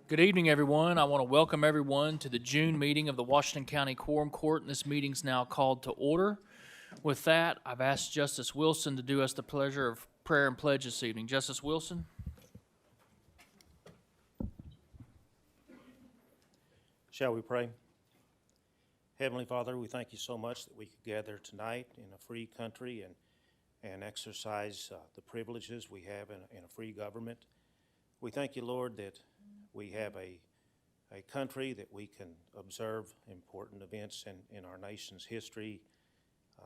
Good evening, everyone. I want to welcome everyone to the June meeting of the Washington County Quorum Court, and this meeting's now called to order. With that, I've asked Justice Wilson to do us the pleasure of prayer and pledge this evening. Justice Wilson? Shall we pray? Heavenly Father, we thank you so much that we could gather tonight in a free country and exercise the privileges we have in a free government. We thank you, Lord, that we have a country that we can observe important events in our nation's history,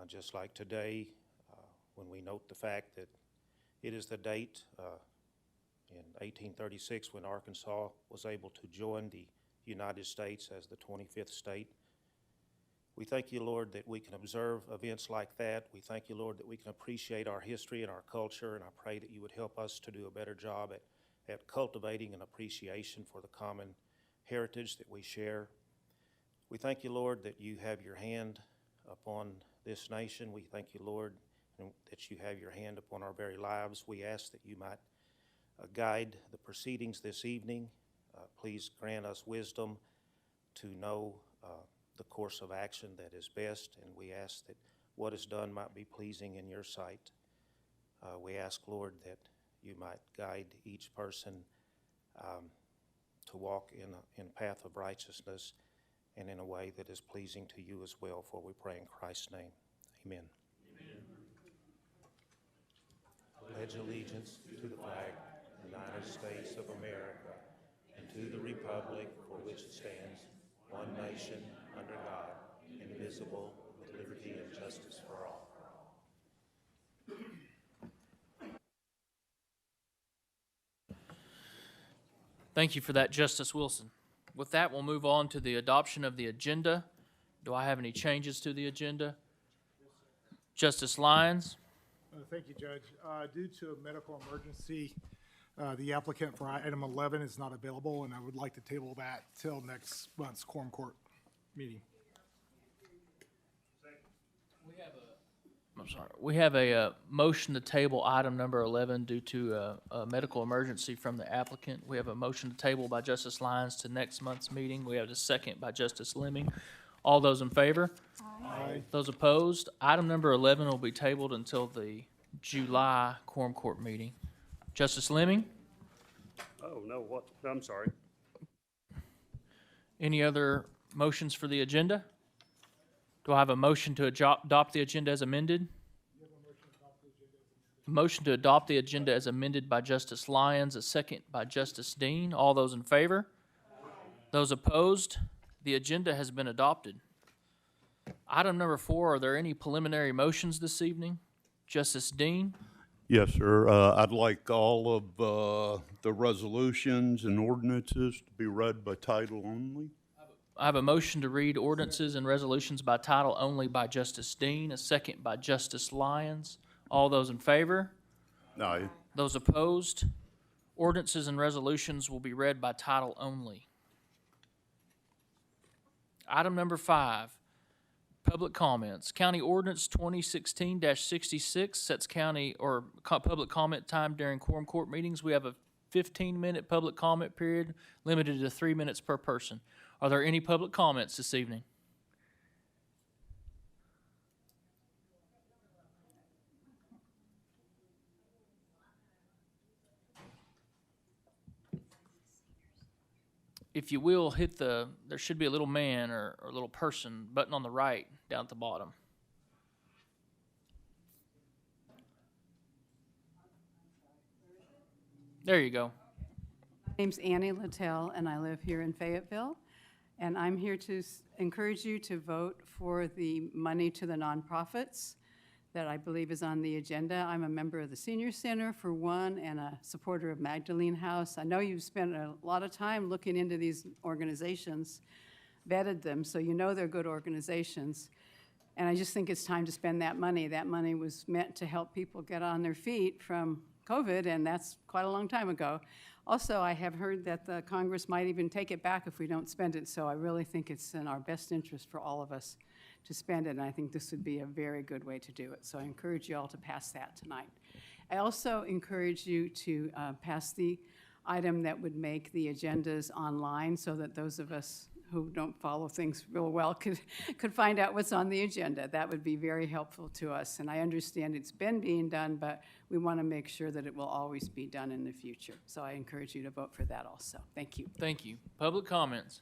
just like today, when we note the fact that it is the date in 1836 when Arkansas was able to join the United States as the 25th state. We thank you, Lord, that we can observe events like that. We thank you, Lord, that we can appreciate our history and our culture, and I pray that you would help us to do a better job at cultivating an appreciation for the common heritage that we share. We thank you, Lord, that you have your hand upon this nation. We thank you, Lord, that you have your hand upon our very lives. We ask that you might guide the proceedings this evening. Please grant us wisdom to know the course of action that is best, and we ask that what is done might be pleasing in your sight. We ask, Lord, that you might guide each person to walk in a path of righteousness and in a way that is pleasing to you as well, for we pray in Christ's name. Amen. Amen. I pledge allegiance to the flag of the United States of America and to the republic for which it stands, one nation, under God, indivisible, with liberty and justice for all. Thank you for that, Justice Wilson. With that, we'll move on to the adoption of the agenda. Do I have any changes to the agenda? Justice Lyons? Thank you, Judge. Due to a medical emergency, the applicant for item 11 is not available, and I would like to table that till next month's Quorum Court meeting. We have a motion to table item number 11 due to a medical emergency from the applicant. We have a motion to table by Justice Lyons to next month's meeting. We have a second by Justice Lemming. All those in favor? Aye. Those opposed? Item number 11 will be tabled until the July Quorum Court meeting. Justice Lemming? Oh, no, what? I'm sorry. Any other motions for the agenda? Do I have a motion to adopt the agenda as amended? Motion to adopt the agenda as amended by Justice Lyons, a second by Justice Dean. All those in favor? Those opposed? The agenda has been adopted. Item number 4, are there any preliminary motions this evening? Justice Dean? Yes, sir. I'd like all of the resolutions and ordinances to be read by title only. I have a motion to read ordinances and resolutions by title only by Justice Dean, a second by Justice Lyons. All those in favor? Aye. Those opposed? Ordinances and resolutions will be read by title only. Item number 5, public comments. County Ordinance 2016-66 sets county or public comment time during Quorum Court meetings. We have a 15-minute public comment period limited to 3 minutes per person. Are there any public comments this evening? If you will, there should be a little man or a little person button on the right down at the bottom. There you go. My name's Annie Littell, and I live here in Fayetteville. And I'm here to encourage you to vote for the money to the nonprofits that I believe is on the agenda. I'm a member of the Senior Center, for one, and a supporter of Magdalene House. I know you've spent a lot of time looking into these organizations, vetted them, so you know they're good organizations. And I just think it's time to spend that money. That money was meant to help people get on their feet from COVID, and that's quite a long time ago. Also, I have heard that the Congress might even take it back if we don't spend it, so I really think it's in our best interest for all of us to spend it, and I think this would be a very good way to do it. So I encourage you all to pass that tonight. I also encourage you to pass the item that would make the agendas online so that those of us who don't follow things real well could find out what's on the agenda. That would be very helpful to us. And I understand it's been being done, but we want to make sure that it will always be done in the future. So I encourage you to vote for that also. Thank you. Thank you. Public comments.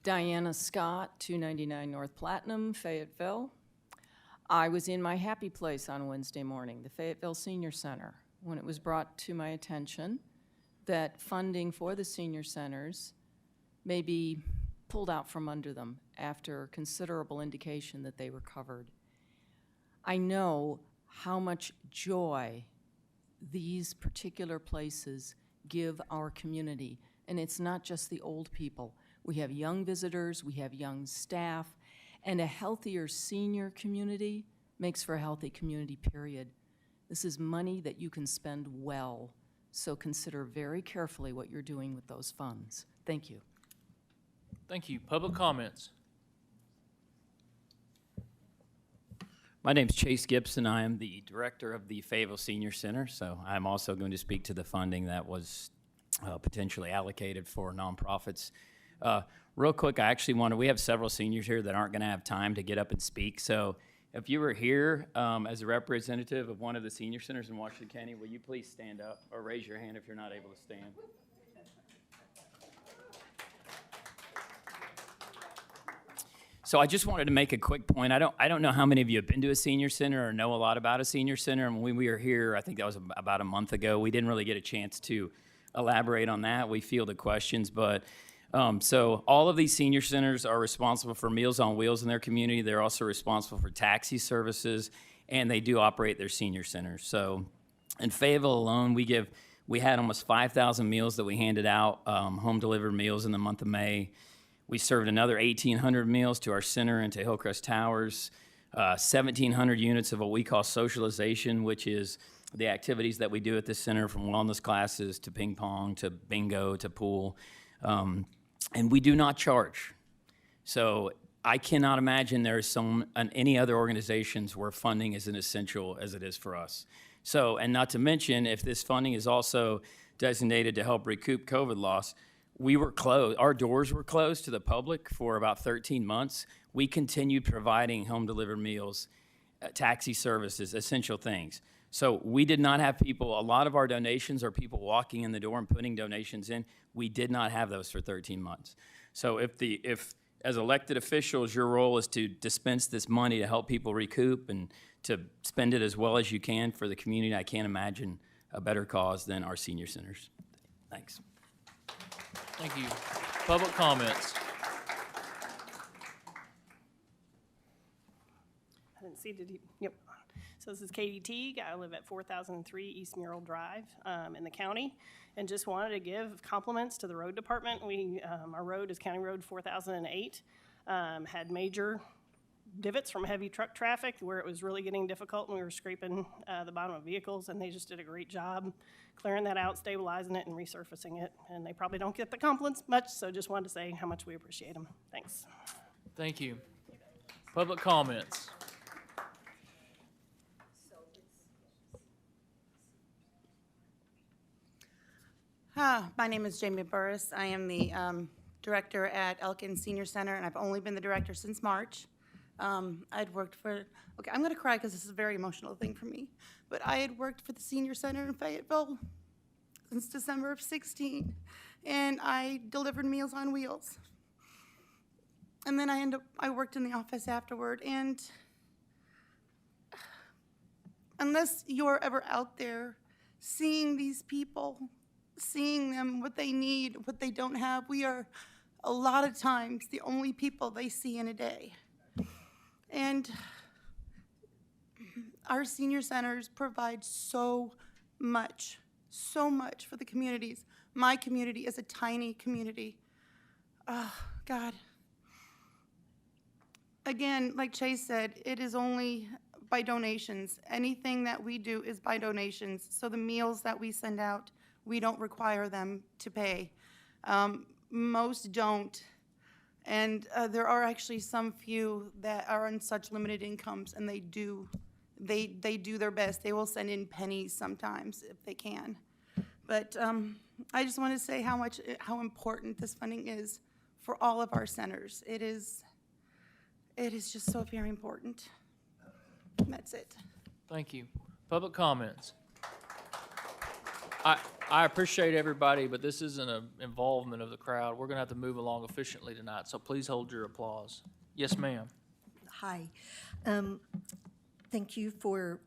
Diana Scott, 299 North Platinum, Fayetteville. I was in my happy place on Wednesday morning, the Fayetteville Senior Center, when it was brought to my attention that funding for the senior centers may be pulled out from under them after considerable indication that they were covered. I know how much joy these particular places give our community, and it's not just the old people. We have young visitors, we have young staff, and a healthier senior community makes for a healthy community, period. This is money that you can spend well, so consider very carefully what you're doing with those funds. Thank you. Thank you. Public comments. My name's Chase Gibson. I am the director of the Fayetteville Senior Center, so I'm also going to speak to the funding that was potentially allocated for nonprofits. Real quick, we have several seniors here that aren't going to have time to get up and speak, so if you were here as a representative of one of the senior centers in Washington County, will you please stand up or raise your hand if you're not able to stand? So I just wanted to make a quick point. I don't know how many of you have been to a senior center or know a lot about a senior center. And when we were here, I think that was about a month ago, we didn't really get a chance to elaborate on that. We fielded questions, but so all of these senior centers are responsible for Meals on Wheels in their community. They're also responsible for taxi services, and they do operate their senior centers. So in Fayetteville alone, we had almost 5,000 meals that we handed out, home-delivered meals in the month of May. We served another 1,800 meals to our center and to Hillcrest Towers, 1,700 units of what we call socialization, which is the activities that we do at this center, from wellness classes to ping pong to bingo to pool. And we do not charge. So I cannot imagine there is any other organizations where funding is as essential as it is for us. So, and not to mention, if this funding is also designated to help recoup COVID loss, we were closed. Our doors were closed to the public for about 13 months. We continued providing home-delivered meals, taxi services, essential things. So we did not have people, a lot of our donations are people walking in the door and putting donations in. We did not have those for 13 months. So if as elected officials, your role is to dispense this money to help people recoup and to spend it as well as you can for the community, I can't imagine a better cause than our senior centers. Thanks. Thank you. Public comments. I didn't see, did he? Yep. So this is Katie Teague. I live at 4003 East Murrell Drive in the county, and just wanted to give compliments to the road department. Our road is County Road 4008, had major divots from heavy truck traffic where it was really getting difficult, and we were scraping the bottom of vehicles, and they just did a great job clearing that out, stabilizing it, and resurfacing it. And they probably don't get the compliments much, so just wanted to say how much we appreciate them. Thanks. Thank you. Public comments. My name is Jamie Burris. I am the director at Elkin Senior Center, and I've only been the director since March. I'd worked for, okay, I'm gonna cry because this is a very emotional thing for me, but I had worked for the Senior Center in Fayetteville since December of 16, and I delivered Meals on Wheels. And then I worked in the office afterward, and unless you're ever out there seeing these people, seeing them, what they need, what they don't have, we are a lot of times the only people they see in a day. And our senior centers provide so much for the communities. My community is a tiny community. Oh, God. Again, like Chase said, it is only by donations. Anything that we do is by donations. So the meals that we send out, we don't require them to pay. Most don't. And there are actually some few that are on such limited incomes, and they do their best. They will send in pennies sometimes if they can. But I just want to say how important this funding is for all of our centers. It is just so very important. That's it. Thank you. Public comments. I appreciate everybody, but this isn't an involvement of the crowd. We're gonna have to move along efficiently tonight, so please hold your applause. Yes, ma'am. Hi. Thank you for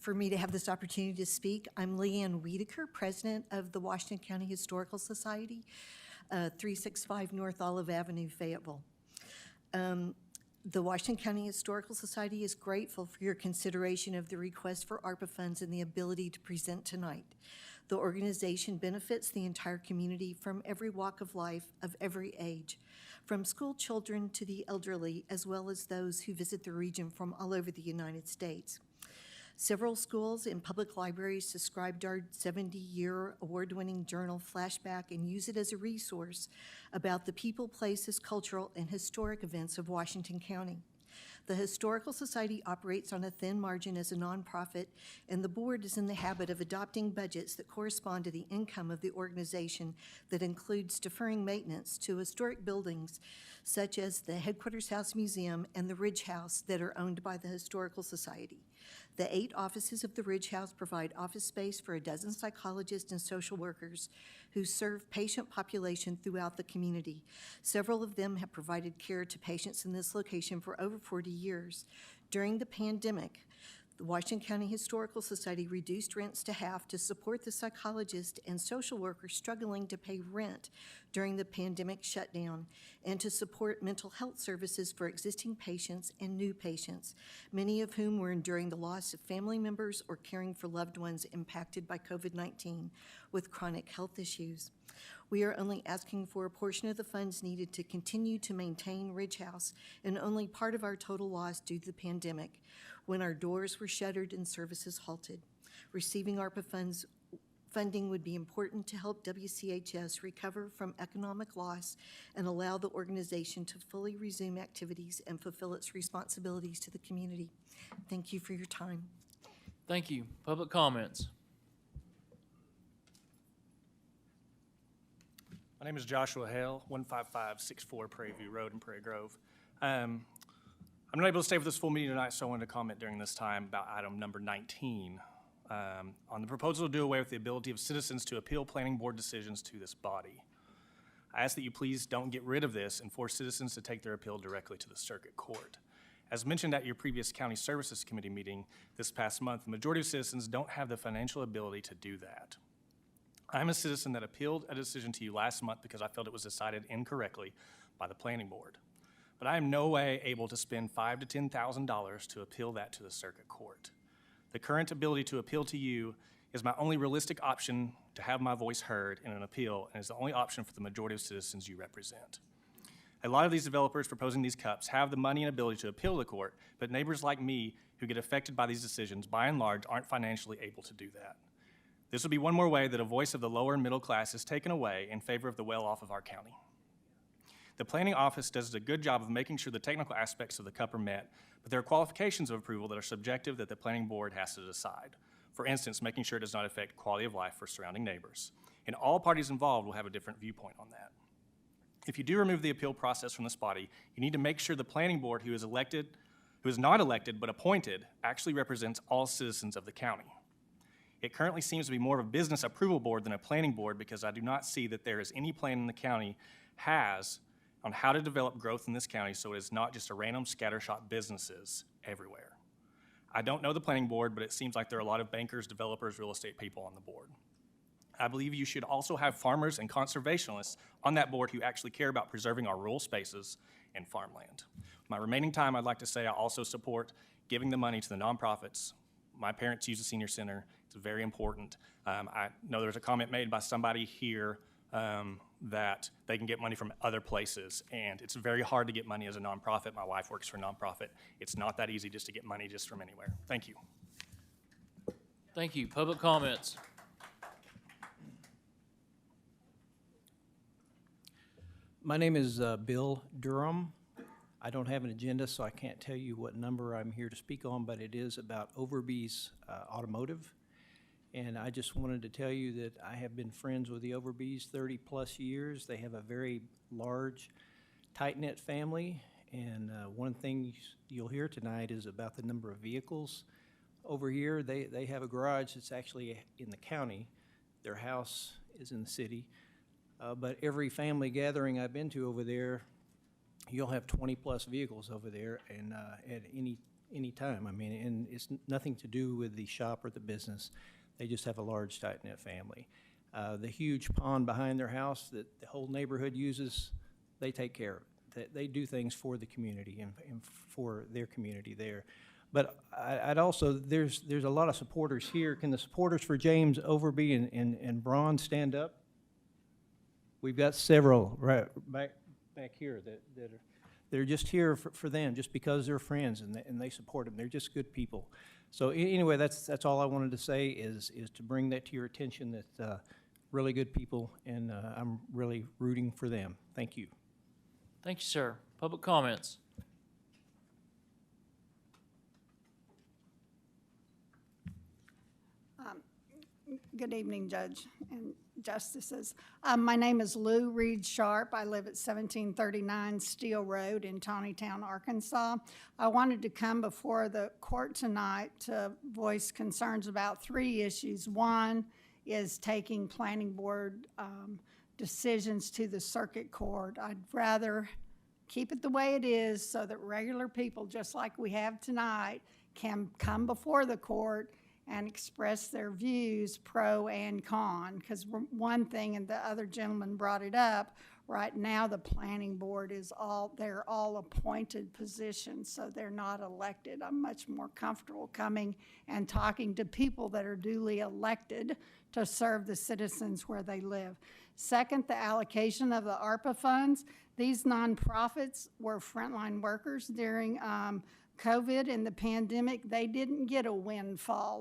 me to have this opportunity to speak. I'm Leanne Wiedeker, President of the Washington County Historical Society, 365 North Olive Avenue, Fayetteville. The Washington County Historical Society is grateful for your consideration of the request for ARPA funds and the ability to present tonight. The organization benefits the entire community from every walk of life, of every age, from school children to the elderly, as well as those who visit the region from all over the United States. Several schools and public libraries subscribe to our 70-year award-winning journal, Flashback, and use it as a resource about the people, places, cultural, and historic events of Washington County. The Historical Society operates on a thin margin as a nonprofit, and the board is in the habit of adopting budgets that correspond to the income of the organization that includes deferring maintenance to historic buildings such as the Headquarters House Museum and the Ridge House that are owned by the Historical Society. The 8 offices of the Ridge House provide office space for a dozen psychologists and social workers who serve patient population throughout the community. Several of them have provided care to patients in this location for over 40 years. During the pandemic, the Washington County Historical Society reduced rents to half to support the psychologists and social workers struggling to pay rent during the pandemic shutdown, and to support mental health services for existing patients and new patients, many of whom were enduring the loss of family members or caring for loved ones impacted by COVID-19 with chronic health issues. We are only asking for a portion of the funds needed to continue to maintain Ridge House, and only part of our total loss due to the pandemic, when our doors were shuttered and services halted. Receiving ARPA funding would be important to help WCHS recover from economic loss and allow the organization to fully resume activities and fulfill its responsibilities to the community. Thank you for your time. Thank you. Public comments. My name is Joshua Hale, 15564 Prairie View Road in Prairie Grove. I'm not able to stay for this full meeting tonight, so I wanted to comment during this time about item number 19, on the proposal to do away with the ability of citizens to appeal planning board decisions to this body. I ask that you please don't get rid of this and force citizens to take their appeal directly to the circuit court. As mentioned at your previous County Services Committee meeting this past month, the majority of citizens don't have the financial ability to do that. I'm a citizen that appealed a decision to you last month because I felt it was decided incorrectly by the planning board. But I am no way able to spend $5,000 to $10,000 to appeal that to the circuit court. The current ability to appeal to you is my only realistic option to have my voice heard in an appeal, and is the only option for the majority of citizens you represent. A lot of these developers proposing these cups have the money and ability to appeal to the court, but neighbors like me who get affected by these decisions, by and large, aren't financially able to do that. This would be one more way that a voice of the lower and middle class is taken away in favor of the well-off of our county. The planning office does a good job of making sure the technical aspects of the cup are met, but there are qualifications of approval that are subjective that the planning board has to decide. For instance, making sure it does not affect quality of life for surrounding neighbors. And all parties involved will have a different viewpoint on that. If you do remove the appeal process from this body, you need to make sure the planning board who is not elected but appointed, actually represents all citizens of the county. It currently seems to be more of a business approval board than a planning board, because I do not see that there is any plan in the county has on how to develop growth in this county so it is not just a random scattershot businesses everywhere. I don't know the planning board, but it seems like there are a lot of bankers, developers, real estate people on the board. I believe you should also have farmers and conservationists on that board who actually care about preserving our rural spaces and farmland. My remaining time, I'd like to say I also support giving the money to the nonprofits. My parents use the senior center. It's very important. I know there's a comment made by somebody here that they can get money from other places, and it's very hard to get money as a nonprofit. My wife works for a nonprofit. It's not that easy just to get money just from anywhere. Thank you. Thank you. Public comments. My name is Bill Durham. I don't have an agenda, so I can't tell you what number I'm here to speak on, but it is about Overby's Automotive. And I just wanted to tell you that I have been friends with the Overbys 30-plus years. They have a very large, tight-knit family, and one thing you'll hear tonight is about the number of vehicles. Over here, they have a garage that's actually in the county. Their house is in the city. But every family gathering I've been to over there, you'll have 20-plus vehicles over there and at any time. I mean, and it's nothing to do with the shop or the business. They just have a large, tight-knit family. The huge pond behind their house that the whole neighborhood uses, they take care of it. They do things for the community and for their community there. But I'd also, there's a lot of supporters here. Can the supporters for James Overby and Braun stand up? We've got several right back here that are, they're just here for them, just because they're friends and they support them. They're just good people. So anyway, that's all I wanted to say is to bring that to your attention, that really good people, and I'm really rooting for them. Thank you. Thank you, sir. Public comments. Good evening, Judge and Justices. My name is Lou Reed Sharp. I live at 1739 Steel Road in Tawnytown, Arkansas. I wanted to come before the court tonight to voice concerns about 3 issues. One is taking planning board decisions to the circuit court. I'd rather keep it the way it is so that regular people, just like we have tonight, can come before the court and express their views, pro and con. Because one thing, and the other gentleman brought it up, right now the planning board is they're all appointed positions, so they're not elected. I'm much more comfortable coming and talking to people that are duly elected to serve the citizens where they live. Second, the allocation of the ARPA funds. These nonprofits were frontline workers during COVID and the pandemic. They didn't get a windfall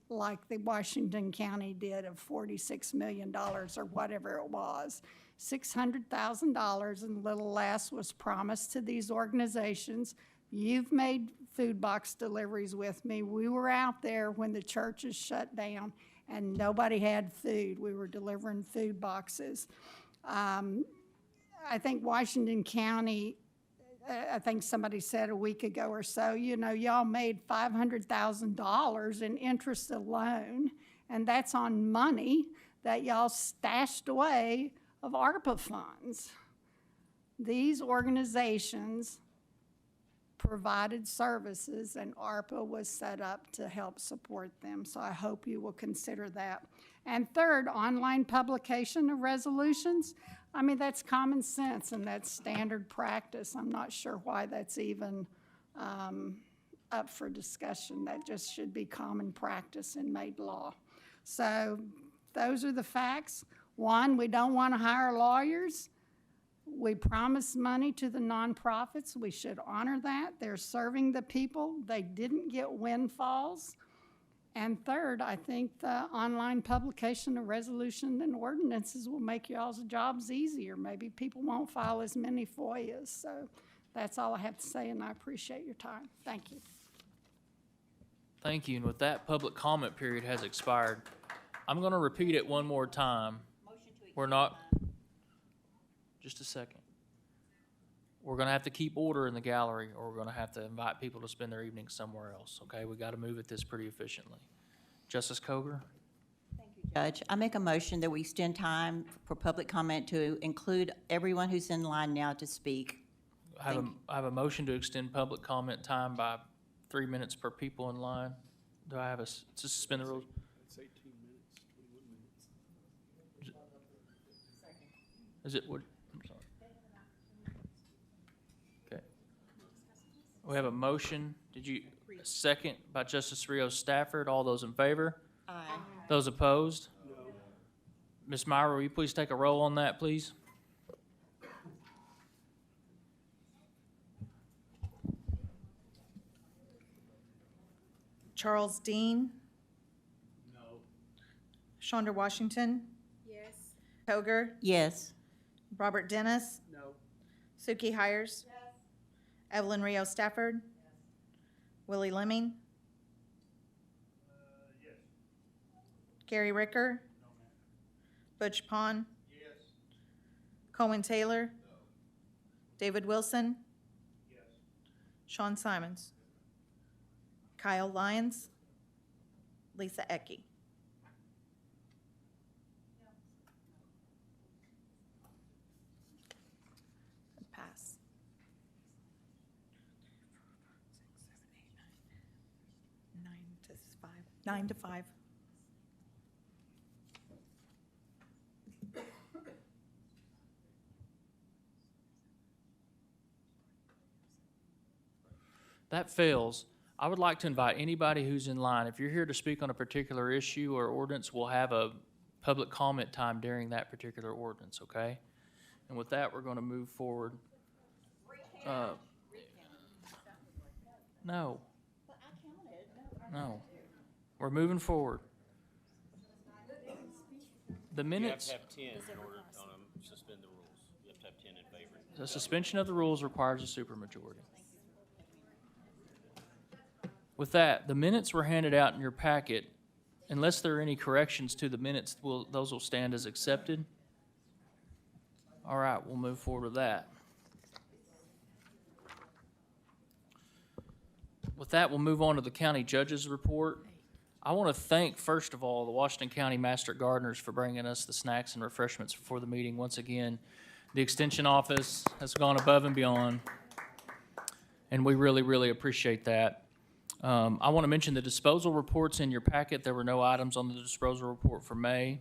like the Washington County did of $46 million or whatever it was. $600,000 and little less was promised to these organizations. You've made food box deliveries with me. We were out there when the churches shut down and nobody had food. We were delivering food boxes. I think Washington County, I think somebody said a week ago or so, you know, y'all made $500,000 in interest alone, and that's on money that y'all stashed away of ARPA funds. These organizations provided services, and ARPA was set up to help support them, so I hope you will consider that. And third, online publication of resolutions. I mean, that's common sense and that's standard practice. I'm not sure why that's even up for discussion. That just should be common practice and made law. So those are the facts. One, we don't want to hire lawyers. We promised money to the nonprofits. We should honor that. They're serving the people. They didn't get windfalls. And third, I think the online publication of resolution and ordinances will make y'all's jobs easier. Maybe people won't file as many FOIAs. So that's all I have to say, and I appreciate your time. Thank you. Thank you. And with that, public comment period has expired. I'm going to repeat it one more time. We're not, just a second. We're going to have to keep order in the gallery, or we're going to have to invite people to spend their evening somewhere else, okay? We got to move at this pretty efficiently. Justice Coger? Judge, I make a motion that we extend time for public comment to include everyone who's in line now to speak. I have a motion to extend public comment time by 3 minutes per people in line. Do I have to suspend the rules? It's 18 minutes, 21 minutes. Is it what? I'm sorry. Okay. We have a motion. Did you, a second by Justice Rios Stafford. All those in favor? Aye. Those opposed? No. Ms. Myra, will you please take a roll on that, please? Charles Dean? No. Shonda Washington? Yes. Coger? Yes. Robert Dennis? No. Suki Hires. Evelyn Rio Stafford. Willie Lemming. Gary Ricker. Butch Pond. Cohen Taylor. David Wilson. Sean Simons. Kyle Lyons. Lisa Ecke. Pass. 9 to 5. That fails. I would like to invite anybody who's in line. If you're here to speak on a particular issue or ordinance, we'll have a public comment time during that particular ordinance, okay? And with that, we're going to move forward. No. No. We're moving forward. The minutes. You have to have 10 in order to suspend the rules. You have to have 10 in favor. The suspension of the rules requires a supermajority. With that, the minutes were handed out in your packet. Unless there are any corrections to the minutes, those will stand as accepted. All right, we'll move forward with that. With that, we'll move on to the county judge's report. I want to thank, first of all, the Washington County Master Gardeners for bringing us the snacks and refreshments before the meeting. Once again, the Extension Office has gone above and beyond, and we really, really appreciate that. I want to mention the disposal reports in your packet. There were no items on the disposal report for May.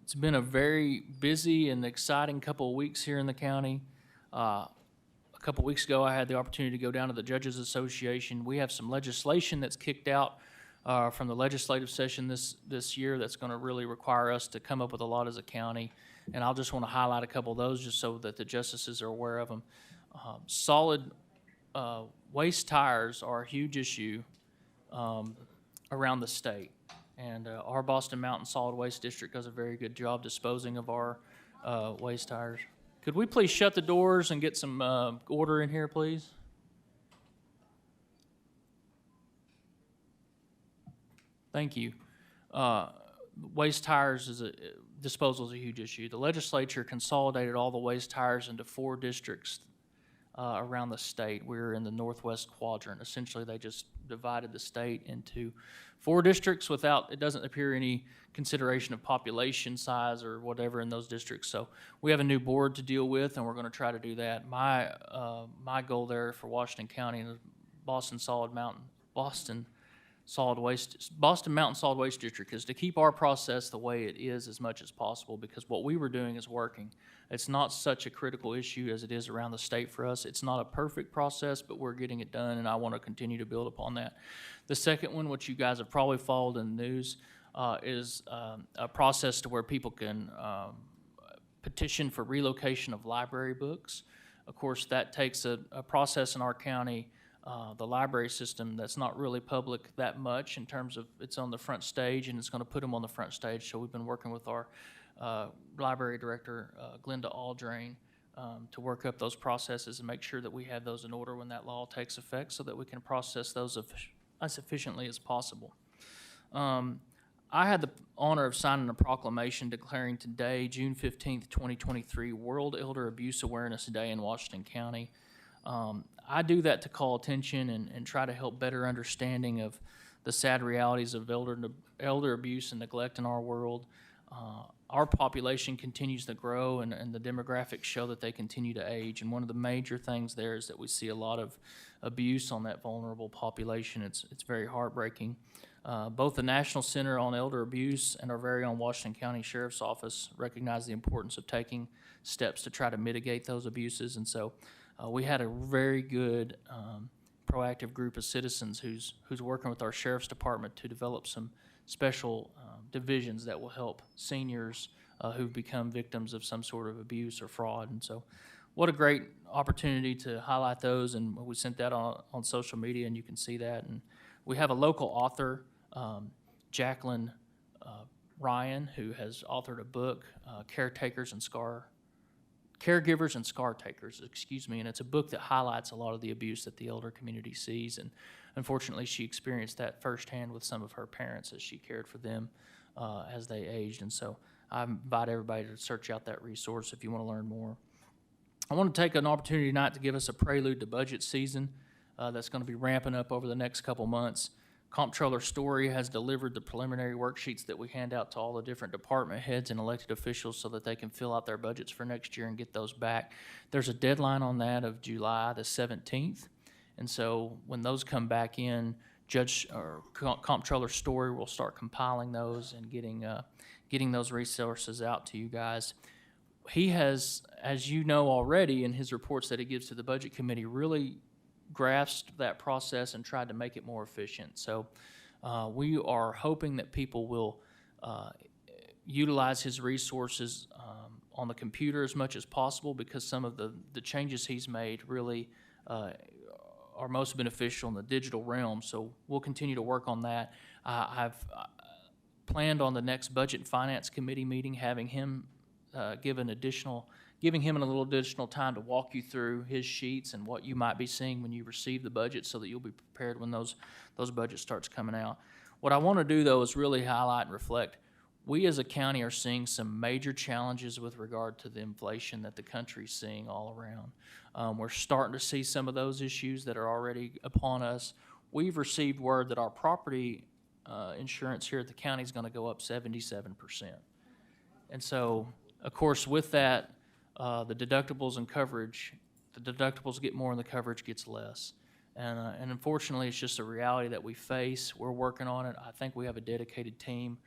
It's been a very busy and exciting couple of weeks here in the county. A couple of weeks ago, I had the opportunity to go down to the Judges Association. We have some legislation that's kicked out from the legislative session this year that's going to really require us to come up with a lot as a county. And I'll just want to highlight a couple of those just so that the justices are aware of them. Solid waste tires are a huge issue around the state. And our Boston Mountain Solid Waste District does a very good job disposing of our waste tires. Could we please shut the doors and get some order in here, please? Thank you. Waste tires disposal is a huge issue. The legislature consolidated all the waste tires into 4 districts around the state. We're in the northwest quadrant. Essentially, they just divided the state into 4 districts without, it doesn't appear, any consideration of population size or whatever in those districts. So we have a new board to deal with, and we're going to try to do that. My goal there for Washington County and the Boston Mountain Solid Waste District is to keep our process the way it is as much as possible, because what we were doing is working. It's not such a critical issue as it is around the state for us. It's not a perfect process, but we're getting it done, and I want to continue to build upon that. The second one, which you guys have probably followed in the news, is a process to where people can petition for relocation of library books. Of course, that takes a process in our county. The library system that's not really public that much in terms of it's on the front stage, and it's going to put them on the front stage. So we've been working with our library director, Glenda Aldrain, to work up those processes and make sure that we have those in order when that law takes effect so that we can process those as efficiently as possible. I had the honor of signing a proclamation declaring today, June 15th, 2023, World Elder Abuse Awareness Day in Washington County. I do that to call attention and try to help better understanding of the sad realities of elder abuse and neglect in our world. Our population continues to grow, and the demographics show that they continue to age. And one of the major things there is that we see a lot of abuse on that vulnerable population. It's very heartbreaking. Both the National Center on Elder Abuse and our very own Washington County Sheriff's Office recognize the importance of taking steps to try to mitigate those abuses. And so we had a very good proactive group of citizens who's working with our Sheriff's Department to develop some special divisions that will help seniors who've become victims of some sort of abuse or fraud. And so what a great opportunity to highlight those, and we sent that on social media, and you can see that. And we have a local author, Jacqueline Ryan, who has authored a book, Caretakers and Scar Caregivers and Scar Takers, excuse me, and it's a book that highlights a lot of the abuse that the elder community sees, and unfortunately, she experienced that firsthand with some of her parents as she cared for them as they aged, and so I invite everybody to search out that resource if you want to learn more. I want to take an opportunity tonight to give us a prelude to budget season that's going to be ramping up over the next couple months. Comptroller Story has delivered the preliminary worksheets that we hand out to all the different department heads and elected officials so that they can fill out their budgets for next year and get those back. There's a deadline on that of July the 17th, and so when those come back in, Comptroller Story will start compiling those and getting those resources out to you guys. He has, as you know already in his reports that he gives to the Budget Committee, really grasped that process and tried to make it more efficient. So we are hoping that people will utilize his resources on the computer as much as possible, because some of the changes he's made really are most beneficial in the digital realm. So we'll continue to work on that. I've planned on the next Budget and Finance Committee meeting having him giving him a little additional time to walk you through his sheets and what you might be seeing when you receive the budget, so that you'll be prepared when those budgets starts coming out. What I want to do, though, is really highlight and reflect, we as a county are seeing some major challenges with regard to the inflation that the country's seeing all around. We're starting to see some of those issues that are already upon us. We've received word that our property insurance here at the county is going to go up 77%. And so, of course, with that, the deductibles and coverage, the deductibles get more and the coverage gets less. And unfortunately, it's just a reality that we face. We're working on it. I think we have a dedicated team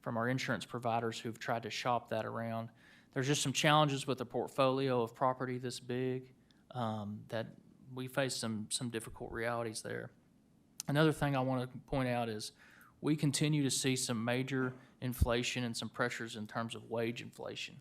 from our insurance providers who've tried to shop that around. There's just some challenges with a portfolio of property this big that we face some difficult realities there. Another thing I want to point out is we continue to see some major inflation and some pressures in terms of wage inflation.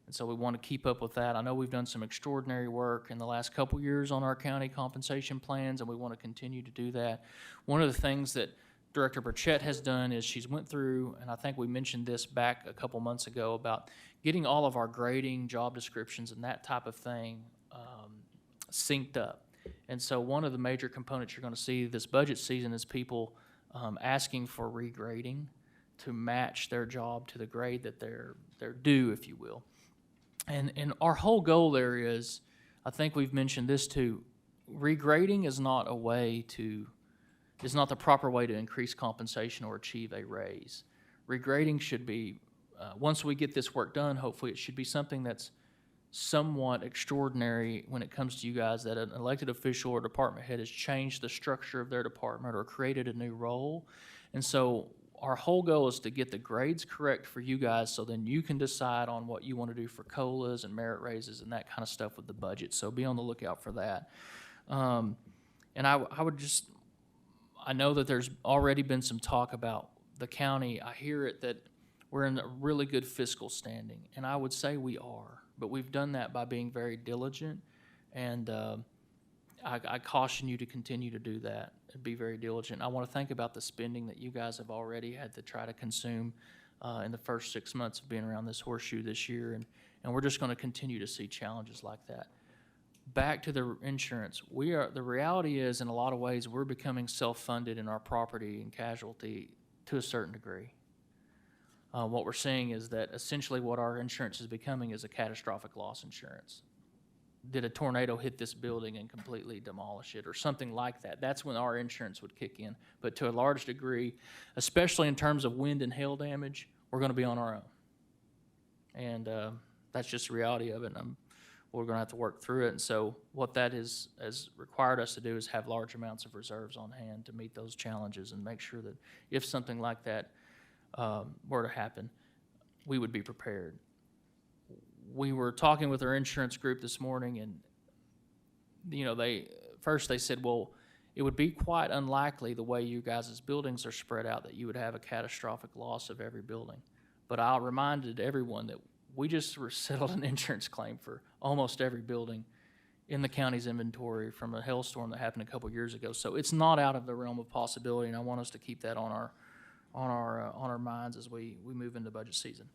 And so we want to keep up with that. I know we've done some extraordinary work in the last couple years on our county compensation plans, and we want to continue to do that. One of the things that Director Burchett has done is she's went through, and I think we mentioned this back a couple months ago, about getting all of our grading, job descriptions, and that type of thing synced up. And so one of the major components you're going to see this budget season is people asking for regrading to match their job to the grade that they're due, if you will. And our whole goal there is, I think we've mentioned this too, regrading is not the proper way to increase compensation or achieve a raise. Regrading should be, once we get this work done, hopefully it should be something that's somewhat extraordinary when it comes to you guys, that an elected official or department head has changed the structure of their department or created a new role. And so our whole goal is to get the grades correct for you guys, so then you can decide on what you want to do for COLAs and merit raises and that kind of stuff with the budget. So be on the lookout for that. And I know that there's already been some talk about the county. I hear it that we're in a really good fiscal standing, and I would say we are, but we've done that by being very diligent, and I caution you to continue to do that and be very diligent. I want to think about the spending that you guys have already had to try to consume in the first 6 months of being around this horseshoe this year, and we're just going to continue to see challenges like that. Back to the insurance, the reality is, in a lot of ways, we're becoming self-funded in our property and casualty to a certain degree. What we're seeing is that essentially what our insurance is becoming is a catastrophic loss insurance. Did a tornado hit this building and completely demolish it or something like that? That's when our insurance would kick in. But to a large degree, especially in terms of wind and hail damage, we're going to be on our own. And that's just the reality of it. We're going to have to work through it. And so what that has required us to do is have large amounts of reserves on hand to meet those challenges and make sure that if something like that were to happen, we would be prepared. We were talking with our insurance group this morning, and they said, well, it would be quite unlikely the way you guys' buildings are spread out that you would have a catastrophic loss of every building. But I reminded everyone that we just settled an insurance claim for almost every building in the county's inventory from a hailstorm that happened a couple years ago. So it's not out of the realm of possibility, and I want us to keep that on our minds as we move into budget season.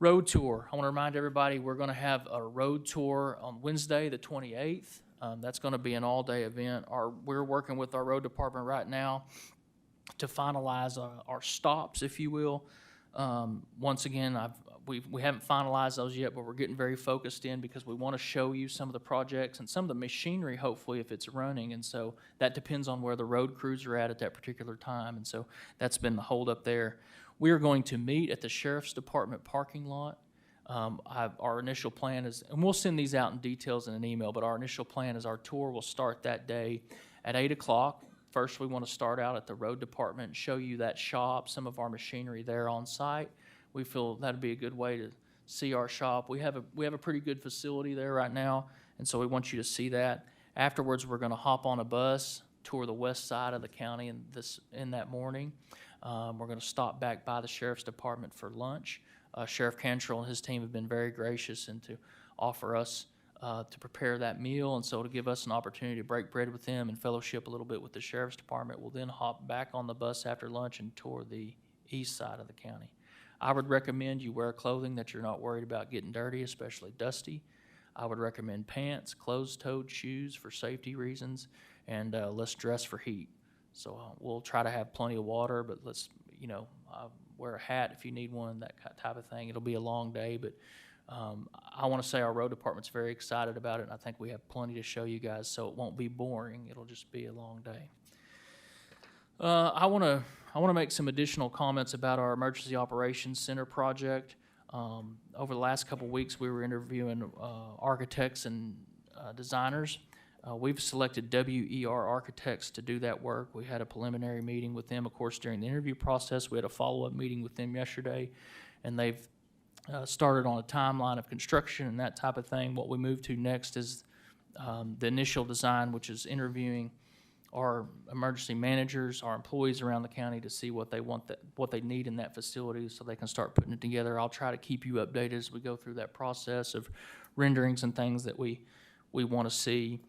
Road tour. I want to remind everybody, we're going to have a road tour on Wednesday, the 28th. That's going to be an all-day event. We're working with our road department right now to finalize our stops, if you will. Once again, we haven't finalized those yet, but we're getting very focused in because we want to show you some of the projects and some of the machinery, hopefully, if it's running. And so that depends on where the road crews are at that particular time. And so that's been the holdup there. We are going to meet at the Sheriff's Department parking lot. Our initial plan is, and we'll send these out in details in an email, but our initial plan is our tour will start that day at 8 o'clock. First, we want to start out at the road department and show you that shop, some of our machinery there on site. We feel that'd be a good way to see our shop. We have a pretty good facility there right now, and so we want you to see that. Afterwards, we're going to hop on a bus, tour the west side of the county in that morning. We're going to stop back by the Sheriff's Department for lunch. Sheriff Cantrell and his team have been very gracious and to offer us to prepare that meal, and so to give us an opportunity to break bread with them and fellowship a little bit with the Sheriff's Department. We'll then hop back on the bus after lunch and tour the east side of the county. I would recommend you wear clothing that you're not worried about getting dirty, especially dusty. I would recommend pants, closed-toed shoes for safety reasons, and let's dress for heat. So we'll try to have plenty of water, but let's, wear a hat if you need one, that type of thing. It'll be a long day, but I want to say our road department's very excited about it, and I think we have plenty to show you guys, so it won't be boring. It'll just be a long day. I want to make some additional comments about our Emergency Operations Center project. Over the last couple weeks, we were interviewing architects and designers. We've selected WER Architects to do that work. We had a preliminary meeting with them, of course, during the interview process. We had a follow-up meeting with them yesterday, and they've started on a timeline of construction and that type of thing. What we move to next is the initial design, which is interviewing our emergency managers, our employees around the county to see what they want, what they need in that facility so they can start putting it together. I'll try to keep you updated as we go through that process of renderings and things that we want to see.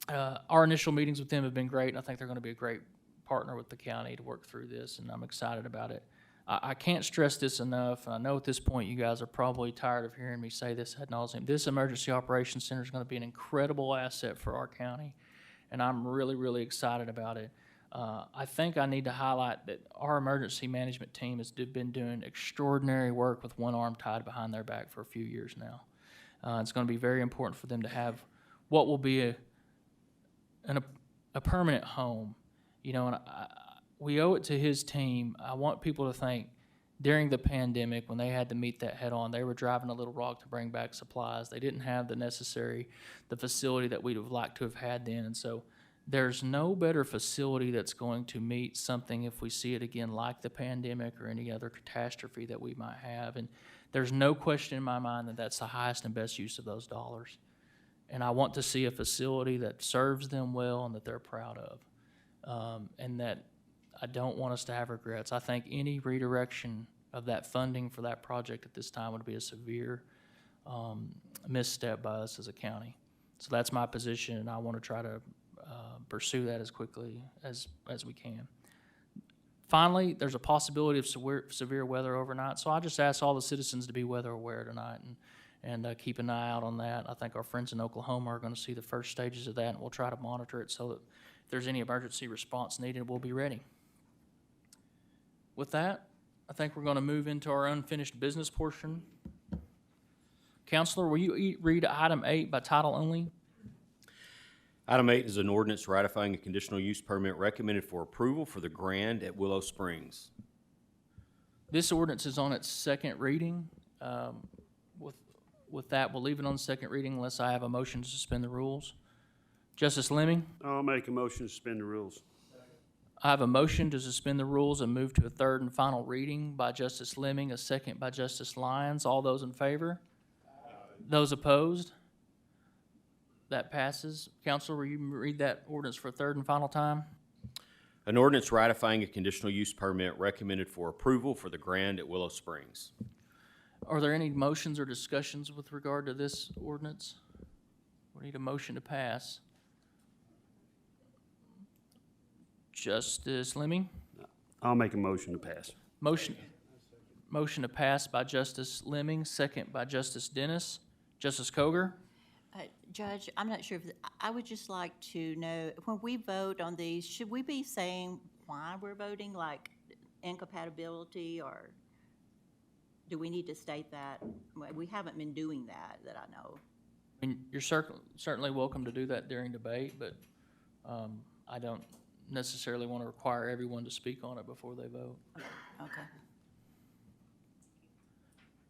Our initial meetings with them have been great, and I think they're going to be a great partner with the county to work through this, and I'm excited about it. I can't stress this enough, and I know at this point you guys are probably tired of hearing me say this ad nauseum. This Emergency Operations Center is going to be an incredible asset for our county, and I'm really, really excited about it. I think I need to highlight that our emergency management team has been doing extraordinary work with one arm tied behind their back for a few years now. It's going to be very important for them to have what will be a permanent home, and we owe it to his team. I want people to think during the pandemic when they had to meet that head on, they were driving a little rock to bring back supplies. They didn't have the facility that we'd have liked to have had then. And so there's no better facility that's going to meet something if we see it again like the pandemic or any other catastrophe that we might have. And there's no question in my mind that that's the highest and best use of those dollars. And I want to see a facility that serves them well and that they're proud of, and that I don't want us to have regrets. I think any redirection of that funding for that project at this time would be a severe misstep by us as a county. So that's my position, and I want to try to pursue that as quickly as we can. Finally, there's a possibility of severe weather overnight, so I just ask all the citizens to be weather aware tonight and keep an eye out on that. I think our friends in Oklahoma are going to see the first stages of that, and we'll try to monitor it so that if there's any emergency response needed, we'll be ready. With that, I think we're going to move into our unfinished business portion. Counselor, will you read item 8 by title only? Item 8 is an ordinance ratifying a conditional use permit recommended for approval for the Grand at Willow Springs. This ordinance is on its second reading. With that, we'll leave it on second reading unless I have a motion to suspend the rules. Justice Lemming? I'll make a motion to suspend the rules. I have a motion to suspend the rules and move to a third and final reading by Justice Lemming, a second by Justice Lyons. All those in favor? Aye. Those opposed? That passes. Counselor, will you read that ordinance for a third and final time? An ordinance ratifying a conditional use permit recommended for approval for the Grand at Willow Springs. Are there any motions or discussions with regard to this ordinance? We need a motion to pass. Justice Lemming? I'll make a motion to pass. motion to pass by Justice Lemming, second by Justice Dennis. Justice Koger? Judge, I'm not sure if, I would just like to know, when we vote on these, should we be saying why we're voting, like incompatibility, or do we need to state that? We haven't been doing that I know. I mean, you're certainly welcome to do that during debate, but I don't necessarily want to require everyone to speak on it before they vote. Okay.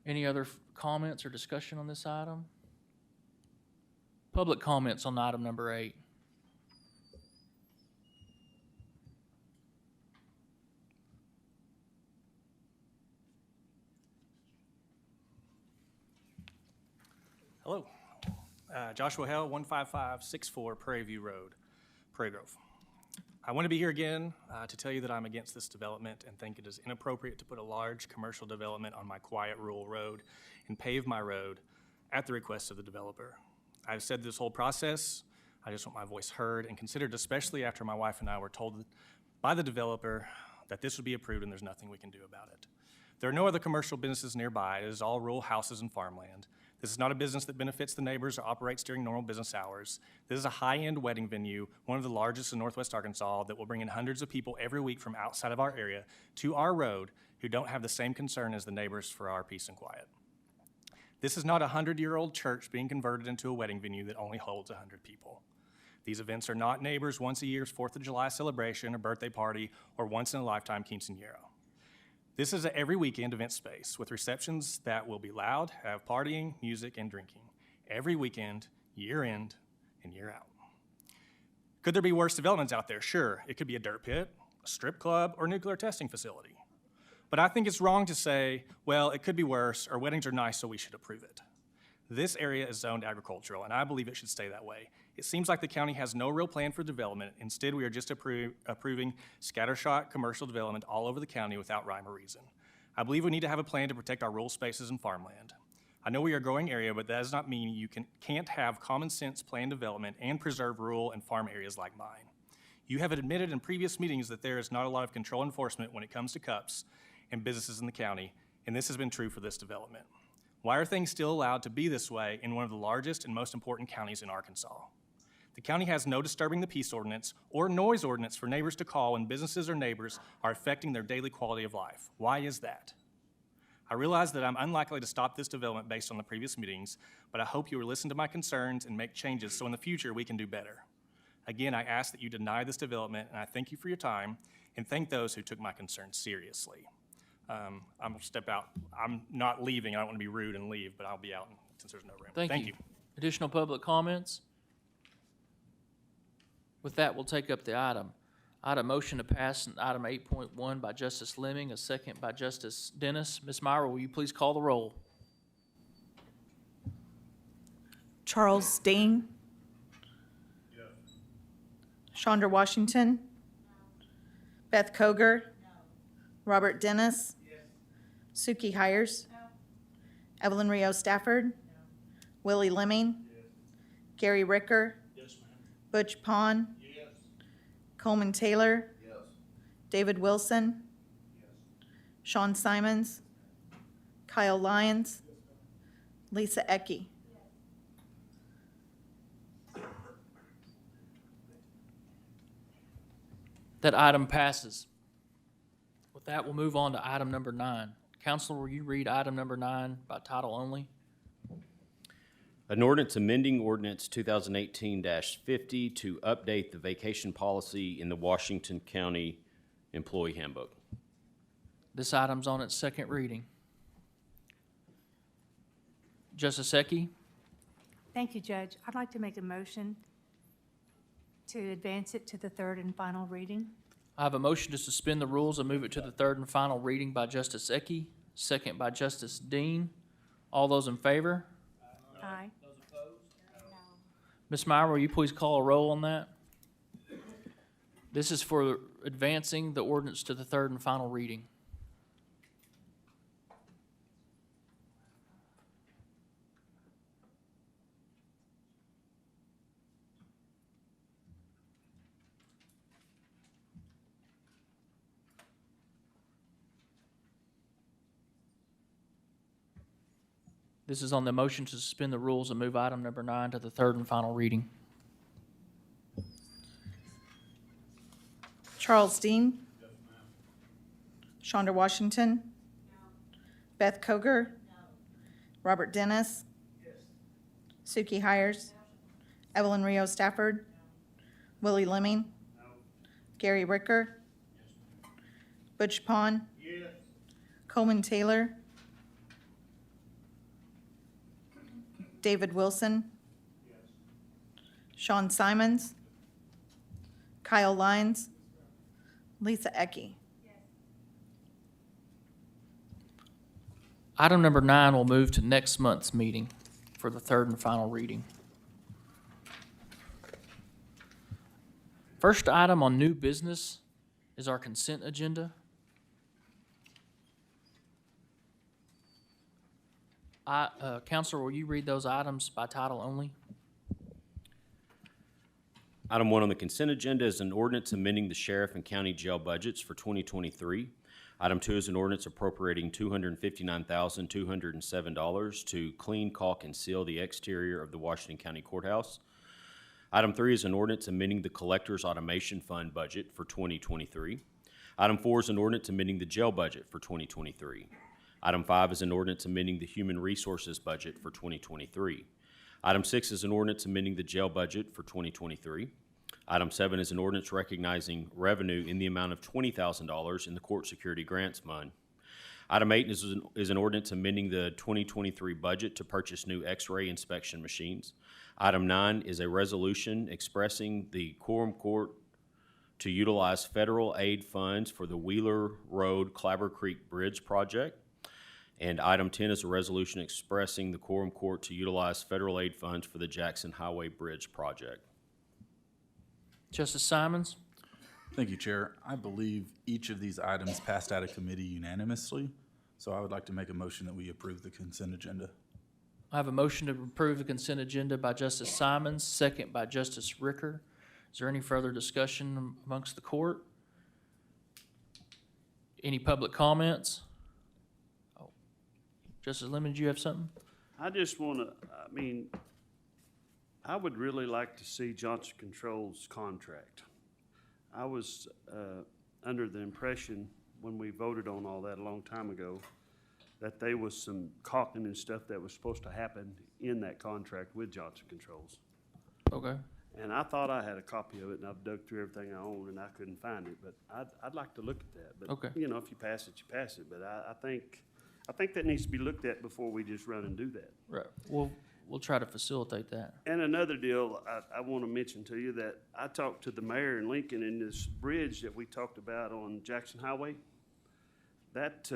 Any other comments or discussion on this item? Public comments on item number 8. Hello. Joshua Hale, 15564 Prairie View Road, Prairie Grove. I want to be here again to tell you that I'm against this development and think it is inappropriate to put a large commercial development on my quiet rural road and pave my road at the request of the developer. I've said this whole process, I just want my voice heard and considered, especially after my wife and I were told by the developer that this would be approved and there's nothing we can do about it. There are no other commercial businesses nearby. It is all rural houses and farmland. This is not a business that benefits the neighbors or operates during normal business hours. This is a high-end wedding venue, one of the largest in Northwest Arkansas, that will bring in hundreds of people every week from outside of our area to our road who don't have the same concern as the neighbors for our peace and quiet. This is not a 100-year-old church being converted into a wedding venue that only holds 100 people. These events are not neighbors' once a year's 4th of July celebration or birthday party or once in a lifetime quinceañera. This is an every weekend event space with receptions that will be loud, have partying, music, and drinking. Every weekend, year in and year out. Could there be worse developments out there? Sure, it could be a dirt pit, a strip club, or nuclear testing facility. But I think it's wrong to say, well, it could be worse, or weddings are nice, so we should approve it. This area is zoned agricultural, and I believe it should stay that way. It seems like the county has no real plan for development. Instead, we are just approving scattershot commercial development all over the county without rhyme or reason. I believe we need to have a plan to protect our rural spaces and farmland. I know we are a growing area, but that does not mean you can't have common sense planned development and preserve rural and farm areas like mine. You have admitted in previous meetings that there is not a lot of control enforcement when it comes to cups and businesses in the county, and this has been true for this development. Why are things still allowed to be this way in one of the largest and most important counties in Arkansas? The county has no disturbing the peace ordinance or noise ordinance for neighbors to call when businesses or neighbors are affecting their daily quality of life. Why is that? I realize that I'm unlikely to stop this development based on the previous meetings, but I hope you will listen to my concerns and make changes so in the future we can do better. Again, I ask that you deny this development, and I thank you for your time and thank those who took my concerns seriously. I'm going to step out. I'm not leaving. I don't want to be rude and leave, but I'll be out since there's no room. Thank you. Additional public comments? With that, we'll take up the item. Item motion to pass item 8.1 by Justice Lemming, a second by Justice Dennis. Ms. Myra, will you please call the roll? Charles Dean. Yes. Chandra Washington. No. Beth Koger. No. Robert Dennis. Yes. Suki Hires. No. Evelyn Rio Stafford. No. Willie Lemming. Yes. Gary Ricker. Yes, ma'am. Butch Pond. Yes. Coleman Taylor. Yes. David Wilson. Yes. Sean Simons. Kyle Lyons. Yes, Lisa Ecke. That item passes. With that, we'll move on to item number 9. Counselor, will you read item number 9 by title only? An ordinance amending ordinance 2018-50 to update the vacation policy in the Washington County Employee Handbook. This item's on its second reading. Justice Ecke? Thank you, Judge. I'd like to make a motion to advance it to the third and final reading. I have a motion to suspend the rules and move it to the third and final reading by Justice Ecke, second by Justice Dean. All those in favor? Aye. Those opposed? No. Ms. Meyer, will you please call a roll on that? This is for advancing the ordinance to the third and final reading. This is on the motion to suspend the rules and move item number 9 to the third and final reading. Charles Dean. Shonda Washington. Beth Koger. Robert Dennis. Suki Hires. Evelyn Rio Stafford. Willie Lemming. Gary Ricker. Butch Pond. Coleman Taylor. David Wilson. Sean Simons. Kyle Lyons. Lisa Ecke. Item number 9 will move to next month's meeting for the third and final reading. First item on new business is our consent agenda. Counselor, will you read those items by title only? Item 1 on the consent agenda is an ordinance amending the sheriff and county jail budgets for 2023. Item 2 is an ordinance appropriating $259,207 to clean, caulk, and seal the exterior of the Washington County Courthouse. Item 3 is an ordinance amending the Collectors Automation Fund budget for 2023. Item 4 is an ordinance amending the jail budget for 2023. Item 5 is an ordinance amending the Human Resources budget for 2023. Item 6 is an ordinance amending the jail budget for 2023. Item 7 is an ordinance recognizing revenue in the amount of $20,000 in the Court Security Grants Fund. Item 8 is an ordinance amending the 2023 budget to purchase new X-ray inspection machines. Item 9 is a resolution expressing the Quorum Court to utilize federal aid funds for the Wheeler Road Clabber Creek Bridge project. And item 10 is a resolution expressing the Quorum Court to utilize federal aid funds for the Jackson Highway Bridge project. Justice Simons? Thank you, Chair. I believe each of these items passed out of committee unanimously, so I would like to make a motion that we approve the consent agenda. I have a motion to approve the consent agenda by Justice Simons, second by Justice Ricker. Is there any further discussion amongst the court? Any public comments? Oh, Justice Lemon, do you have something? I just want to, I would really like to see Johnson Controls contract. I was under the impression when we voted on all that a long time ago that there was some caulking and stuff that was supposed to happen in that contract with Johnson Controls. Okay. And I thought I had a copy of it, and I've dug through everything I own, and I couldn't find it. But I'd like to look at that. But Okay. you know, if you pass it, you pass it. But I think that needs to be looked at before we just run and do that. Right. We'll try to facilitate that. And another deal I want to mention to you that I talked to the mayor in Lincoln, and this bridge that we talked about on Jackson Highway, that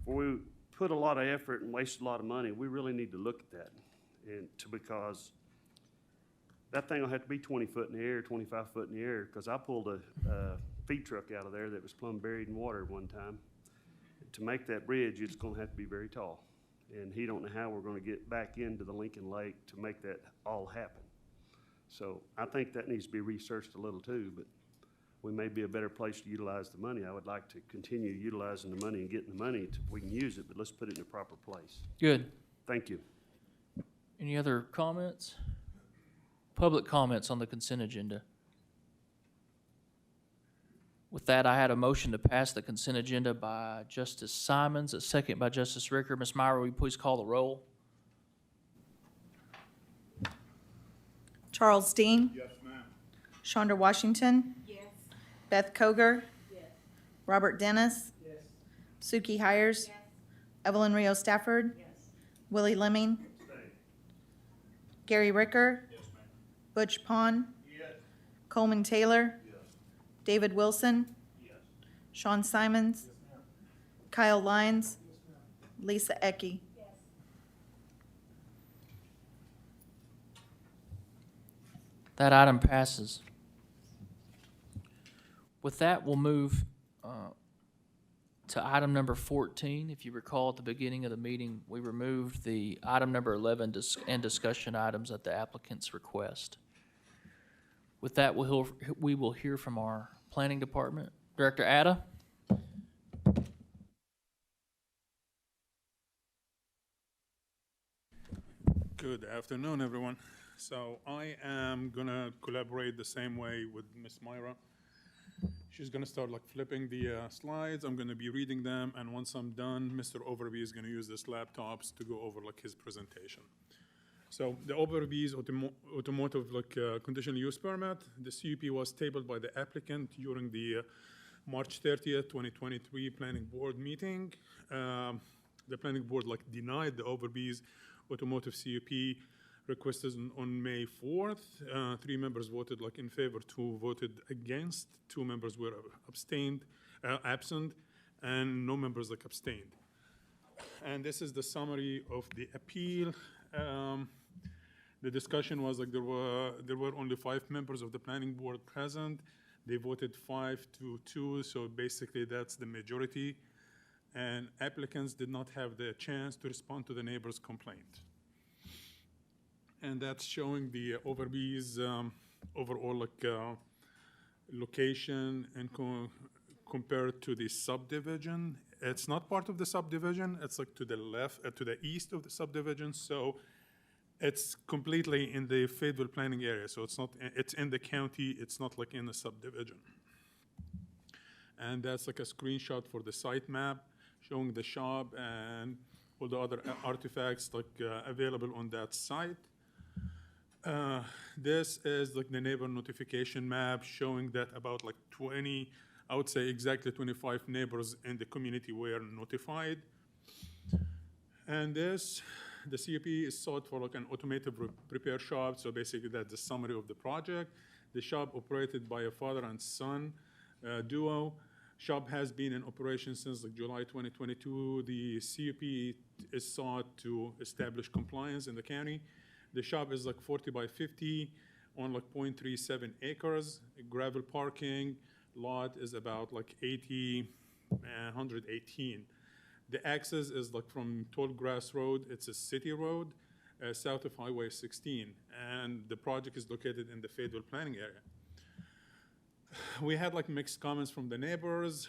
we put a lot of effort and waste a lot of money. We really need to look at that, because that thing will have to be 20 foot in the air, 25 foot in the air, because I pulled a feed truck out of there that was plumb buried in water one time. To make that bridge, it's going to have to be very tall. And he don't know how we're going to get back into the Lincoln Lake to make that all happen. So I think that needs to be researched a little too, but we may be a better place to utilize the money. I would like to continue utilizing the money and getting the money if we can use it, but let's put it in a proper place. Good. Thank you. Any other comments? Public comments on the consent agenda? With that, I had a motion to pass the consent agenda by Justice Simons, a second by Justice Ricker. Ms. Meyer, will you please call the roll? Charles Dean. Yes, ma'am. Shonda Washington. Yes. Beth Koger. Yes. Robert Dennis. Yes. Suki Hires. Yes. Evelyn Rio Stafford. Yes. Willie Lemming. Gary Ricker. Yes, ma'am. Butch Pond. Yes. Coleman Taylor. Yes. David Wilson. Yes. Sean Simons. Kyle Lyons. Lisa Ecke. That item passes. With that, we'll move to item number 14. If you recall, at the beginning of the meeting, we removed the item number 11 and discussion items at the applicant's request. With that, we will hear from our planning department. Director Ada? Good afternoon, everyone. So I am gonna collaborate the same way with Miss Myra. She's gonna start like flipping the slides. I'm gonna be reading them, and once I'm done, Mr. Overby is gonna use this laptops to go over like his presentation. So the Overby's automotive like conditional use permit. The CUP was tabled by the applicant during the March 30th, 2023 Planning Board meeting. The Planning Board like denied the Overby's automotive CUP requested on May 4th. 3 members voted like in favor, 2 voted against, 2 members were absent, and no members like abstained. And this is the summary of the appeal. The discussion was like there were only 5 members of the Planning Board present. They voted 5-2, so basically that's the majority. And applicants did not have the chance to respond to the neighbor's complaint. And that's showing the Overby's overall like location and compared to the subdivision. It's not part of the subdivision. It's like to the left, to the east of the subdivision. So it's completely in the Fayetteville planning area. So it's not. It's in the county. It's not like in the subdivision. And that's like a screenshot for the site map showing the shop and all the other artifacts like available on that site. This is like the neighbor notification map showing that about like 20, I would say exactly 25 neighbors in the community were notified. And this, the CUP is sought for like an automated repair shop. So basically that's the summary of the project. The shop operated by a father and son duo. Shop has been in operation since like July 2022. The CUP is sought to establish compliance in the county. The shop is like 40 by 50 on like 0.37 acres. Gravel parking lot is about like 118. The access is like from Tallgrass Road. It's a city road south of Highway 16. And the project is located in the Fayetteville planning area. We had like mixed comments from the neighbors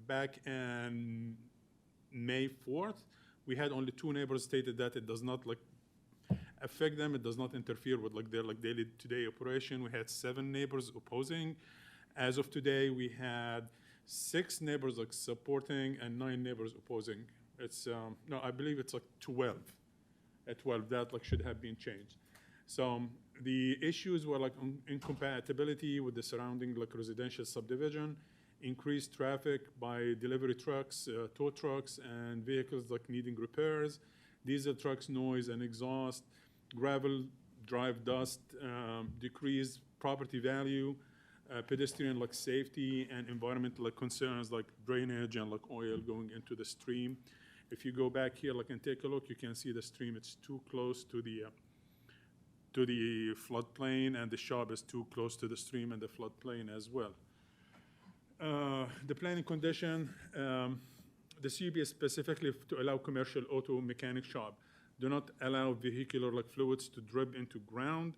back in May 4th. We had only 2 neighbors stated that it does not like affect them. It does not interfere with like their like daily today operation. We had 7 neighbors opposing. As of today, we had 6 neighbors like supporting and 9 neighbors opposing. It's no, I believe it's like 12. At 12, that like should have been changed. So the issues were like incompatibility with the surrounding like residential subdivision, increased traffic by delivery trucks, tow trucks, and vehicles like needing repairs, diesel trucks, noise and exhaust, gravel drive dust, decreased property value, pedestrian like safety, and environmental like concerns like drainage and like oil going into the stream. If you go back here like and take a look, you can see the stream. It's too close to the floodplain, and the shop is too close to the stream and the floodplain as well. The planning condition, the CUP is specifically to allow commercial auto mechanic shop. Do not allow vehicular like fluids to drip into ground.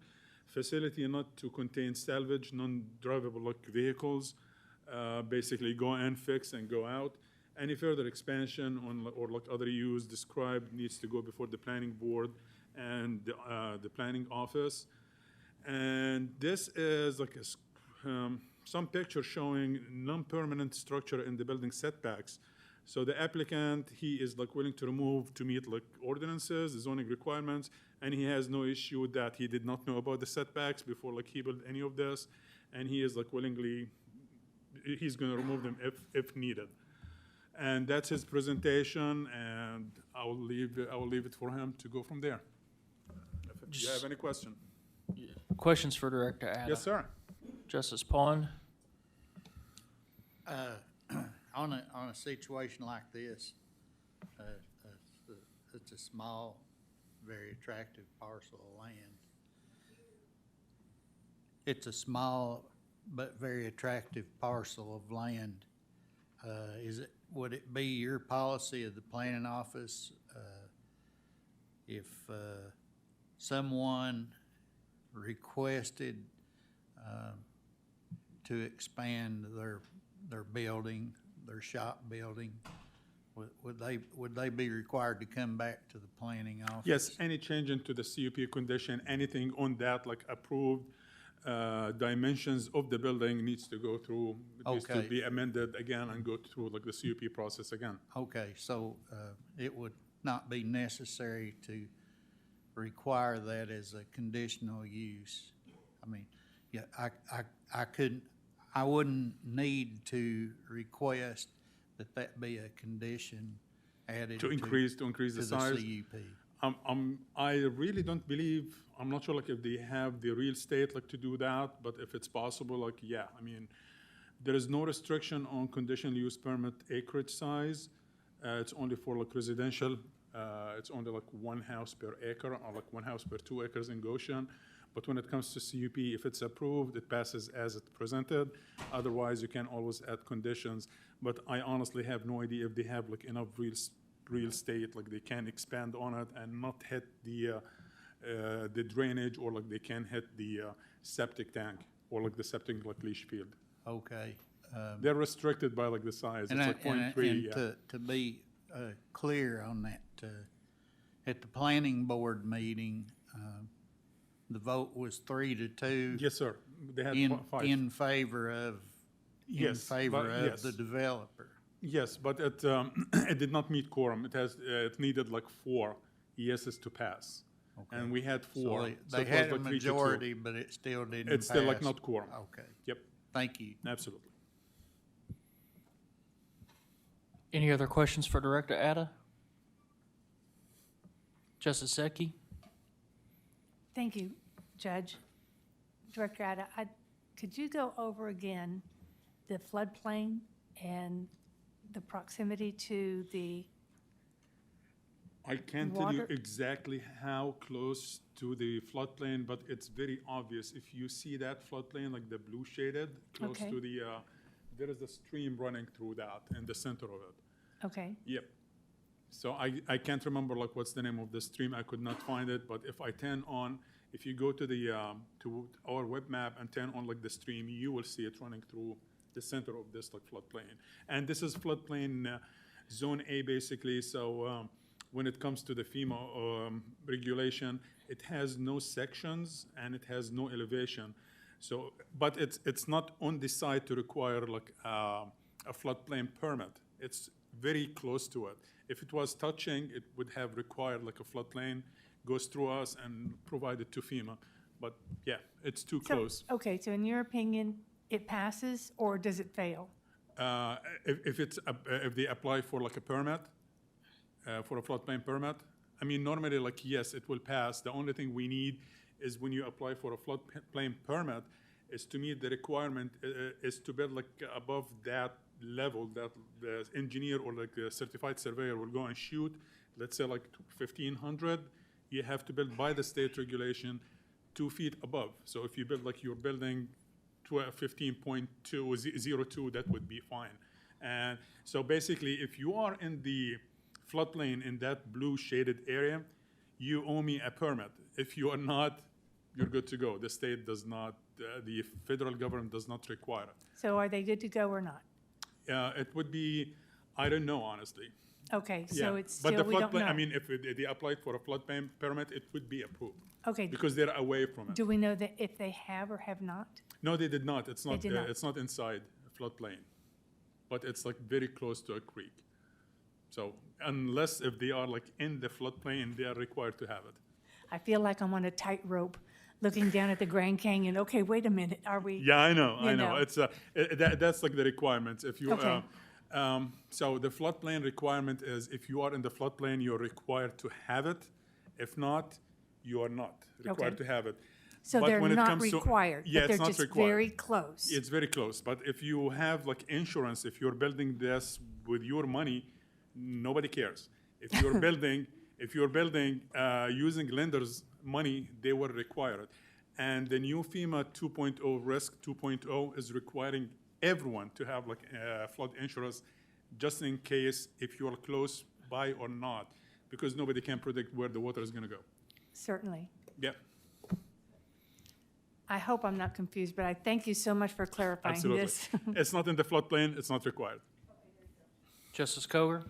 Facility not to contain salvage, non-drivable like vehicles. Basically go in, fix, and go out. Any further expansion on or like other use described needs to go before the planning board and the planning office. And this is like some picture showing non-permanent structure in the building setbacks. So the applicant, he is like willing to remove to meet like ordinances, zoning requirements, and he has no issue with that. He did not know about the setbacks before like he built any of this, and he is like willingly, he's gonna remove them if needed. And that's his presentation, and I will leave it for him to go from there. If you have any question? Questions for Director Adam? Yes, sir. Justice Pond? On a situation like this, it's a small, very attractive parcel of land. It's a small but very attractive parcel of land. Would it be your policy of the planning office if someone requested to expand their building, their shop building, would they be required to come back to the planning office? Yes, any change into the CUP condition, anything on that, like approved dimensions of the building needs to go through, needs to Okay. be amended again and go through like the CUP process again. Okay, so it would not be necessary to require that as a conditional use? I mean, yeah, I couldn't, I wouldn't need to request that be a condition added To increase the size? CUP. I really don't believe, I'm not sure like if they have the real estate like to do that, but if it's possible, like, yeah, I mean, there is no restriction on conditional use permit acreage size. It's only for like residential. It's only like 1 house per acre or like 1 house per 2 acres in Goshen. But when it comes to CUP, if it's approved, it passes as it presented. Otherwise, you can always add conditions. But I honestly have no idea if they have like enough real estate, like they can expand on it and not hit the drainage, or like they can hit the septic tank or like the septic like leach field. Okay. They're restricted by like the size. It's like 0.3. Yeah. To be clear on that, at the planning board meeting, the vote was 3-2. Yes, sir. They had five. In favor of, the developer. Yes, but it it did not meet quorum. It needed like 4 yeses to pass, and we had 4. So So they it had was a like 3-2. majority, but it still didn't pass. It's still like not quorum. Okay. Yep. Thank you. Absolutely. Any other questions for Director Ada? Justice Zeki? Thank you, Judge. Director Ada, could you go over again the floodplain and the proximity to the I can't tell you water- exactly how close to the floodplain, but it's very obvious. If you see that floodplain, like the blue shaded, close Okay. to the, there is a stream running through that in the center of it. Okay, Yep. So I can't remember like what's the name of the stream. I could not find it, but if I turn on, if you go to the to our web map and turn on like the stream, you will see it running through the center of this like floodplain. And this is floodplain zone A basically. So when it comes to the FEMA regulation, it has no sections and it has no elevation. So, but it's not on the side to require like a floodplain permit. It's very close to it. If it was touching, it would have required like a floodplain, goes through us and provided to FEMA. But yeah, it's too close. okay, so in your opinion, it passes or does it fail? If they apply for like a permit, for a floodplain permit, I mean, normally like, yes, it will pass. The only thing we need is when you apply for a floodplain permit is to meet the requirement, is to build like above that level that the engineer or like a certified surveyor will go and shoot, let's say like 1,500, you have to build by the state regulation 2 feet above. So if you build like your building to a 15.202, that would be fine. And so basically, if you are in the floodplain in that blue shaded area, you owe me a permit. If you are not, you're good to go. The state does not, the federal government does not require it. So are they good to go or not? It would be, I don't know, honestly. Okay, so Yeah. it's But still, the we don't know. floodplain, I mean, if they applied for a floodplain permit, it would be approved. Okay, Because they're away from it. do we know that if they have or have not? No, they did not. It's not, did not. it's not inside a floodplain. But it's like very close to a creek. So unless if they are like in the floodplain, they are required to have it. I feel like I'm on a tightrope looking down at the Grand Canyon. Okay, wait a minute, are we? Yeah, I know. you know. It's that's like the requirements. If you Okay. so the floodplain requirement is if you are in the floodplain, you're required to have it. If not, you are not required Okay. to have it. So But they're when it not comes to- required, yeah, but they're it's not just required. very close. It's very close. But if you have like insurance, if you're building this with your money, nobody cares. If you're building using lenders' money, they will require it. And the new FEMA 2.0 risk 2.0 is requiring everyone to have like flood insurance, just in case if you are close by or not, because nobody can predict where the water is going to go. Certainly. Yeah, I hope I'm not confused, but I thank you so much for clarifying absolutely. this. It's not in the floodplain. It's not required. Justice Coger?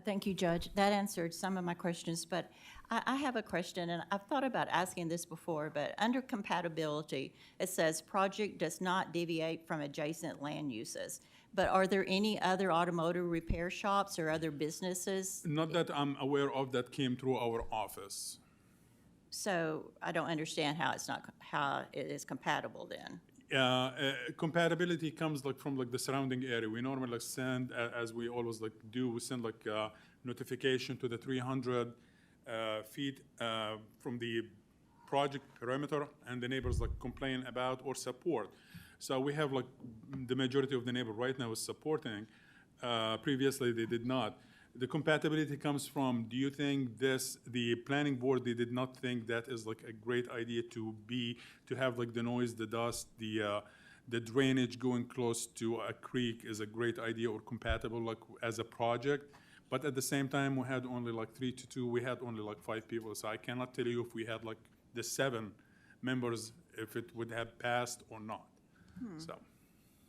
Thank you, Judge. That answered some of my questions, but I have a question, and I've thought about asking this before, but under compatibility, it says project does not deviate from adjacent land uses. But are there any other automotive repair shops or other businesses? Not that I'm aware of that came through our office. So I don't understand how it's not, how it is compatible then. Compatibility comes like from like the surrounding area. We normally like send, as we always like do, we send like notification to the 300 feet from the project perimeter, and the neighbors like complain about or support. So we have like the majority of the neighbor right now is supporting. Previously they did not. The compatibility comes from, do you think the planning board, they did not think that is like a great idea to have like the noise, the dust, the drainage going close to a creek is a great idea or compatible like as a project? But at the same time, we had only like 3 to 2, we had only like 5 people. So I cannot tell you if we had like the 7 members, if it would have passed or not. So.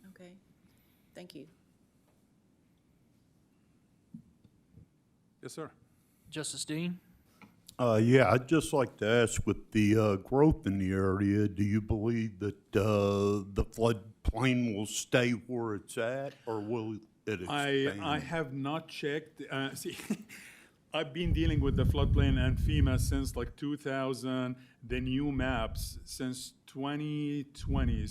Okay, thank you. Yes, sir. Justice Dean? Yeah, I'd just like to ask, with the growth in the area, do you believe that the floodplain will stay where it's at, or will it expand? I have not checked. See, I've been dealing with the floodplain and FEMA since like 2000. The new maps since 2020,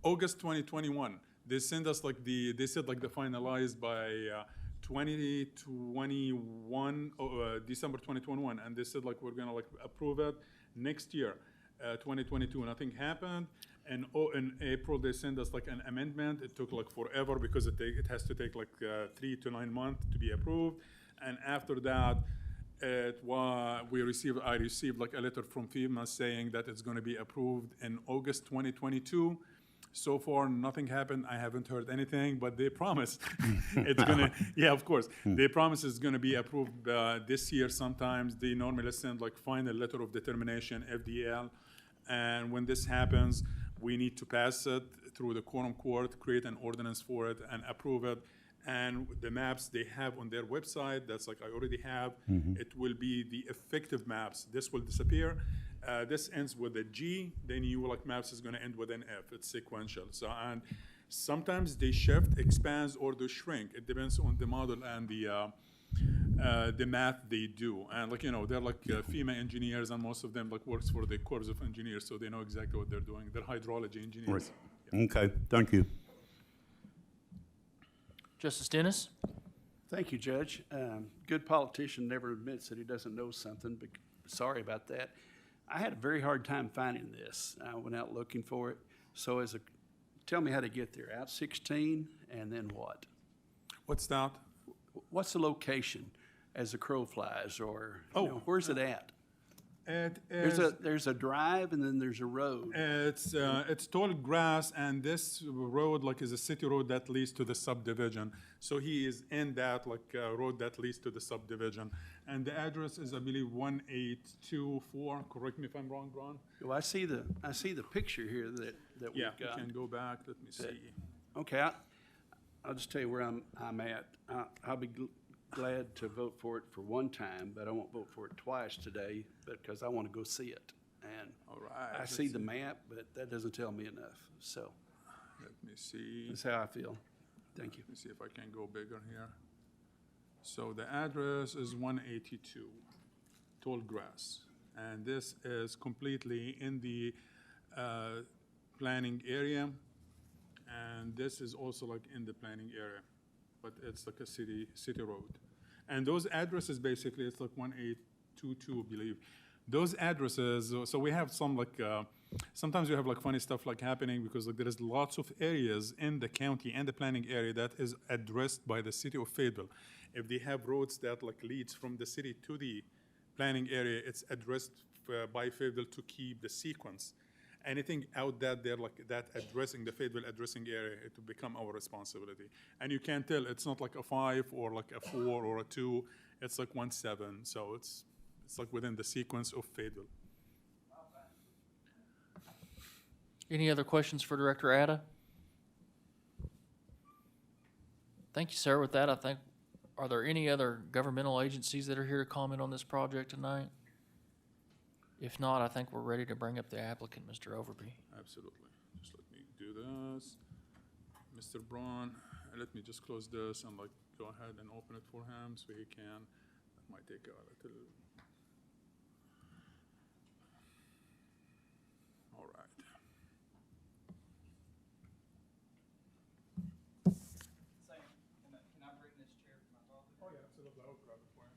August 2021. They send us like they said like the finalized by 2021, December 2021, and they said like we're gonna like approve it next year, 2022. Nothing happened, and in April they send us like an amendment. It took like forever because it has to take like 3 to 9 months to be approved, and after that, I received like a letter from FEMA saying that it's going to be approved in August 2022. So far, nothing happened. I haven't heard anything, but they promise it's gonna. Yeah, of course, they promise it's gonna be approved this year. Sometimes they normally send like final letter of determination, FDL, and when this happens, we need to pass it through the quorum court, create an ordinance for it, and approve it. And the maps they have on their website, that's like I already have. It will be the effective maps. This will disappear. This ends with a G, then you like maps is going to end with an F. It's sequential. So, and sometimes they shift, expands, or they shrink. It depends on the model and the math they do. And like, you know, they're like FEMA engineers, and most of them like works for the Corps of Engineers, so they know exactly what they're doing. They're hydrology engineers. Right. Yeah. Okay, thank you. Justice Dennis? Thank you, Judge. Good politician never admits that he doesn't know something, but sorry about that. I had a very hard time finding this. I went out looking for it. So tell me how to get there. Out 16, and then what? What's that? What's the location as the crow flies, or you know, where's it at? It is, there's a drive, and then there's a road. It's tall grass, and this road like is a city road that leads to the subdivision. So he is in that like road that leads to the subdivision, and the address is I believe 1824. Correct me if I'm wrong, Ron. Well, I see the picture here that we've got. Yeah, we can go back. Let me see. Okay, I'll just tell you where I'm at. I'll be glad to vote for it for one time, but I won't vote for it twice today because I want to go see it. And all right, I see the map, but that doesn't tell me enough. So let me see. That's how I feel. Thank you. Let me see if I can go bigger here. So the address is 182 Tall Grass, and this is completely in the planning area, and this is also like in the planning area, but it's like a city road. And those addresses basically, it's like 1822, I believe. Those addresses, so we have some like, sometimes we have like funny stuff like happening because like there is lots of areas in the county and the planning area that is addressed by the city of Fayetteville. If they have roads that like leads from the city to the planning area, it's addressed by Fayetteville to keep the sequence. Anything out that there like that addressing the Fayetteville addressing area, it will become our responsibility. And you can tell it's not like a 5 or like a 4 or a 2, it's like 1 7. So it's like within the sequence of Fayetteville. Any other questions for Director Ada? Thank you, sir. With that, I think, are there any other governmental agencies that are here to comment on this project tonight? If not, I think we're ready to bring up the applicant, Mr. Overby. Absolutely. Just let me do this. Mr. Braun, let me just close this and go ahead and open it for him so he can. That might take a little. All right. Can I bring this chair to my father? Oh, yeah, absolutely. I'll grab it for you.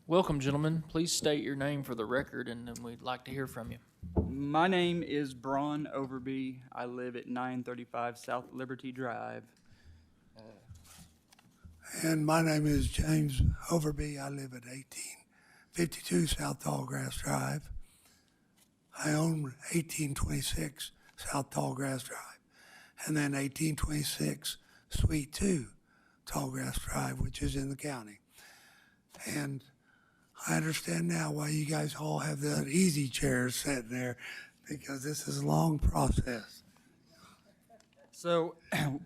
Welcome, gentlemen. Please state your name for the record, and then we'd like to hear from you. My name is Braun Overby. I live at 935 South Liberty Drive. And my name is James Overby. I live at 1852 South Tallgrass Drive. I own 1826 South Tallgrass Drive, and then 1826 Suite 2 Tallgrass Drive, which is in the county. And I understand now why you guys all have the easy chairs sitting there, because this is a long process. So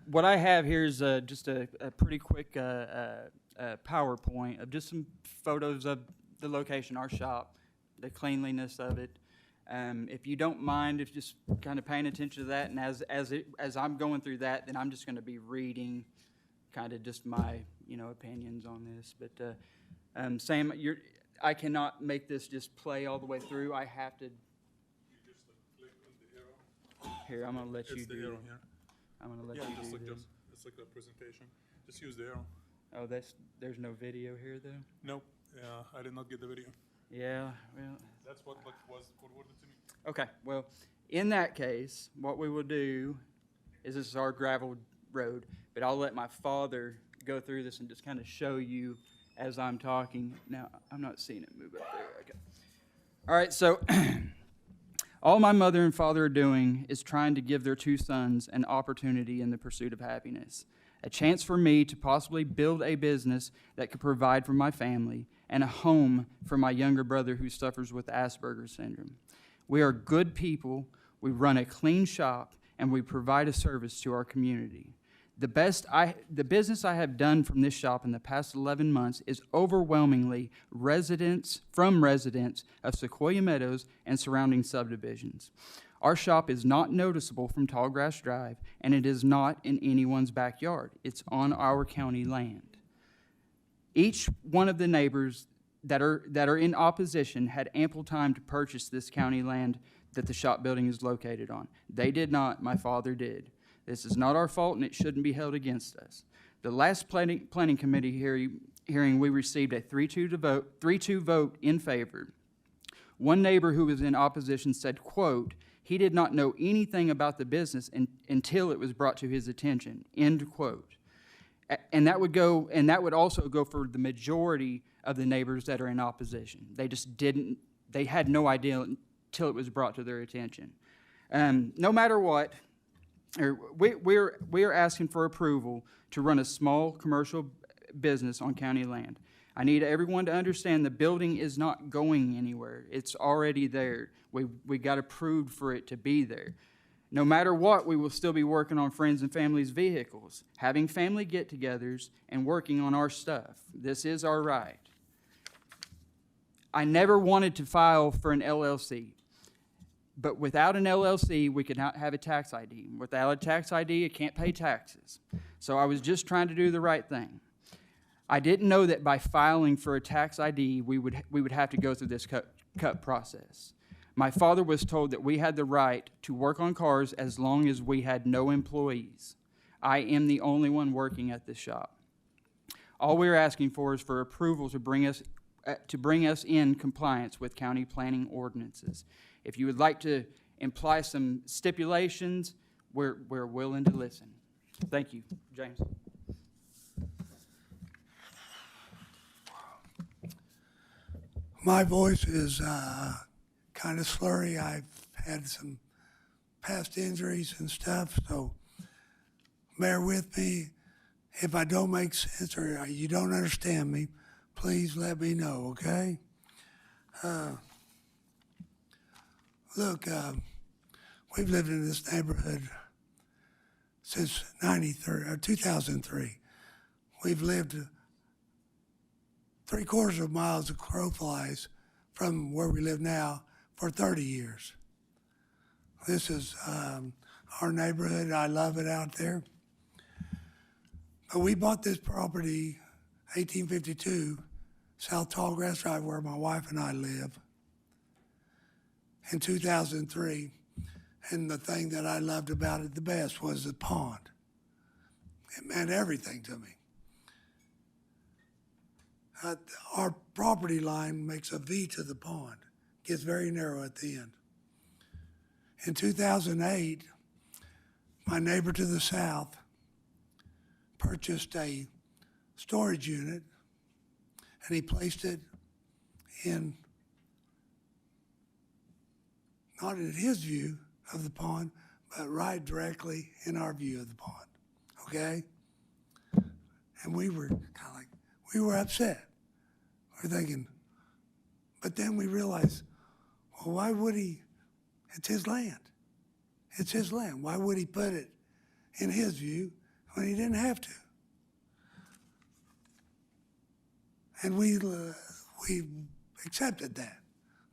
what I have here is just a pretty quick PowerPoint of just some photos of the location, our shop, the cleanliness of it. If you don't mind, if just kind of paying attention to that, and as I'm going through that, then I'm just going to be reading kind of just my opinions on this. But Sam, I cannot make this just play all the way through. I have to. You just click on the arrow. Here, I'm going to let you It's the do arrow it. here. I'm going to let Yeah, you just do like this. this. It's like a presentation. Just use the arrow. Oh, there's no video here, though? Nope. Yeah, I did not get the video. Yeah, well. That's what was forwarded to me. Okay, well, in that case, what we will do is this is our gravel road, but I'll let my father go through this and just kind of show you as I'm talking. Now, I'm not seeing it move up there. Okay. All right, so all my mother and father are doing is trying to give their two sons an opportunity in the pursuit of happiness, a chance for me to possibly build a business that could provide for my family, and a home for my younger brother who suffers with Asperger's syndrome. We are good people, we run a clean shop, and we provide a service to our community. The business I have done from this shop in the past 11 months is overwhelmingly residents of Sequoia Meadows and surrounding subdivisions. Our shop is not noticeable from Tallgrass Drive, and it is not in anyone's backyard. It's on our county land. Each one of the neighbors that are in opposition had ample time to purchase this county land that the shop building is located on. They did not, my father did. This is not our fault, and it shouldn't be held against us. The last planning committee hearing, we received a 3-2 vote in favor. One neighbor who was in opposition said, quote, he did not know anything about the business until it was brought to his attention, end quote. And that would also go for the majority of the neighbors that are in opposition. They had no idea until it was brought to their attention. No matter what, we're asking for approval to run a small commercial business on county land. I need everyone to understand the building is not going anywhere. It's already there. We got approved for it to be there. No matter what, we will still be working on friends and families' vehicles, having family get-togethers, and working on our stuff. This is our right. I never wanted to file for an LLC. But without an LLC, we could not have a tax ID. Without a tax ID, I can't pay taxes. So I was just trying to do the right thing. I didn't know that by filing for a tax ID, we would have to go through this cut process. My father was told that we had the right to work on cars as long as we had no employees. I am the only one working at this shop. All we're asking for is for approval to bring us in compliance with county planning ordinances. If you would like to imply some stipulations, we're willing to listen. Thank you, James. My voice is kind of slurry. I've had some past injuries and stuff, so bear with me. If I don't make sense or you don't understand me, please let me know, okay? look, we've lived in this neighborhood since 2003. We've lived 3/4 of miles of crow flies from where we live now for 30 years. This is our neighborhood. I love it out there. But we bought this property, 1852, South Tallgrass Drive, where my wife and I live, in 2003. And the thing that I loved about it the best was the pond. It meant everything to me. Our property line makes a V to the pond, gets very narrow at the end. In 2008, my neighbor to the south purchased a storage unit, and he placed it in, not in his view of the pond, but right directly in our view of the pond, okay? And we were kind of like, we were upset. We're thinking, but then we realized, well, why would he? It's his land. It's his land. Why would he put it in his view when he didn't have to? And we accepted that.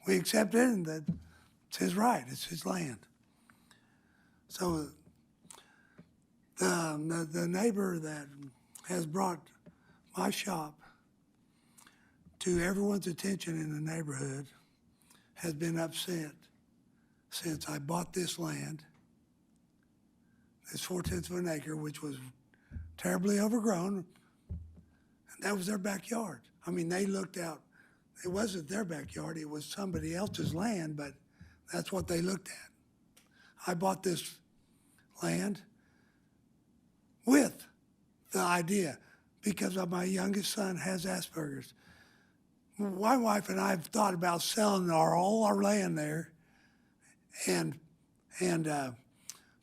We accepted it, and that it's his right. It's his land. So the neighbor that has brought my shop to everyone's attention in the neighborhood has been upset since I bought this land, this 4/10 of an acre, which was terribly overgrown, and that was their backyard. I mean, they looked out. It wasn't their backyard. It was somebody else's land, but that's what they looked at. I bought this land with the idea, because of my youngest son has Asperger's. My wife and I have thought about selling all our land there and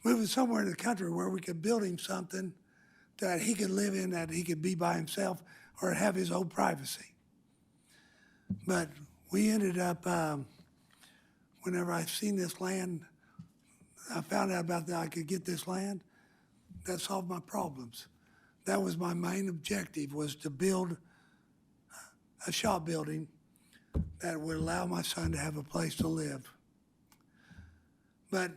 moving somewhere in the country where we could build him something that he could live in, that he could be by himself or have his own privacy. But we ended up, whenever I seen this land, I found out about that I could get this land, that solved my problems. That was my main objective, was to build a shop building that would allow my son to have a place to live. But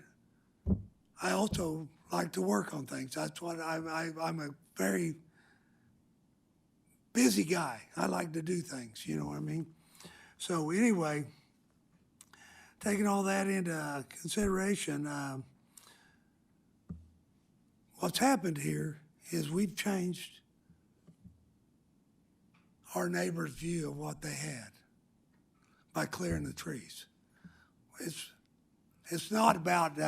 I also like to work on things. That's what I'm a very busy guy. I like to do things, you know what I mean? So anyway, taking all that into consideration, what's happened here is we've changed our neighbor's view of what they had by clearing the trees. It's not about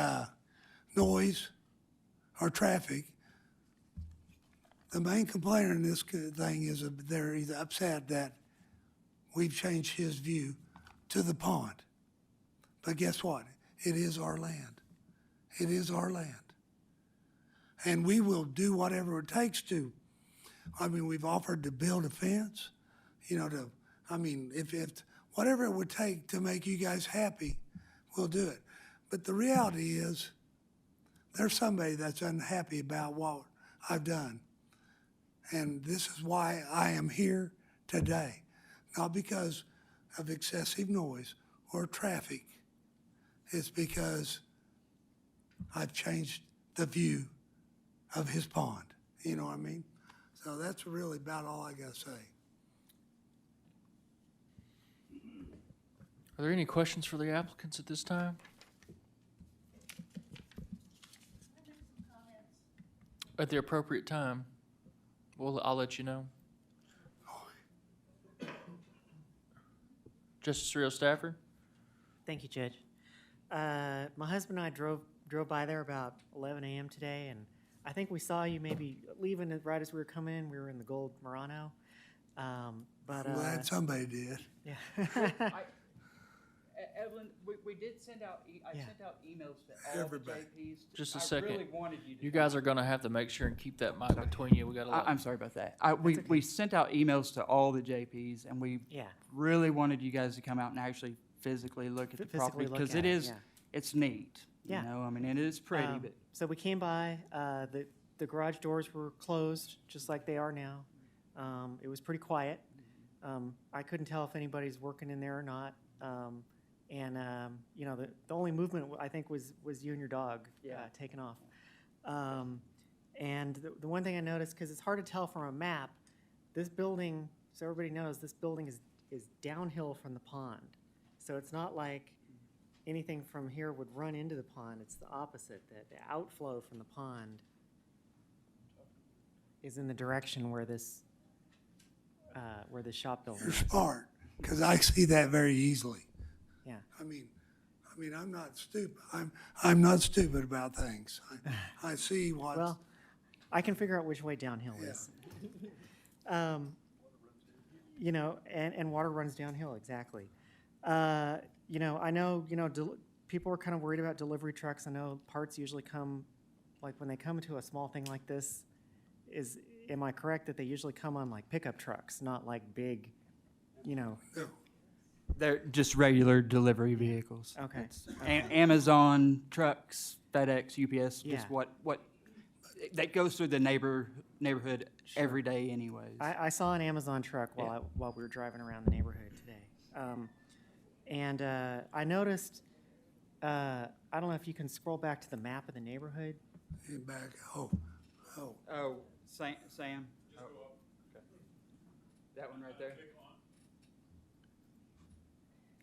noise or traffic. The main complainer in this thing is they're either upset that we've changed his view to the pond. But guess what? It is our land. It is our land. And we will do whatever it takes to. I mean, we've offered to build a fence, you know, if whatever it would take to make you guys happy, we'll do it. But the reality is, there's somebody that's unhappy about what I've done. And this is why I am here today. Not because of excessive noise or traffic. It's because I've changed the view of his pond. You know what I mean? So that's really about all I gotta say. Are there any questions for the applicants at this time? At the appropriate time, I'll let you know. Justice Rio Stafford? Thank you, Judge. My husband and I drove by there about 11 a.m. today, and I think we saw you maybe leaving it right as we were coming in. We were in the Gold Murano. I'm glad somebody did. Yeah. Evelyn, we did send out, I sent out emails to all Everybody. the JPs. Just a I second. really wanted you to. You guys are gonna have to make sure and keep that mic between you. We got a lot. I'm sorry about that. We sent out emails to all the JPs, and we Yeah. really wanted you guys to come out and actually physically look at the property, Physically look because at it it, is, yeah. it's neat. Yeah. You know, I mean, it is pretty, but So we came by, the garage doors were closed, just like they are now. It was pretty quiet. I couldn't tell if anybody's working in there or not. You know, the only movement I think was you and your dog taking off. And the one thing I noticed, because it's hard to tell from a map, this building, so everybody knows, this building is downhill from the pond. So it's not like anything from here would run into the pond. It's the opposite. The outflow from the pond is in the direction where this shop building You're is. smart, because I see that very easily. Yeah. I mean, I'm not stupid. I'm not stupid about things. I see what's. Well, I can figure out which way downhill is. You know, and water runs downhill, exactly. You know, I know, you know, people are kind of worried about delivery trucks. I know parts usually come, like when they come to a small thing like this, am I correct that they usually come on like pickup trucks, not like big, you know? No. they're just regular delivery vehicles. Okay. It's Amazon, trucks, FedEx, UPS, Yeah. just what that goes through the neighborhood every day anyways. I saw an Amazon truck while we were driving around the neighborhood today. I noticed, I don't know if you can scroll back to the map of the neighborhood. Back. Oh. Oh, Sam? Oh. Okay. That one right there?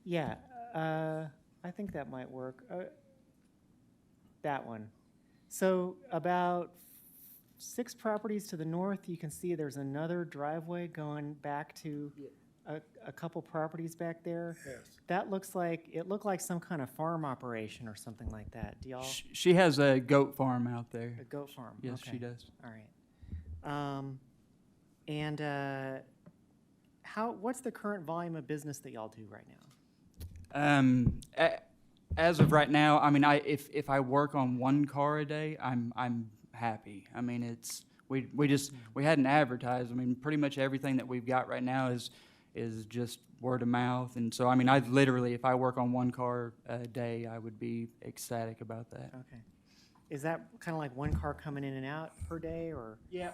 Yeah, I think that might work. That one. So about 6 properties to the north, you can see there's another driveway going back to a couple properties back there. Yes. That looks like, it looked like some kind of farm operation or something like that. Do y'all? She has a goat farm out there. A goat farm? Yes, Okay. she does. All right. What's the current volume of business that y'all do right now? As of right now, I mean, if I work on 1 car a day, I'm happy. I mean, it's we hadn't advertised. I mean, pretty much everything that we've got right now is just word of mouth, and so I mean, I literally, if I work on 1 car a day, I would be ecstatic about that. Okay. Is that kind of like 1 car coming in and out per day, or? Yeah.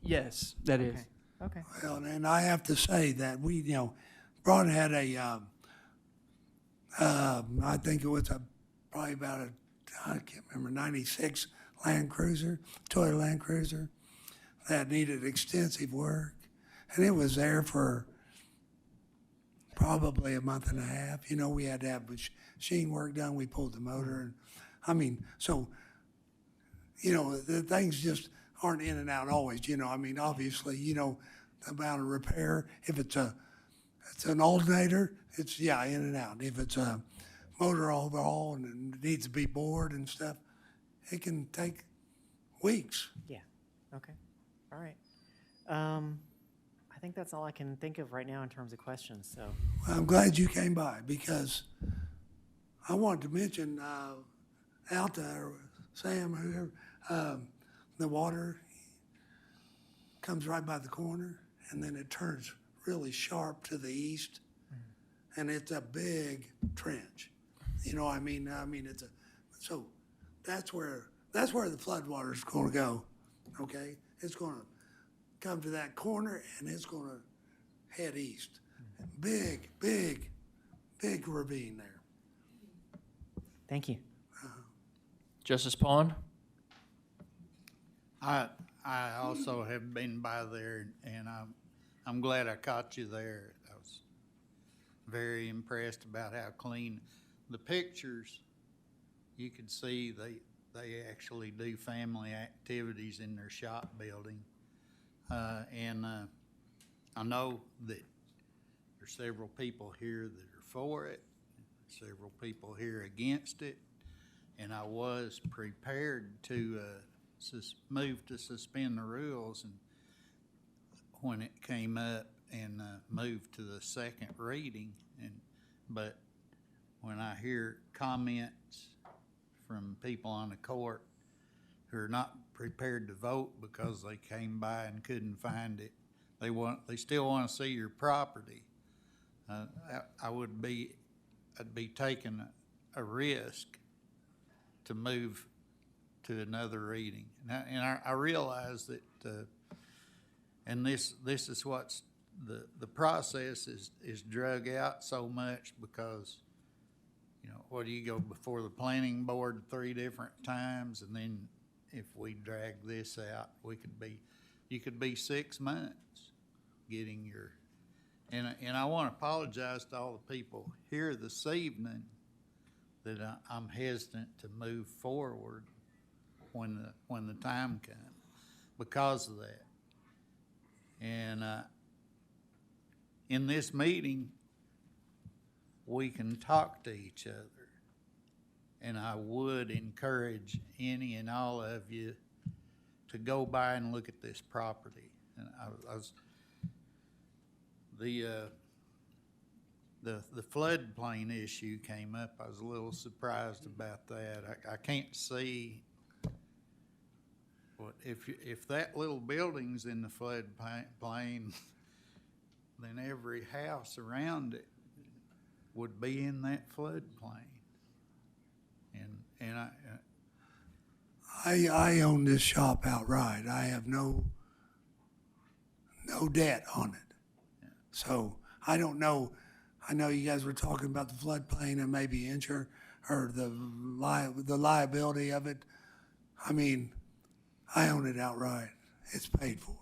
Yes, that is. Okay. Well, and I have to say that we, you know, Braun had a, I think it was probably about I can't remember, 96 Land Cruiser, Toyota Land Cruiser, that needed extensive work. And it was there for probably a month and a half. You know, we had to have machine work done. We pulled the motor. And I mean, so, you know, the things just aren't in and out always, you know. I mean, obviously, you know, the amount of repair, if it's an alternator, it's, in and out. If it's a motor overhaul and it needs to be bored and stuff, it can take weeks. Yeah. Okay. All right. I think that's all I can think of right now in terms of questions, so. Well, I'm glad you came by, because I wanted to mention Alta or Sam, whoever, the water comes right by the corner, and then it turns really sharp to the east, and it's a big trench. You know, I mean, so that's where the floodwater is going to go. Okay, it's going to come to that corner, and it's going to head east. Big ravine there. Thank you. Justice Pond? I also have been by there, and I'm glad I caught you there. I was very impressed about how clean the pictures. You could see they actually do family activities in their shop building, and I know that there's several people here that are for it, several people here against it, and I was prepared to move to suspend the rules, and when it came up and moved to the second reading, but when I hear comments from people on the court who are not prepared to vote because they came by and couldn't find it, they still want to see your property. I'd be taking a risk to move to another reading. And I realize that, and this is what's, the process is drug out so much because, you know, what do you go before the planning board 3 different times, and then if we drag this out, you could be 6 months getting your, and I want to apologize to all the people here this evening that I'm hesitant to move forward when the time comes because of that. And in this meeting, we can talk to each other. And I would encourage any and all of you to go by and look at this property. And I was the floodplain issue came up. I was a little surprised about that. I can't see what if that little building's in the floodplain, then every house around it would be in that floodplain. And I own this shop outright. I have no debt on it. Yeah. So I don't know. I know you guys were talking about the floodplain and maybe insurance or the liability of it. I mean, I own it outright. It's paid for.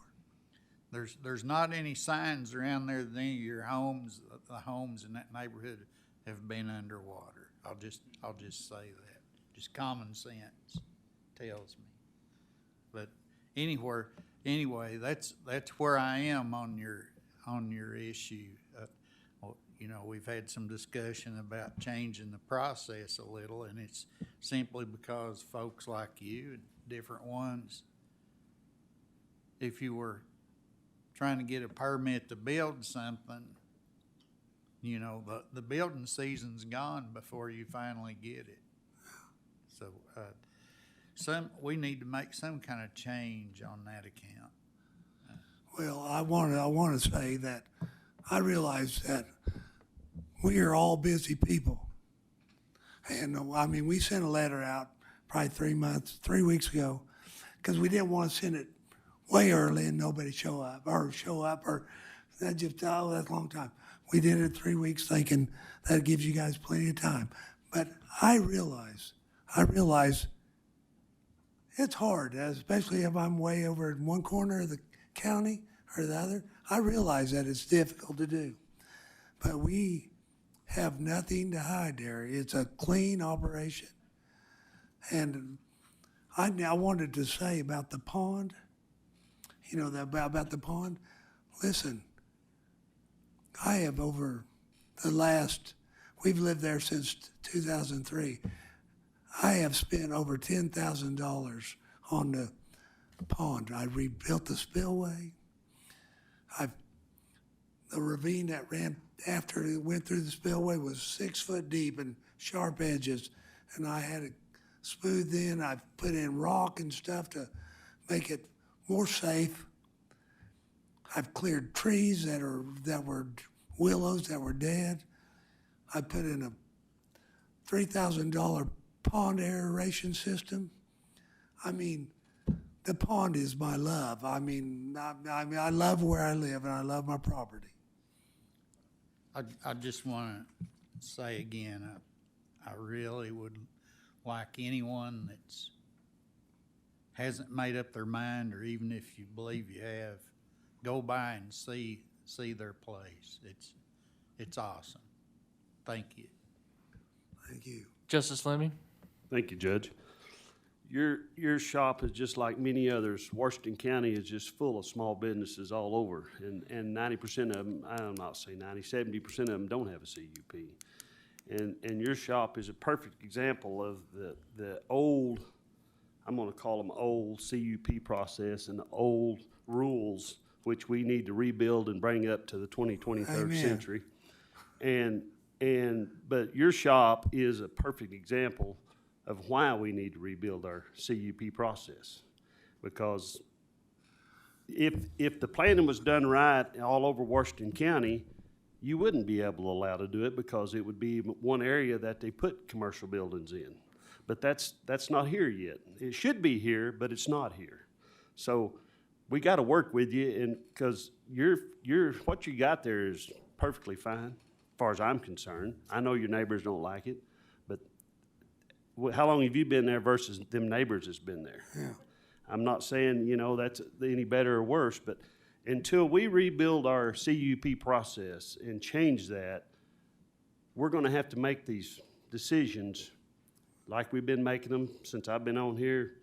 There's not any signs around there that any of your homes, the homes in that neighborhood, have been underwater. I'll just say that. Just common sense tells me. But anyway, that's where I am on your issue. You know, we've had some discussion about changing the process a little, and it's simply because folks like you and different ones, if you were trying to get a permit to build something, you know, the building season's gone before you finally get it. So we need to make some kind of change on that account. Well, I want to say that I realize that we are all busy people. And I mean, we sent a letter out probably 3 weeks ago, because we didn't want to send it way early and nobody show up or that just, oh, that's a long time. We did it 3 weeks thinking that gives you guys plenty of time. But I realize it's hard, especially if I'm way over in one corner of the county or the other. I realize that it's difficult to do, but we have nothing to hide there. It's a clean operation. And I wanted to say about the pond, you know, about the pond. Listen, I have we've lived there since 2003. I have spent over $10,000 on the pond. I rebuilt the spillway. The ravine that ran after it went through the spillway was 6 foot deep and sharp edges, and I had it smoothed in. I put in rock and stuff to make it more safe. I've cleared trees that were willows that were dead. I put in a $3,000 pond aeration system. I mean, the pond is my love. I mean, I love where I live and I love my property. I just want to say again, I really would like anyone that's hasn't made up their mind, or even if you believe you have, go by and see their place. It's awesome. Thank you. Thank you. Justice Fleming? Thank you, Judge. Your shop is just like many others. Washington County is just full of small businesses all over, and 90% of them, I'm not saying 90, 70% of them don't have a CUP. And your shop is a perfect example of the old, I'm gonna call them old CUP process and the old rules, which we need to rebuild and bring up to the 23rd century. But your shop is a perfect example of why we need to rebuild our CUP process. Because if the planning was done right all over Washington County, you wouldn't be able to allow to do it because it would be one area that they put commercial buildings in. But that's not here yet. It should be here, but it's not here. So we got to work with you, and because what you got there is perfectly fine, as far as I'm concerned. I know your neighbors don't like it, but how long have you been there versus them neighbors that's been there? Yeah. I'm not saying, that's any better or worse, but until we rebuild our CUP process and change that, we're gonna have to make these decisions like we've been making them since I've been on here,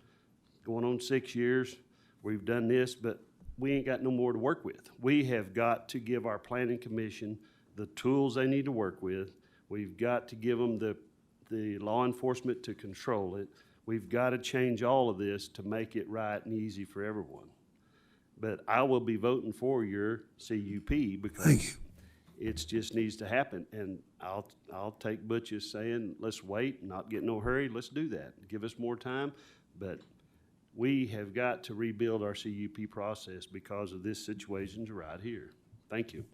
going on 6 years. We've done this, but we ain't got no more to work with. We have got to give our planning commission the tools they need to work with. We've got to give them the law enforcement to control it. We've got to change all of this to make it right and easy for everyone. But I will be voting for your CUP because it just needs to happen. And I'll take Butch's saying, let's wait, not get no hurry, let's do that. Give us more time, but we have got to rebuild our CUP process because of this situation right here. Thank you.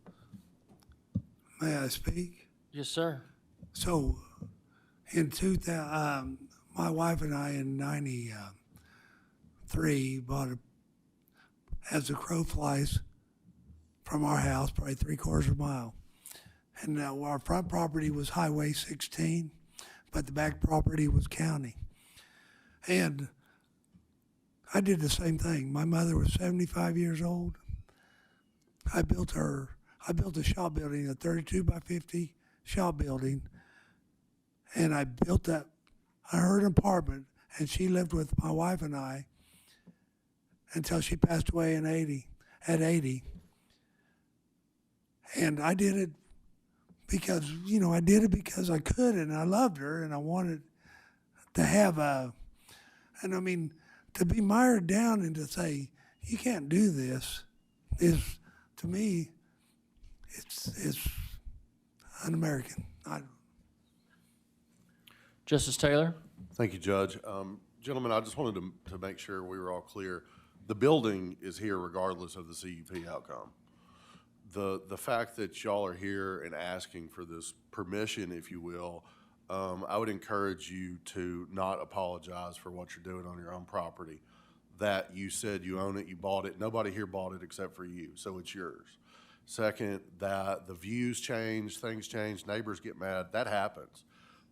May I speak? Yes, sir. So, in 2000, my wife and I in 93 bought as the crow flies from our house, probably 3/4 of a mile. And our front property was Highway 16, but the back property was county. And I did the same thing. My mother was 75 years old. I built a shop building, a 32 by 50 shop building. And I built her an apartment, and she lived with my wife and I until she passed away at 80. And I did it because, I could, and I loved her, and I wanted to have to be mired down and to say, you can't do this, is, to me, it's un-American. Justice Taylor? Thank you, Judge. Gentlemen, I just wanted to make sure we were all clear. The building is here regardless of the CUP outcome. The fact that y'all are here and asking for this permission, if you will, I would encourage you to not apologize for what you're doing on your own property. That you said you own it, you bought it. Nobody here bought it except for you, so it's yours. Second, that the views change, things change, neighbors get mad, that happens.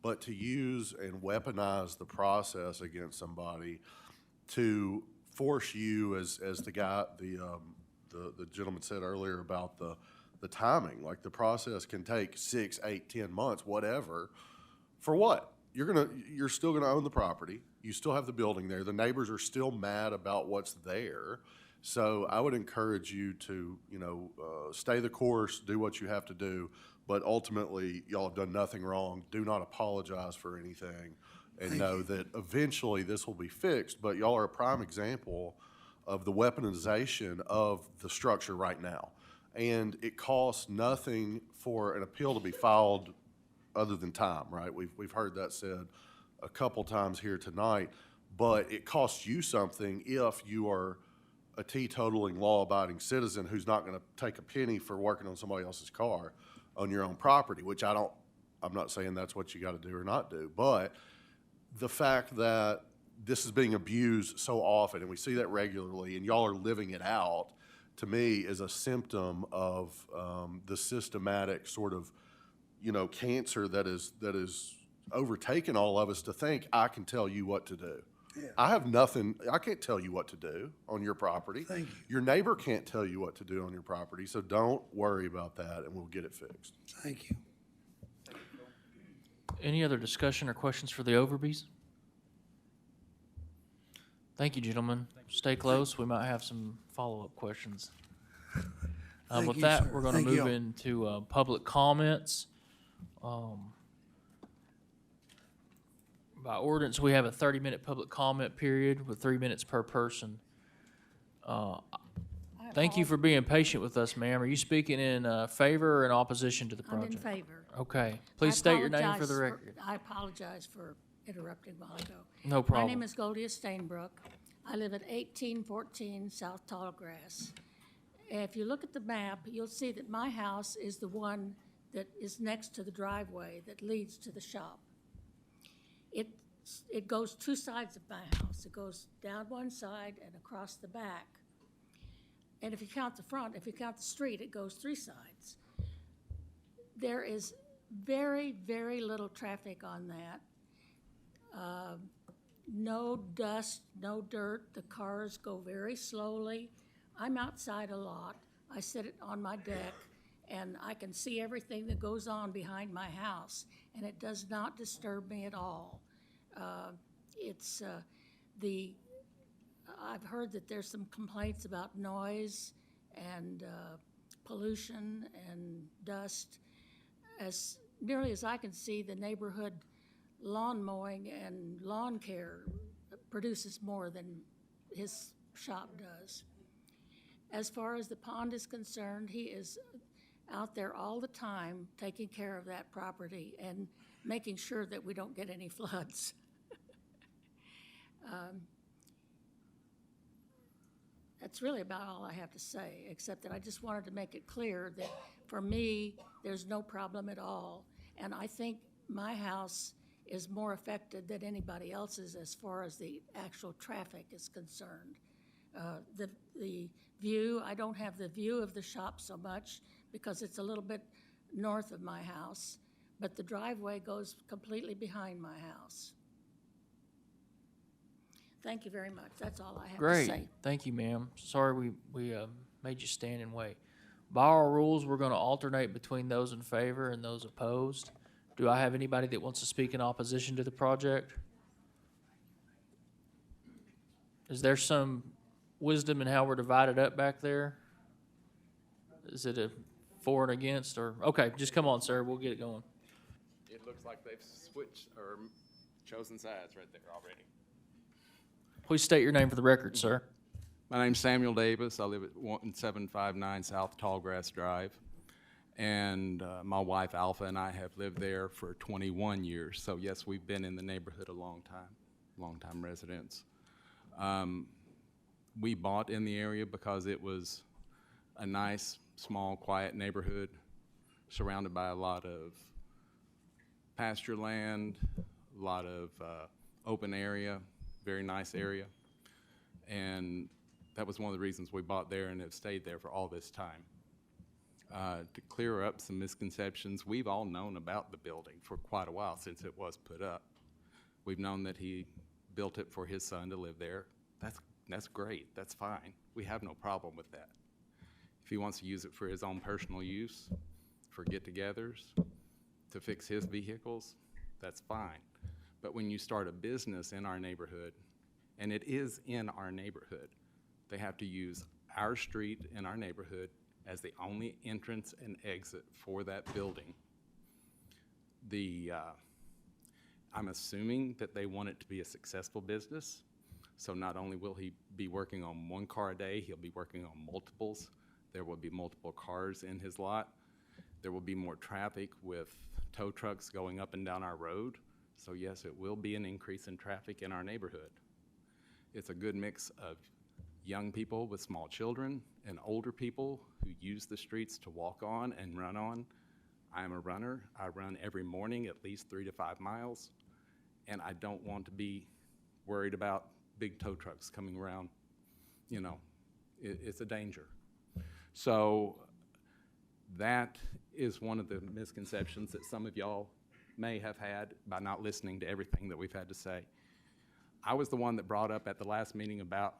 But to use and weaponize the process against somebody to force you, as the gentleman said earlier about the timing, like the process can take 6, 8, 10 months, whatever. For what? You're still gonna own the property. You still have the building there. The neighbors are still mad about what's there. So I would encourage you to, stay the course, do what you have to do. But ultimately, y'all have done nothing wrong. Do not apologize for anything, and know that eventually this will be fixed. But y'all are a prime example of the weaponization of the structure right now. And it costs nothing for an appeal to be filed other than time, right? We've heard that said a couple times here tonight. But it costs you something if you are a teetotaling, law-abiding citizen who's not going to take a penny for working on somebody else's car on your own property, which I'm not saying that's what you got to do or not do, but the fact that this is being abused so often, and we see that regularly, and y'all are living it out, to me is a symptom of the systematic sort of, cancer that is overtaken all of us to think, I can tell you what to do. Yeah. I can't tell you what to do on your property. Thank you. Your neighbor can't tell you what to do on your property, so don't worry about that, and we'll get it fixed. Thank you. Any other discussion or questions for the Overbys? Thank you, gentlemen. Stay close. We might have some follow-up questions. With that, we're going to move into public comments. By ordinance, we have a 30-minute public comment period with 3 minutes per person. Thank you for being patient with us, ma'am. Are you speaking in favor or in opposition to the project? I'm in favor. Okay. Please state your name for the record. I apologize for interrupting a while ago. No problem. My name is Goldia Stainbrook. I live at 1814 South Tallgrass. And if you look at the map, you'll see that my house is the one that is next to the driveway that leads to the shop. It goes two sides of my house. It goes down one side and across the back. And if you count the front, if you count the street, it goes three sides. There is very, very little traffic on that. No dust, no dirt. The cars go very slowly. I'm outside a lot. I sit on my deck, and I can see everything that goes on behind my house, and it does not disturb me at all. I've heard that there's some complaints about noise and pollution and dust. As nearly as I can see, the neighborhood lawn mowing and lawn care produces more than his shop does. As far as the pond is concerned, he is out there all the time taking care of that property and making sure that we don't get any floods. That's really about all I have to say, except that I just wanted to make it clear that for me, there's no problem at all. And I think my house is more affected than anybody else's as far as the actual traffic is concerned. The view, I don't have the view of the shop so much because it's a little bit north of my house, but the driveway goes completely behind my house. Thank you very much. That's all I have to say. Great, thank you, ma'am. Sorry we made you stand and wait. By our rules, we're gonna alternate between those in favor and those opposed. Do I have anybody that wants to speak in opposition to the project? Is there some wisdom in how we're divided up back there? Is it a for and against, or, okay, just come on, sir, we'll get it going. It looks like they've switched or chosen sides right there already. Please state your name for the record, sir. My name's Samuel Davis. I live at 1759 South Tallgrass Drive. And my wife Alpha and I have lived there for 21 years. So yes, we've been in the neighborhood a long time residents. We bought in the area because it was a nice, small, quiet neighborhood surrounded by a lot of pasture land, a lot of open area, very nice area. And that was one of the reasons we bought there and have stayed there for all this time. To clear up some misconceptions, we've all known about the building for quite a while since it was put up. We've known that he built it for his son to live there. That's great, that's fine. We have no problem with that. If he wants to use it for his own personal use, for get-togethers, to fix his vehicles, that's fine. But when you start a business in our neighborhood, and it is in our neighborhood, they have to use our street in our neighborhood as the only entrance and exit for that building. I'm assuming that they want it to be a successful business. So not only will he be working on one car a day, he'll be working on multiples. There will be multiple cars in his lot. There will be more traffic with tow trucks going up and down our road. So yes, it will be an increase in traffic in our neighborhood. It's a good mix of young people with small children and older people who use the streets to walk on and run on. I'm a runner. I run every morning at least 3 to 5 miles, and I don't want to be worried about big tow trucks coming around. You know, it's a danger. So that is one of the misconceptions that some of y'all may have had by not listening to everything that we've had to say. I was the one that brought up at the last meeting about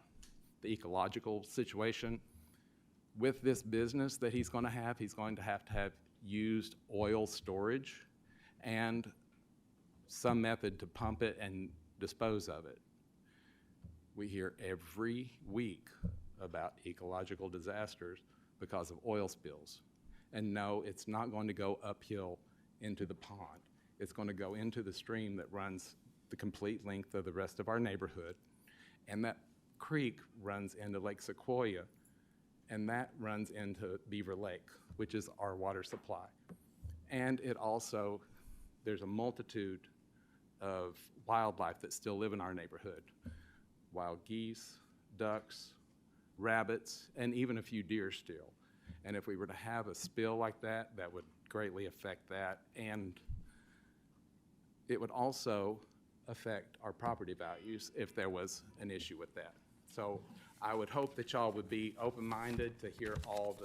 the ecological situation. With this business that he's going to have used oil storage and some method to pump it and dispose of it. We hear every week about ecological disasters because of oil spills. And no, it's not going to go uphill into the pond. It's going to go into the stream that runs the complete length of the rest of our neighborhood. And that creek runs into Lake Sequoia, and that runs into Beaver Lake, which is our water supply. And it also, there's a multitude of wildlife that still live in our neighborhood. Wild geese, ducks, rabbits, and even a few deer still. And if we were to have a spill like that, that would greatly affect that. And it would also affect our property values if there was an issue with that. So I would hope that y'all would be open-minded to hear all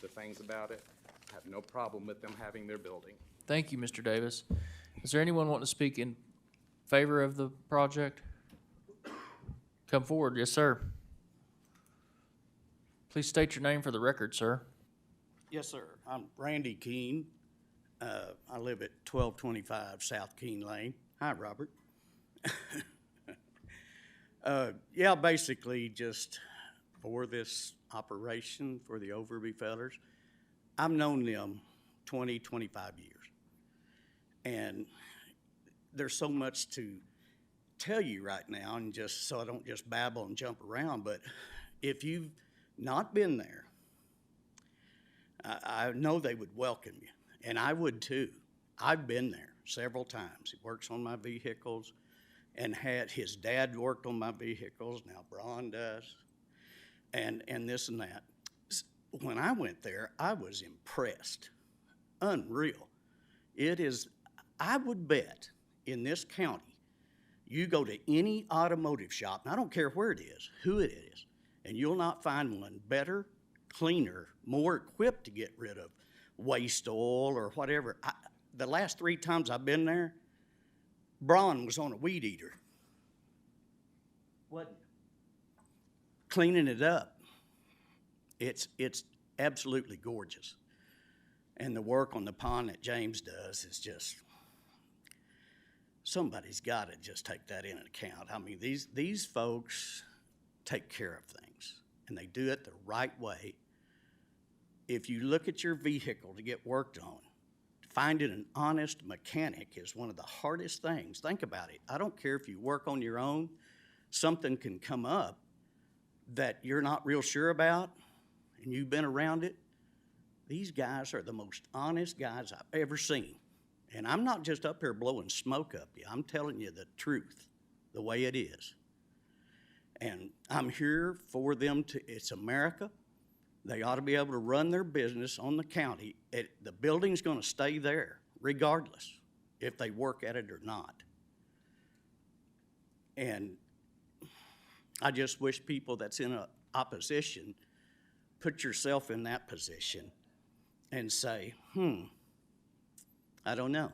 the things about it. I have no problem with them having their building. Thank you, Mr. Davis. Is there anyone wanting to speak in favor of the project? Come forward. Yes, sir. Please state your name for the record, sir. Yes, sir. I'm Randy Keene. I live at 1225 South Keene Lane. Hi, Robert. Yeah, basically just for this operation for the Overby fellers, I've known them 20, 25 years. And there's so much to tell you right now, and just so I don't just babble and jump around, but if you've not been there, I know they would welcome you, and I would too. I've been there several times. He works on my vehicles, and had his dad worked on my vehicles. Now Braun does, and this and that. When I went there, I was impressed. Unreal. It is. I would bet in this county, you go to any automotive shop, and I don't care where it is, who it is, and you'll not find one better, cleaner, more equipped to get rid of waste oil or whatever. The last 3 times I've been there, Braun was on a weed eater. What? Cleaning it up. It's absolutely gorgeous. And the work on the pond that James does is just, somebody's got to just take that into account. I mean, these folks take care of things, and they do it the right way. If you look at your vehicle to get worked on, finding an honest mechanic is one of the hardest things. Think about it. I don't care if you work on your own, something can come up that you're not real sure about, and you've been around it. These guys are the most honest guys I've ever seen. And I'm not just up here blowing smoke up you. I'm telling you the truth, the way it is. And I'm here for them to, it's America. They ought to be able to run their business on the county. The building's going to stay there regardless if they work at it or not. And I just wish people that's in a opposition put yourself in that position and say, I don't know.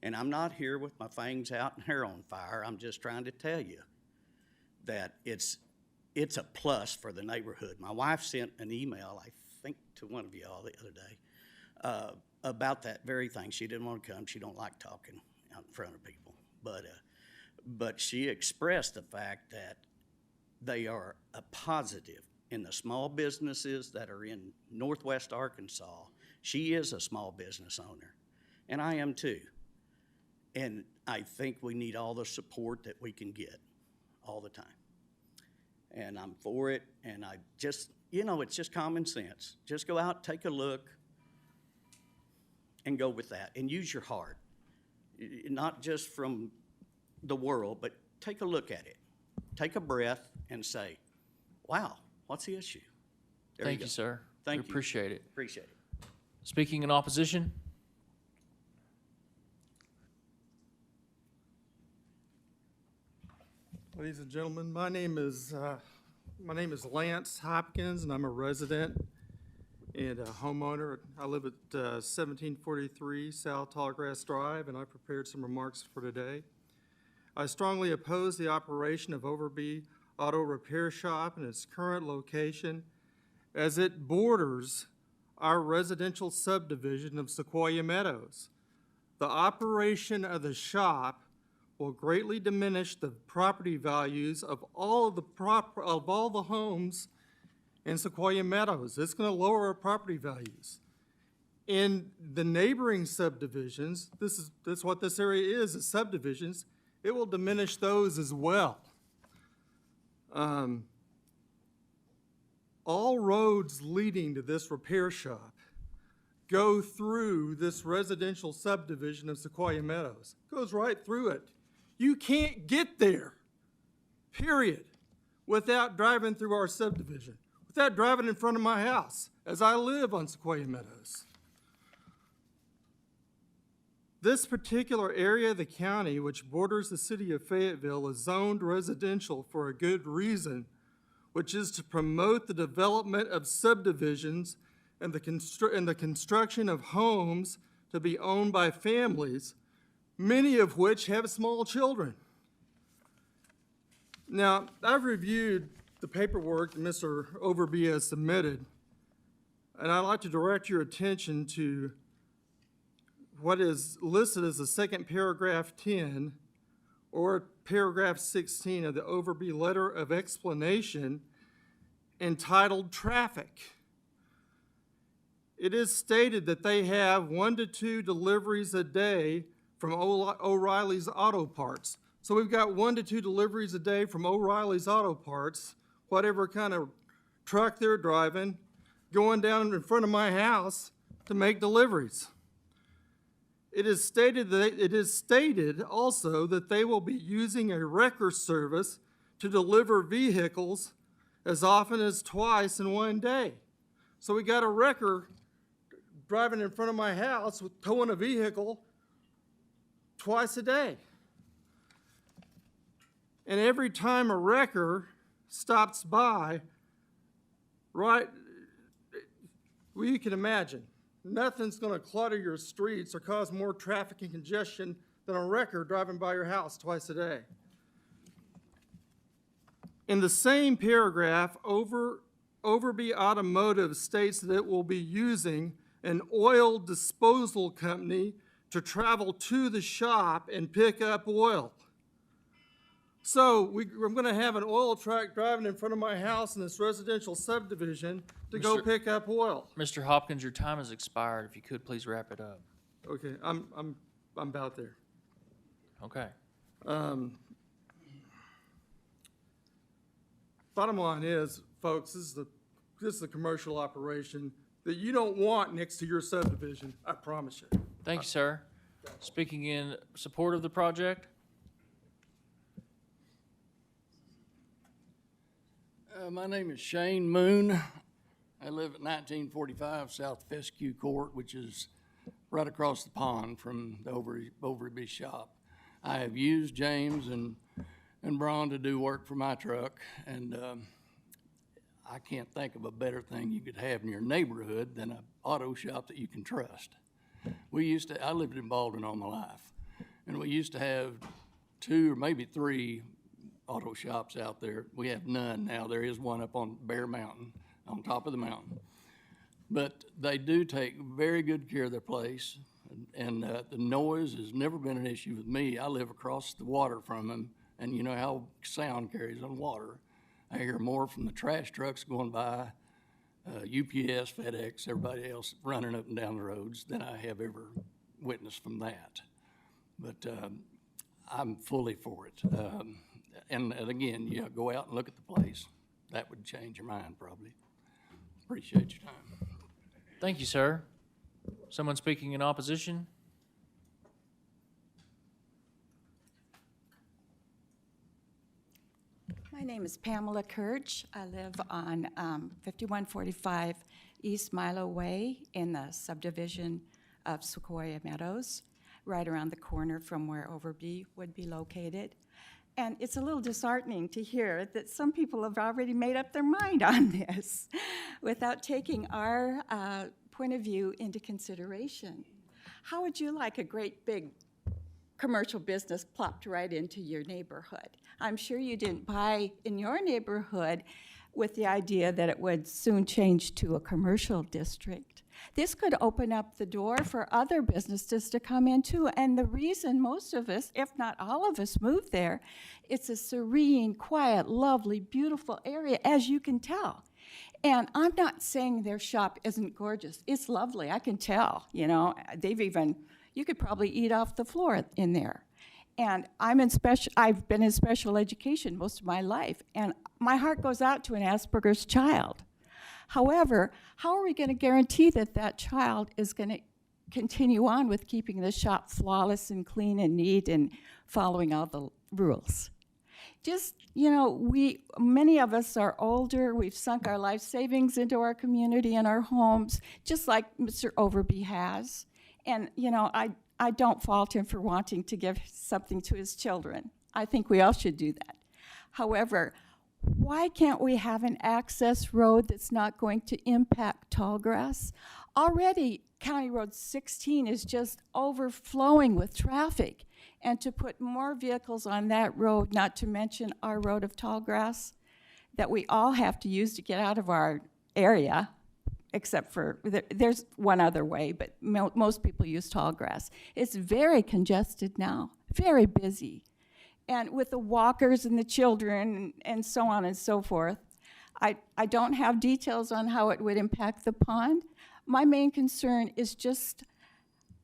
And I'm not here with my fangs out and hair on fire. I'm just trying to tell you that it's a plus for the neighborhood. My wife sent an email, I think, to one of y'all the other day about that very thing. She didn't want to come. She don't like talking out in front of people. But she expressed the fact that they are a positive in the small businesses that are in Northwest Arkansas. She is a small business owner, and I am too. And I think we need all the support that we can get all the time. And I'm for it, and I just, it's just common sense. Just go out, take a look, and go with that, and use your heart. Not just from the world, but take a look at it. Take a breath and say, wow, what's the issue? Thank you, sir. Thank we you. Appreciate it. Appreciate it. Speaking in opposition? Ladies and gentlemen, my name is Lance Hopkins, and I'm a resident and a homeowner. I live at 1743 South Tallgrass Drive, and I prepared some remarks for today. I strongly oppose the operation of Overby Auto Repair Shop in its current location, as it borders our residential subdivision of Sequoia Meadows. The operation of the shop will greatly diminish the property values of all the homes in Sequoia Meadows. It's going to lower our property values. In the neighboring subdivisions, that's what this area is subdivisions. It will diminish those as well. All roads leading to this repair shop go through this residential subdivision of Sequoia Meadows. It goes right through it. You can't get there, period, without driving through our subdivision. without driving in front of my house, as I live on Sequoia Meadows. This particular area of the county, which borders the city of Fayetteville, is zoned residential for a good reason, which is to promote the development of subdivisions and the construction of homes to be owned by families, many of which have small children. Now, I've reviewed the paperwork that Mr. Overby has submitted, and I'd like to direct your attention to what is listed as the second paragraph 10 or paragraph 16 of the Overby letter of explanation entitled Traffic. It is stated that they have 1 to 2 deliveries a day from O'Reilly's Auto Parts. So we've got 1 to 2 deliveries a day from O'Reilly's Auto Parts, whatever kind of truck they're driving, going down in front of my house to make deliveries. It is stated also that they will be using a wrecker service to deliver vehicles as often as twice in one day. So we got a wrecker driving in front of my house with towing a vehicle twice a day. And every time a wrecker stops by, right, well, you can imagine, nothing's going to clutter your streets or cause more traffic and congestion than a wrecker driving by your house twice a day. In the same paragraph, Overby Automotive states that it will be using an oil disposal company to travel to the shop and pick up oil. So I'm going to have an oil truck driving in front of my house in this residential subdivision to go pick up oil. Mr. Hopkins, your time has expired. If you could, please wrap it up. Okay, I'm about there. Okay. Bottom line is, folks, this is a commercial operation that you don't want next to your subdivision, I promise you. Thank you, sir. Speaking in support of the project? My name is Shane Moon. I live at 1945 South Fescue Court, which is right across the pond from the Overby shop. I have used James and Braun to do work for my truck, and I can't think of a better thing you could have in your neighborhood than an auto shop that you can trust. I lived in Baldwin all my life, and we used to have 2 or maybe 3 auto shops out there. We have none now. There is one up on Bear Mountain, on top of the mountain. But they do take very good care of their place, and the noise has never been an issue with me. I live across the water from them, and you know how sound carries on water. I hear more from the trash trucks going by, UPS, FedEx, everybody else running up and down the roads than I have ever witnessed from that. But I'm fully for it. And again, go out and look at the place. That would change your mind, probably. Appreciate your time. Thank you, sir. Someone speaking in opposition? My name is Pamela Kirch. I live on 5145 East Milo Way in the subdivision of Sequoia Meadows, right around the corner from where Overby would be located. And it's a little disheartening to hear that some people have already made up their mind on this without taking our point of view into consideration. How would you like a great big commercial business plopped right into your neighborhood? I'm sure you didn't buy in your neighborhood with the idea that it would soon change to a commercial district. This could open up the door for other businesses to come in too. And the reason most of us, if not all of us, moved there, it's a serene, quiet, lovely, beautiful area, as you can tell. And I'm not saying their shop isn't gorgeous. It's lovely, I can tell. You know, you could probably eat off the floor in there. And I've been in special education most of my life, and my heart goes out to an Asperger's child. However, how are we going to guarantee that that child is going to continue on with keeping the shop flawless and clean and neat and following all the rules? just, many of us are older. We've sunk our life savings into our community and our homes, just like Mr. Overby has. And, I don't fault him for wanting to give something to his children. I think we all should do that. However, why can't we have an access road that's not going to impact Tallgrass? Already, County Road 16 is just overflowing with traffic. And to put more vehicles on that road, not to mention our road of Tallgrass, that we all have to use to get out of our area, except for, there's one other way, but most people use Tallgrass. It's very congested now, very busy. And with the walkers and the children and so on and so forth, I don't have details on how it would impact the pond. My main concern is just,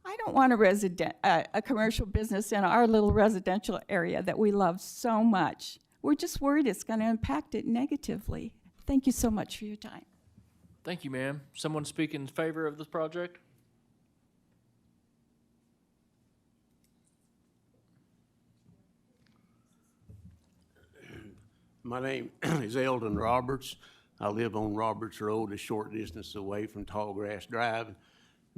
I don't want a commercial business in our little residential area that we love so much. We're just worried it's going to impact it negatively. Thank you so much for your time. Thank you, ma'am. Someone speak in favor of this project? My name is Eldon Roberts. I live on Roberts Road, a short distance away from Tallgrass Drive.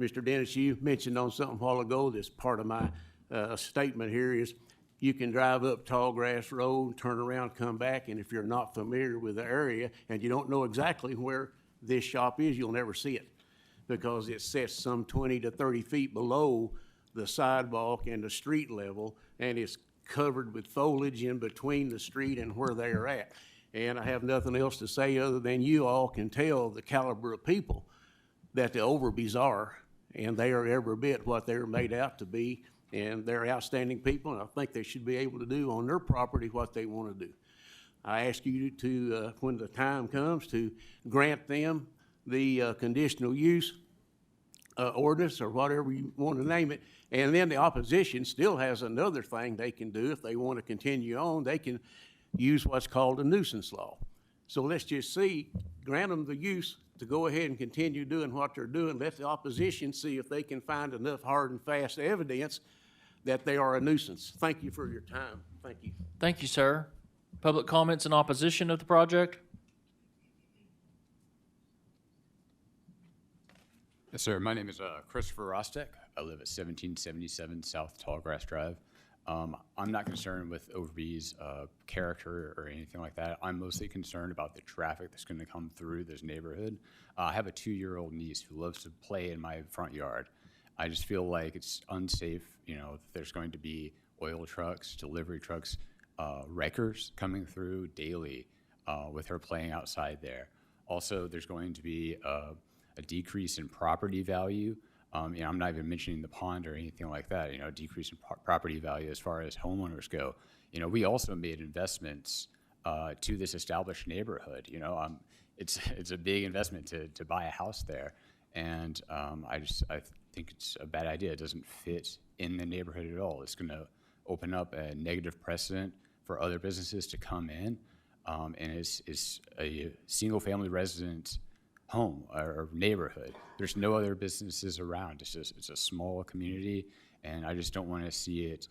Mr. Dennis, you mentioned on something a while ago, this part of my statement here is you can drive up Tallgrass Road, turn around, come back, and if you're not familiar with the area and you don't know exactly where this shop is, you'll never see it because it sits some 20 to 30 feet below the sidewalk and the street level, and it's covered with foliage in between the street and where they are at. And I have nothing else to say other than you all can tell the caliber of people that the Overbys are, and they are every bit what they're made out to be, and they're outstanding people, and I think they should be able to do on their property what they want to do. I ask you to, when the time comes, to grant them the conditional use ordinance or whatever you want to name it. And then the opposition still has another thing they can do if they want to continue on. They can use what's called a nuisance law. So let's just see, grant them the use to go ahead and continue doing what they're doing. Let the opposition see if they can find enough hard and fast evidence that they are a nuisance. Thank you for your time. Thank you. Thank you, sir. Public comments in opposition of the project? Yes, sir. My name is Christopher Rostek. I live at 1777 South Tallgrass Drive. I'm not concerned with Overby's character or anything like that. I'm mostly concerned about the traffic that's going to come through this neighborhood. I have a 2-year-old niece who loves to play in my front yard. I just feel like it's unsafe, that there's going to be oil trucks, delivery trucks, wreckers coming through daily with her playing outside there. Also, there's going to be a decrease in property value. I'm not even mentioning the pond or anything like that, decrease in property value as far as homeowners go. We also made investments to this established neighborhood. It's a big investment to buy a house there. And I think it's a bad idea. It doesn't fit in the neighborhood at all. It's going to open up a negative precedent for other businesses to come in. And it's a single-family resident home or neighborhood. There's no other businesses around. It's a small community, and I just don't want to see it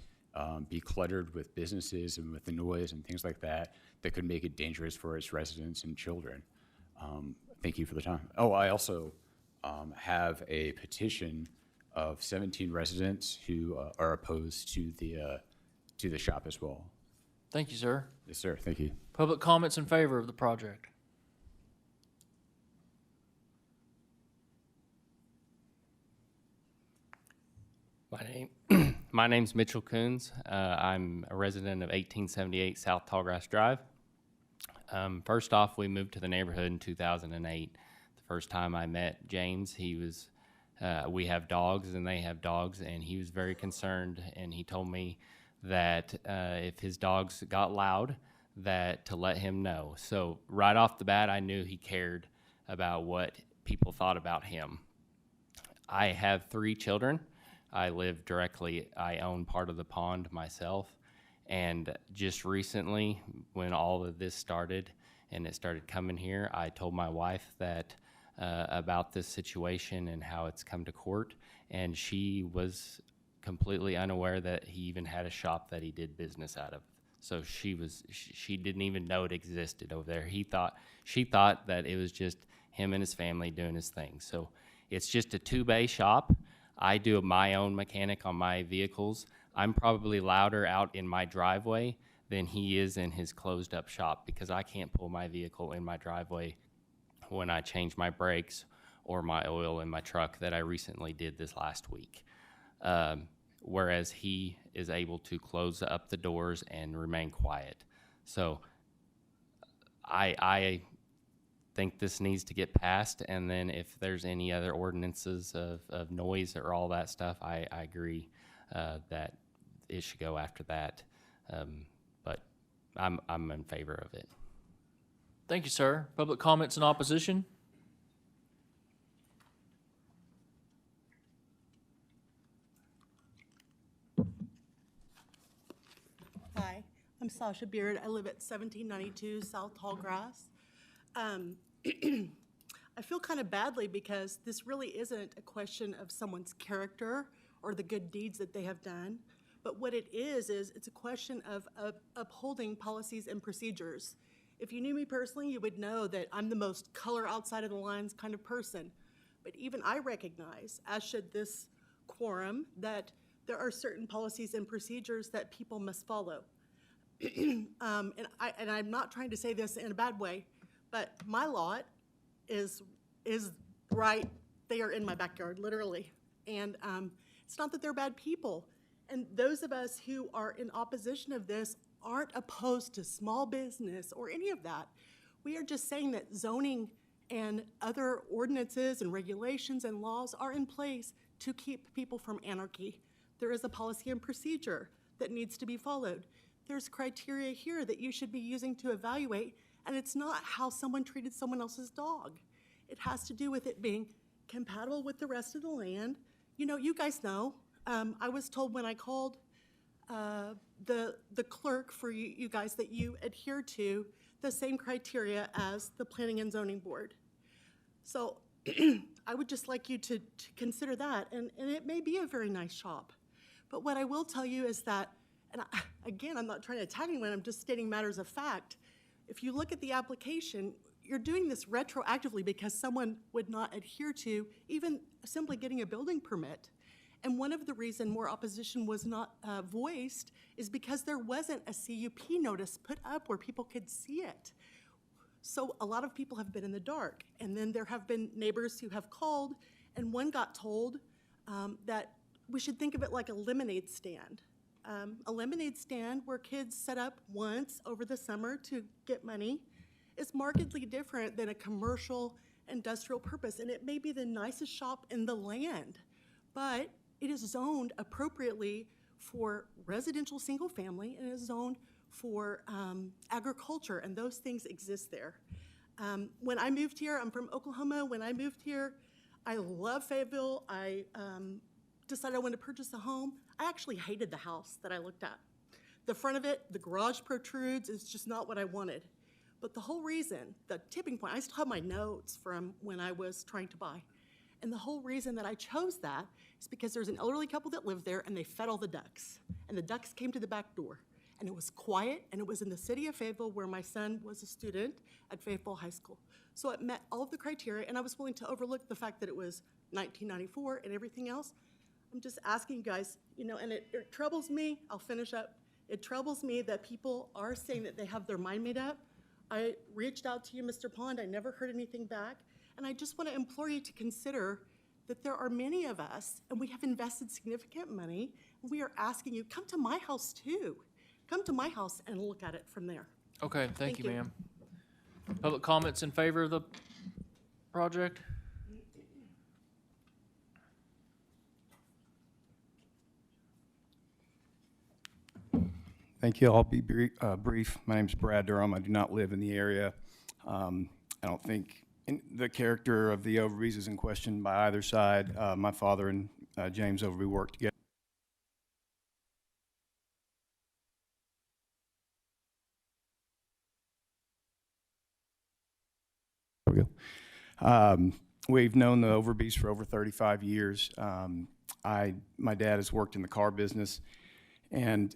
be cluttered with businesses and with the noise and things like that that could make it dangerous for its residents and children. Thank you for the time. Oh, I also have a petition of 17 residents who are opposed to the shop as well. Thank you, sir. Yes, sir. Thank you. Public comments in favor of the project? My name's Mitchell Coons. I'm a resident of 1878 South Tallgrass Drive. First off, we moved to the neighborhood in 2008. The first time I met James, we have dogs and they have dogs, and he was very concerned, and he told me that if his dogs got loud, that to let him know. So right off the bat, I knew he cared about what people thought about him. I have 3 children. I own part of the pond myself. And just recently, when all of this started and it started coming here, I told my wife that about this situation and how it's come to court. And she was completely unaware that he even had a shop that he did business out of. So she didn't even know it existed over there. She thought that it was just him and his family doing his thing. So it's just a 2-bay shop. I do my own mechanic on my vehicles. I'm probably louder out in my driveway than he is in his closed up shop because I can't pull my vehicle in my driveway when I change my brakes or my oil in my truck that I recently did this last week. Whereas he is able to close up the doors and remain quiet. So I think this needs to get passed, and then if there's any other ordinances of noise or all that stuff, I agree that it should go after that. But I'm in favor of it. Thank you, sir. Public comments in opposition? Hi, I'm Sasha Beard. I live at 1792 South Tallgrass. I feel kind of badly because this really isn't a question of someone's character or the good deeds that they have done, but what it is it's a question of upholding policies and procedures. If you knew me personally, you would know that I'm the most color outside of the lines kind of person, but even I recognize, as should this quorum, that there are certain policies and procedures that people must follow. And I'm not trying to say this in a bad way, but my lot is right there in my backyard, literally. And it's not that they're bad people. And those of us who are in opposition of this aren't opposed to small business or any of that. We are just saying that zoning and other ordinances and regulations and laws are in place to keep people from anarchy. There is a policy and procedure that needs to be followed. There's criteria here that you should be using to evaluate, and it's not how someone treated someone else's dog. It has to do with it being compatible with the rest of the land. You know, you guys know, I was told when I called the clerk for you guys that you adhere to the same criteria as the Planning and Zoning Board. So I would just like you to consider that, and it may be a very nice shop. But what I will tell you is that, and again, I'm not trying to attack anyone, I'm just stating matters of fact. If you look at the application, you're doing this retroactively because someone would not adhere to even simply getting a building permit. And one of the reasons more opposition was not voiced is because there wasn't a CUP notice put up where people could see it. So a lot of people have been in the dark. And then there have been neighbors who have called, and one got told that we should think of it like a lemonade stand. A lemonade stand where kids set up once over the summer to get money is markedly different than a commercial industrial purpose. And it may be the nicest shop in the land, but it is zoned appropriately for residential single family and is zoned for agriculture, and those things exist there. When I moved here, I'm from Oklahoma. When I moved here, I love Fayetteville. I decided I wanted to purchase a home. I actually hated the house that I looked at. The front of it, the garage protrudes, is just not what I wanted. But the whole reason, the tipping point, I still have my notes from when I was trying to buy. And the whole reason that I chose that is because there's an elderly couple that lived there and they fed all the ducks. And the ducks came to the back door. And it was quiet, and it was in the city of Fayetteville where my son was a student at Fayetteville High School. So it met all of the criteria, and I was willing to overlook the fact that it was 1994 and everything else. I'm just asking you guys, you know, and it troubles me, I'll finish up. It troubles me that people are saying that they have their mind made up. I reached out to you, Mr. Pond, I never heard anything back. And I just want to implore you to consider that there are many of us, and we have invested significant money, and we are asking you, come to my house too. Come to my house and look at it from there. Okay, thank you, ma'am. Public comments in favor of the project? Thank you. I'll be brief. My name's Brad Durham. I do not live in the area. I don't think the character of the Overbys is in question by either side. My father and James Overby worked together. There we go. We've known the Overbys for over 35 years. My dad has worked in the car business, and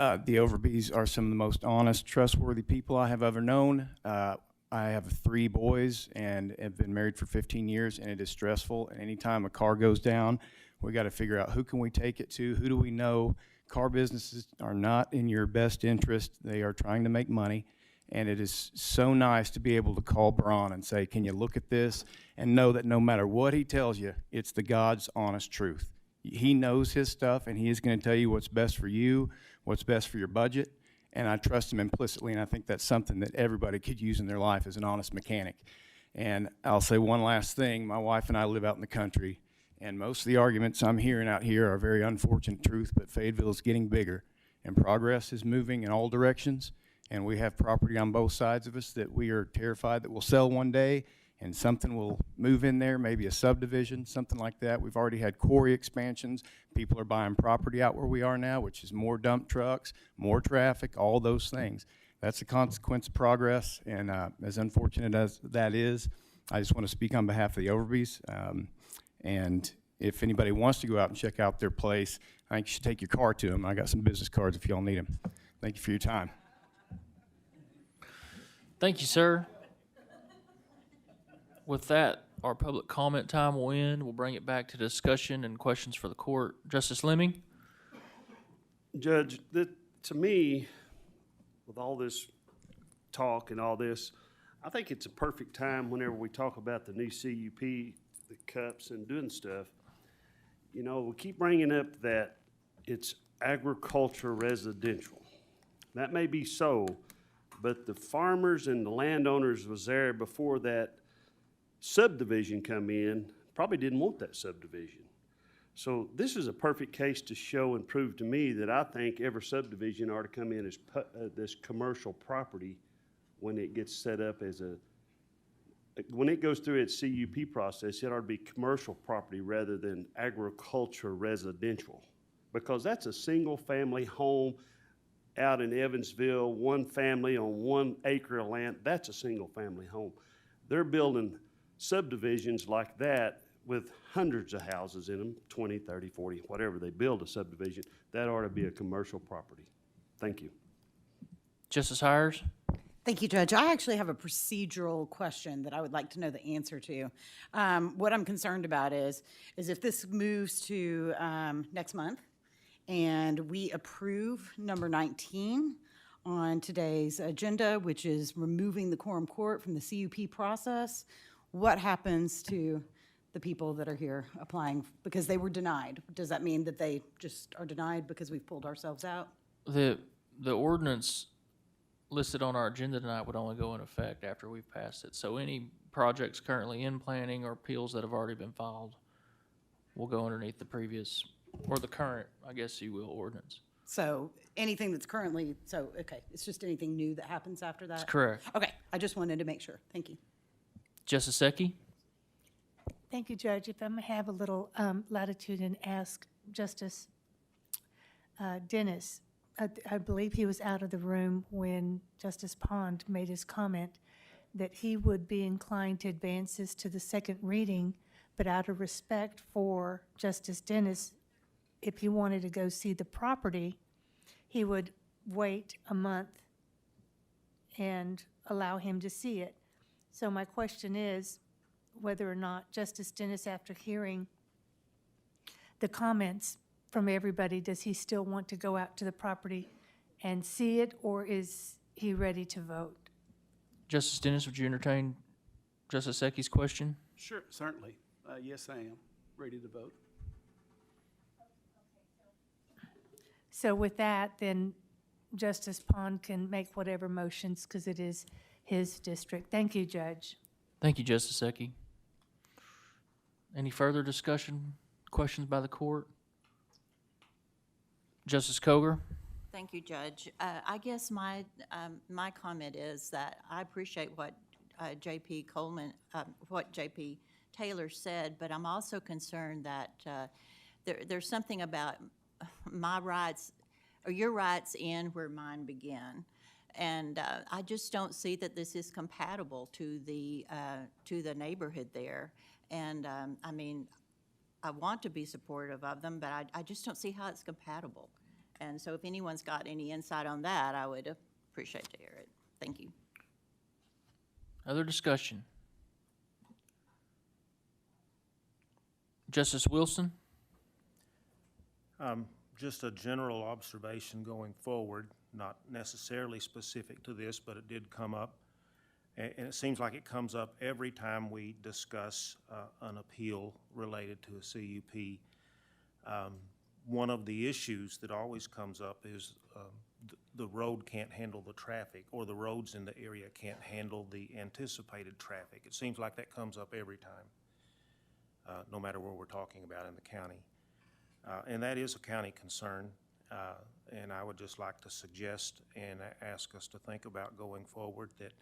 The Overbys are some of the most honest, trustworthy people I have ever known. I have 3 boys and have been married for 15 years, and it is stressful. And anytime a car goes down, we got to figure out who can we take it to, who do we know. Car businesses are not in your best interest. They are trying to make money. And it is so nice to be able to call Braun and say, can you look at this? And know that no matter what he tells you, it's the God's honest truth. He knows his stuff, and he is going to tell you what's best for you, what's best for your budget. And I trust him implicitly, and I think that's something that everybody could use in their life as an honest mechanic. And I'll say one last thing. My wife and I live out in the country, and most of the arguments I'm hearing out here are very unfortunate truth, but Fayetteville is getting bigger, and progress is moving in all directions. And we have property on both sides of us that we are terrified that will sell one day, and something will move in there, maybe a subdivision, something like that. We've already had quarry expansions. People are buying property out where we are now, which is more dump trucks, more traffic, all those things. That's a consequence of progress, and as unfortunate as that is, I just want to speak on behalf of the Overbys. And if anybody wants to go out and check out their place, I think you should take your car to them. I got some business cards if y'all need them. Thank you for your time. Thank you, sir. With that, our public comment time will end. We'll bring it back to discussion and questions for the court. Justice Lemming? Judge, to me, with all this talk and all this, I think it's a perfect time whenever we talk about the new CUP, the cups and doing stuff. You know, we keep bringing up that it's agriculture residential. That may be so, but the farmers and the landowners was there before that subdivision come in, probably didn't want that subdivision. So this is a perfect case to show and prove to me that I think every subdivision ought to come in as this commercial property when it gets set up as when it goes through its CUP process, it ought to be commercial property rather than agriculture residential, because that's a single family home out in Evansville, one family on 1 acre of land. That's a single family home. They're building subdivisions like that with hundreds of houses in them, 20, 30, 40, whatever they build a subdivision. That ought to be a commercial property. Thank you. Justice Hires? Thank you, Judge. I actually have a procedural question that I would like to know the answer to. What I'm concerned about is if this moves to next month and we approve number 19 on today's agenda, which is removing the quorum court from the CUP process, what happens to the people that are here applying because they were denied? Does that mean that they just are denied because we've pulled ourselves out? The ordinance listed on our agenda tonight would only go in effect after we've passed it. So any projects currently in planning or appeals that have already been filed will go underneath the previous, or the current, I guess you will, ordinance. So anything that's currently, okay, it's just anything new that happens after that? That's correct. Okay, I just wanted to make sure. Thank you. Justice Secchi? Thank you, Judge. If I may have a little latitude and ask Justice Dennis, I believe he was out of the room when Justice Pond made his comment that he would be inclined to advance this to the second reading, but out of respect for Justice Dennis, if he wanted to go see the property, he would wait a month and allow him to see it. So my question is whether or not Justice Dennis, after hearing the comments from everybody, does he still want to go out to the property and see it, or is he ready to vote? Justice Dennis, would you entertain Justice Secchi's question? Sure, certainly. Yes, I am ready to vote. So with that, then Justice Pond can make whatever motions because it is his district. Thank you, Judge. Thank you, Justice Secchi. Any further discussion, questions by the court? Justice Koger? Thank you, Judge. I guess my comment is that I appreciate what J.P. Taylor said, but I'm also concerned that there's something about my rights, or your rights end where mine begin. And I just don't see that this is compatible to the neighborhood there. And I mean, I want to be supportive of them, but I just don't see how it's compatible. And so if anyone's got any insight on that, I would appreciate to hear it. Thank you. Other discussion? Justice Wilson? Just a general observation going forward, not necessarily specific to this, but it did come up. And it seems like it comes up every time we discuss an appeal related to a CUP. One of the issues that always comes up is the road can't handle the traffic, or the roads in the area can't handle the anticipated traffic. It seems like that comes up every time, no matter where we're talking about in the county. And that is a county concern, and I would just like to suggest and ask us to think about going forward that,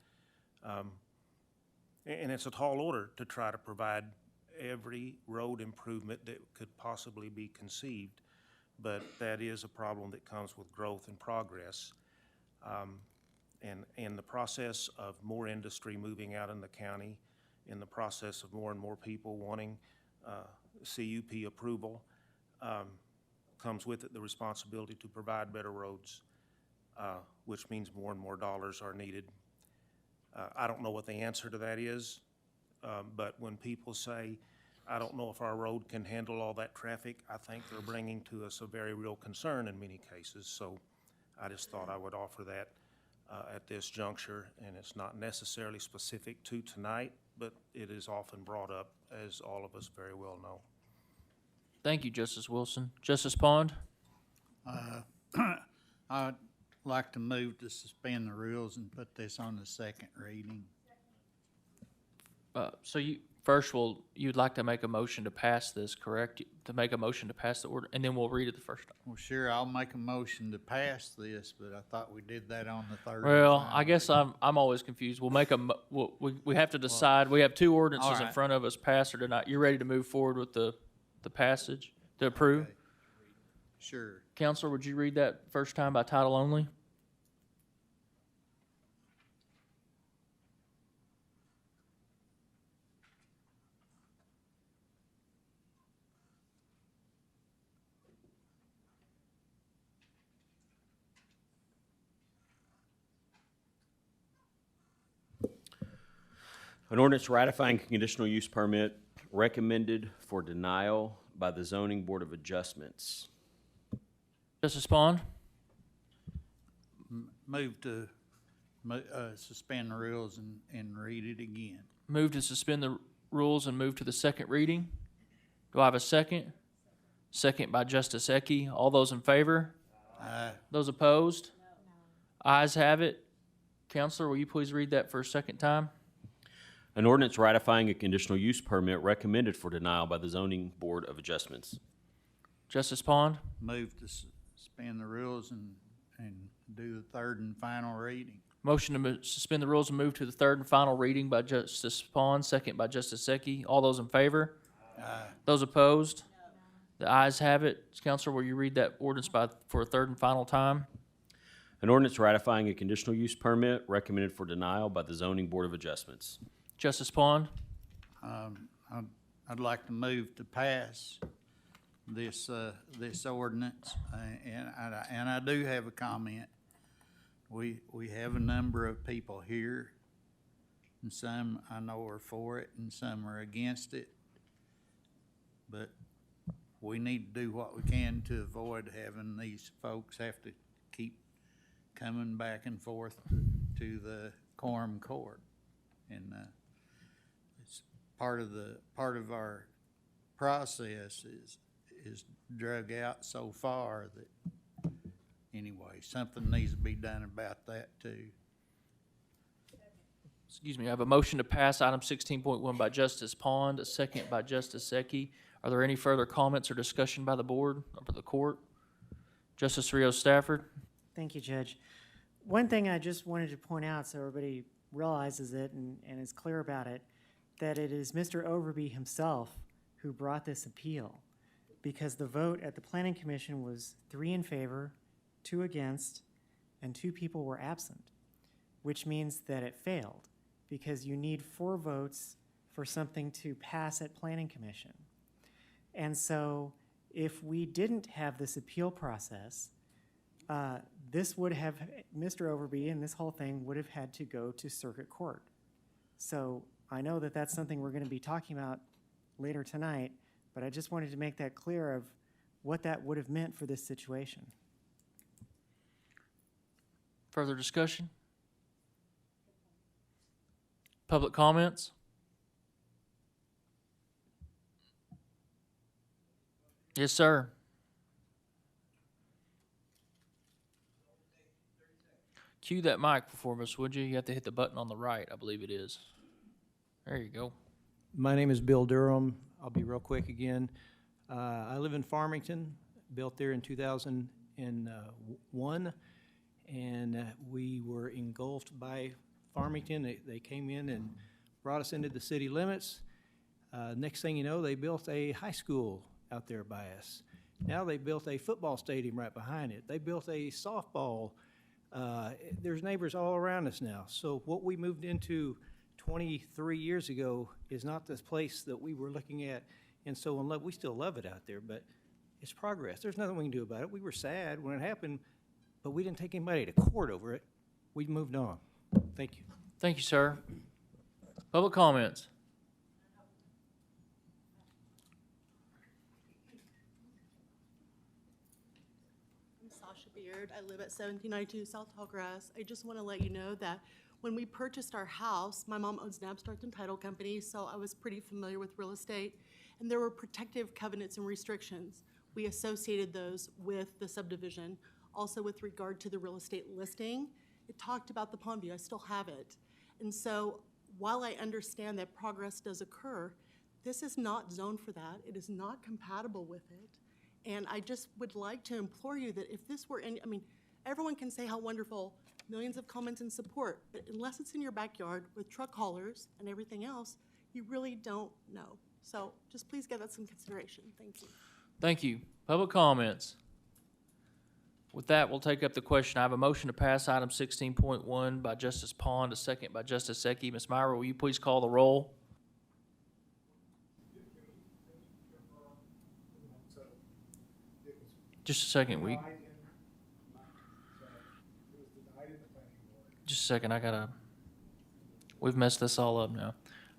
and it's a tall order to try to provide every road improvement that could possibly be conceived, but that is a problem that comes with growth and progress. And the process of more industry moving out in the county, in the process of more and more people wanting CUP approval, comes with it the responsibility to provide better roads, which means more and more dollars are needed. I don't know what the answer to that is, but when people say, I don't know if our road can handle all that traffic, I think they're bringing to us a very real concern in many cases. So I just thought I would offer that at this juncture, and it's not necessarily specific to tonight, but it is often brought up, as all of us very well know. Thank you, Justice Wilson. Justice Pond? I'd like to move to suspend the rules and put this on the second reading. So you'd like to make a motion to pass this, correct? To make a motion to pass the order, and then we'll read it the first time. Well, sure, I'll make a motion to pass this, but I thought we did that on the third. Well, I guess I'm always confused. We'll make we have to decide. We have two ordinances in right. front of us, pass or deny. You're ready to move forward with the passage, to approve? Okay. Sure. Counselor, would you read that first time by title only? An ordinance ratifying a conditional use permit recommended for denial by the Zoning Board of Adjustments. Justice Pond? Move to suspend the rules and read it again. Move to suspend the rules and move to the second reading. Do I have a second? Second by Justice Ecke. All those in favor? Aye. Those opposed? No. Ayes have it. Counselor, will you please read that for a second time? An ordinance ratifying a conditional use permit recommended for denial by the Zoning Board of Adjustments. Justice Pond? Move to suspend the rules and do the third and final reading. Motion to suspend the rules and move to the third and final reading by Justice Pond, second by Justice Ecke. All those in favor? Aye. Those opposed? No. The ayes have it. Counselor, will you read that ordinance for a third and final time? An ordinance ratifying a conditional use permit recommended for denial by the Zoning Board of Adjustments. Justice Pond? I'd like to move to pass this ordinance, and I do have a comment. We have a number of people here, and some I know are for it, and some are against it. But we need to do what we can to avoid having these folks have to keep coming back and forth to the Quorum Court, and it's part of our process is drug out so far that anyway, something needs to be done about that too. Excuse me, I have a motion to pass item 16.1 by Justice Pond, a second by Justice Ecke. Are there any further comments or discussion by the board or by the court? Justice Rios Stafford? Thank you, Judge. One thing I just wanted to point out so everybody realizes it and is clear about it, that it is Mr. Overby himself who brought this appeal, because the vote at the Planning Commission was 3 in favor, 2 against, and 2 people were absent, which means that it failed, because you need 4 votes for something to pass at Planning Commission. And so if we didn't have this appeal process, this would have, Mr. Overby and this whole thing would have had to go to circuit court. So I know that that's something we're going to be talking about later tonight, but I just wanted to make that clear of what that would have meant for this situation. Further discussion? Public comments? Yes, sir. Cue that mic for us, would you? You have to hit the button on the right, I believe it is. There you go. My name is Bill Durham. I'll be real quick again. I live in Farmington, built there in 2001, and we were engulfed by Farmington. They came in and brought us into the city limits. Next thing you know, they built a high school out there by us. Now they built a football stadium right behind it. They built a softball. There's neighbors all around us now. So what we moved into 23 years ago is not this place that we were looking at. And so we still love it out there, but it's progress. There's nothing we can do about it. We were sad when it happened, but we didn't take anybody to court over it. We moved on. Thank you. Thank you, sir. Public comments? I'm Sasha Beard. I live at 1792 South Tallgrass. I just want to let you know that when we purchased our house, my mom owns an abstract and title company, so I was pretty familiar with real estate. And there were protective covenants and restrictions. We associated those with the subdivision. Also with regard to the real estate listing, it talked about the pond view. I still have it. And so while I understand that progress does occur, this is not zoned for that. It is not compatible with it. And I just would like to implore you that if this were in, I mean, everyone can say how wonderful, millions of comments and support, but unless it's in your backyard with truck haulers and everything else, you really don't know. So just please give that some consideration. Thank you. Thank you. Public comments? With that, we'll take up the question. I have a motion to pass item 16.1 by Justice Pond, a second by Justice Secchi. Ms. Myra, will you please call the roll? Just a second. Just a second. We've messed this all up now.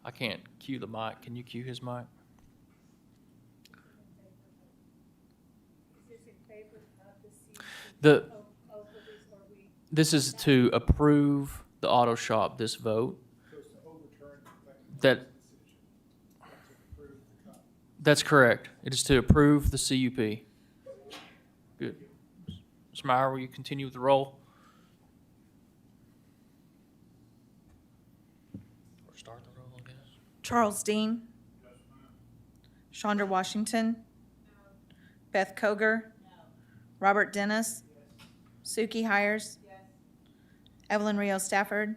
I can't cue the mic. Can you cue his mic? This is to approve the auto shop, this vote. That's correct. It is to approve the CUP. Good. Ms. Meyer, will you continue with the roll? Or start the roll, I guess. Charles Dean. Chandra Washington. Beth Koger. Robert Dennis. Suki Hires. Evelyn Rio Stafford.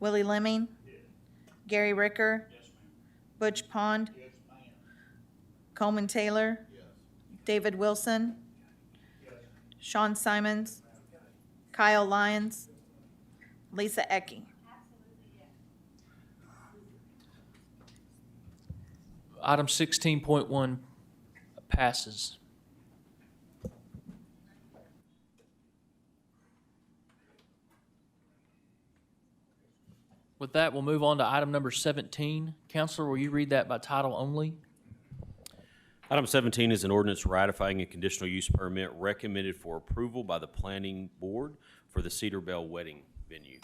Willie Lemming. Gary Ricker. Butch Pond. Coleman Taylor. David Wilson. Sean Simons. Kyle Lyons. Lisa Ecke. Item 16.1 passes. With that, we'll move on to item number 17. Counselor, will you read that by title only? Item 17 is an ordinance ratifying a conditional use permit recommended for approval by the Planning Board for the Cedar Bell Wedding venue.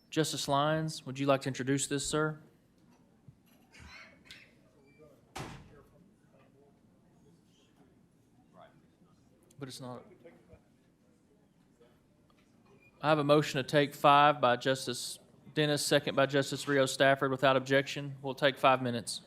Justice Lyons, would you like to introduce this, sir? But it's not. I have a motion to take 5 by Justice Dennis, second by Justice Rio Stafford. Without objection, we'll take 5 minutes.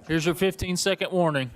Here's your 15-second warning.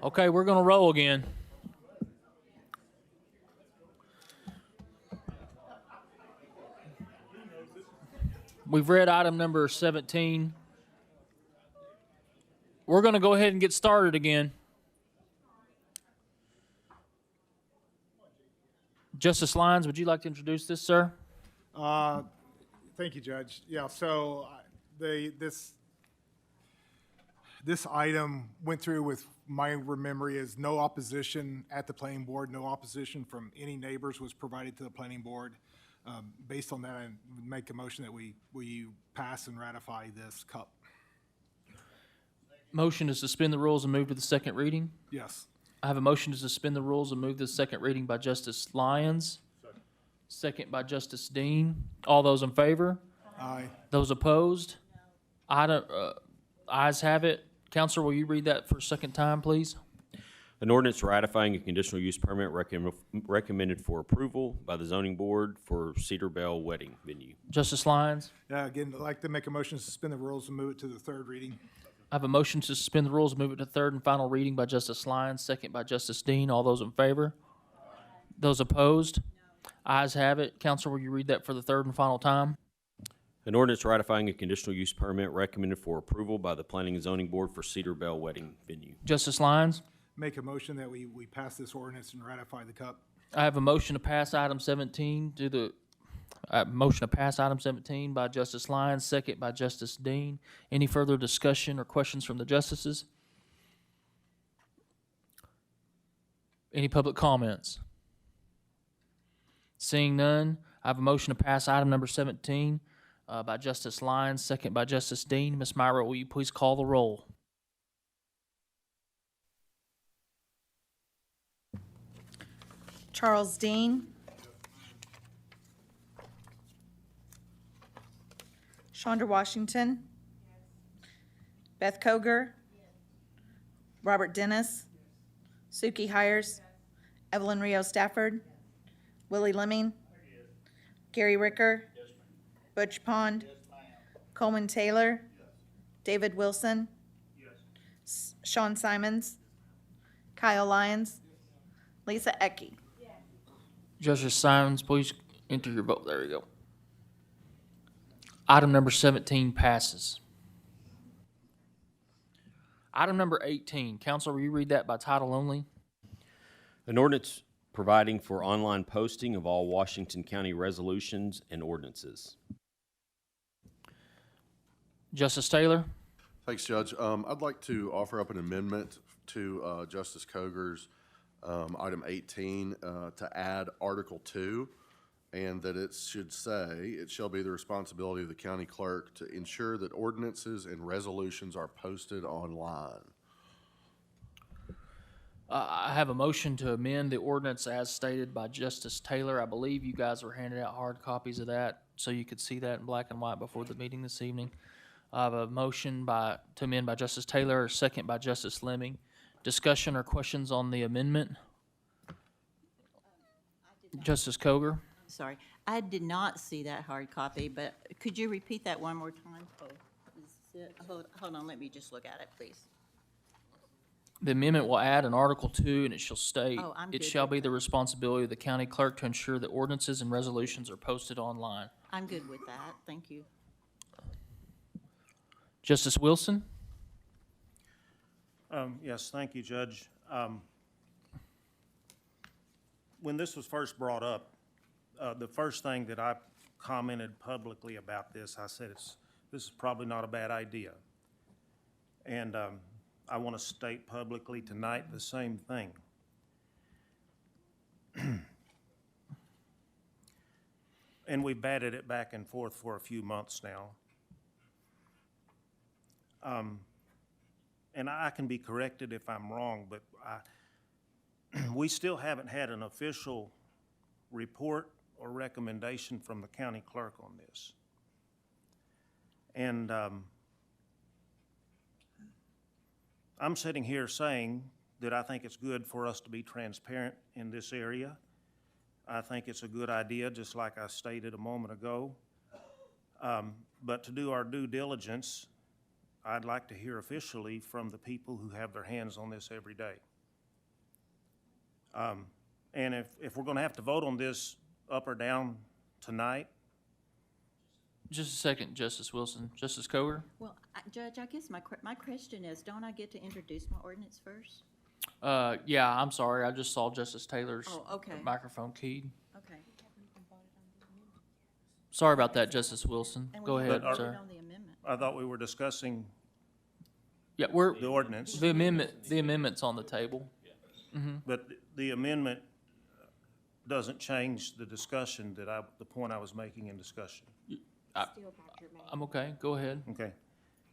Okay, we're going to roll again. We've read item number 17. We're going to go ahead and get started again. Justice Lyons, would you like to introduce this, sir? Thank you, Judge. Yeah, so this item went through with my memory is no opposition at the planning board, no opposition from any neighbors was provided to the planning board. Based on that, I make a motion that we pass and ratify this CUP. Motion to suspend the rules and move to the second reading. Yes. I have a motion to suspend the rules and move to the second reading by Justice Lyons. Second by Justice Dean. All those in favor? Aye. Those opposed? Ayes have it. Counselor, will you read that for a second time, please? An ordinance ratifying a conditional use permit recommended for approval by the zoning board for Cedar Bell Wedding Venue. Justice Lyons? Yeah, again, I'd like to make a motion to suspend the rules and move it to the third reading. I have a motion to suspend the rules and move it to third and final reading by Justice Lyons, second by Justice Dean. All those in favor? Those opposed? Ayes have it. Counselor, will you read that for the third and final time? An ordinance ratifying a conditional use permit recommended for approval by the Planning and Zoning Board for Cedar Bell Wedding Venue. Justice Lyons? Make a motion that we pass this ordinance and ratify the CUP. I have a motion to pass item 17 to the motion to pass item 17 by Justice Lyons, second by Justice Dean. Any further discussion or questions from the justices? Any public comments? Seeing none, I have a motion to pass item number 17 by Justice Lyons, second by Justice Dean. Ms. Myra, will you please call the roll? Charles Dean. Chandra Washington. Beth Koger. Robert Dennis. Suki Hires. Evelyn Rio Stafford. Willie Lemming. Gary Ricker. Butch Pond. Coleman Taylor. David Wilson. Sean Simons. Kyle Lyons. Lisa Ecke. Justice Simons, please enter your vote. There you go. Item number 17 passes. Item number 18. Counselor, will you read that by title only? An ordinance providing for online posting of all Washington County resolutions and ordinances. Justice Taylor? Thanks, Judge. I'd like to offer up an amendment to Justice Koger's item 18 to add Article 2, and that it should say, it shall be the responsibility of the county clerk to ensure that ordinances and resolutions are posted online. I have a motion to amend the ordinance as stated by Justice Taylor. I believe you guys were handed out hard copies of that, so you could see that in black and white before the meeting this evening. I have a motion to amend by Justice Taylor, a second by Justice Lemming. Discussion or questions on the amendment Justice Koger? Sorry, I did not see that hard copy, but could you repeat that one more time? Oh, is it, hold on, let me just look at it, please. The amendment will add an Article 2, and it shall state, Oh, I'm "It good shall with be the responsibility of the county clerk to ensure that ordinances and resolutions are posted online." I'm good with that, thank you. Justice Wilson? Yes, thank you, Judge. When this was first brought up, the first thing that I commented publicly about this, I said this is probably not a bad idea. And I want to state publicly tonight the same thing. And we batted it back and forth for a few months now. And I can be corrected if I'm wrong, but we still haven't had an official report or recommendation from the county clerk on this. And I'm sitting here saying that I think it's good for us to be transparent in this area. I think it's a good idea, just like I stated a moment ago. But to do our due diligence, I'd like to hear officially from the people who have their hands on this every day. And if we're going to have to vote on this up or down tonight. Just a second, Justice Wilson. Justice Koger? Well, Judge, I guess my question is, don't I get to introduce my ordinance first? Yeah, I'm sorry. I just saw Justice Taylor's microphone keyed. Okay. Sorry about that, Justice Wilson. Go ahead, But sir. on the amendment. I thought we were discussing Yeah, the ordinance. The amendment's on the table. But the amendment doesn't change the discussion the point I was making in discussion. I'm okay. Go ahead. Okay.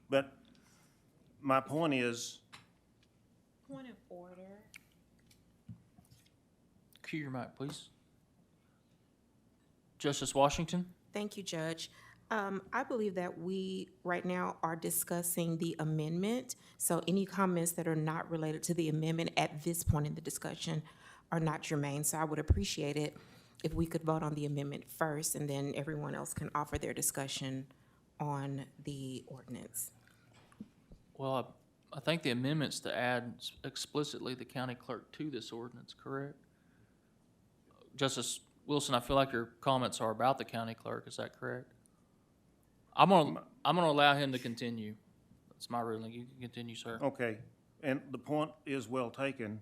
But my point is, Point of order. Cue your mic, please. Justice Washington? Thank you, Judge. I believe that we, right now, are discussing the amendment. So any comments that are not related to the amendment at this point in the discussion are not germane. So I would appreciate it if we could vote on the amendment first, and then everyone else can offer their discussion on the ordinance. Well, I think the amendment's to add explicitly the county clerk to this ordinance, correct? Justice Wilson, I feel like your comments are about the county clerk, is that correct? I'm gonna allow him to continue. That's my ruling. You can continue, sir. okay, and the point is well taken,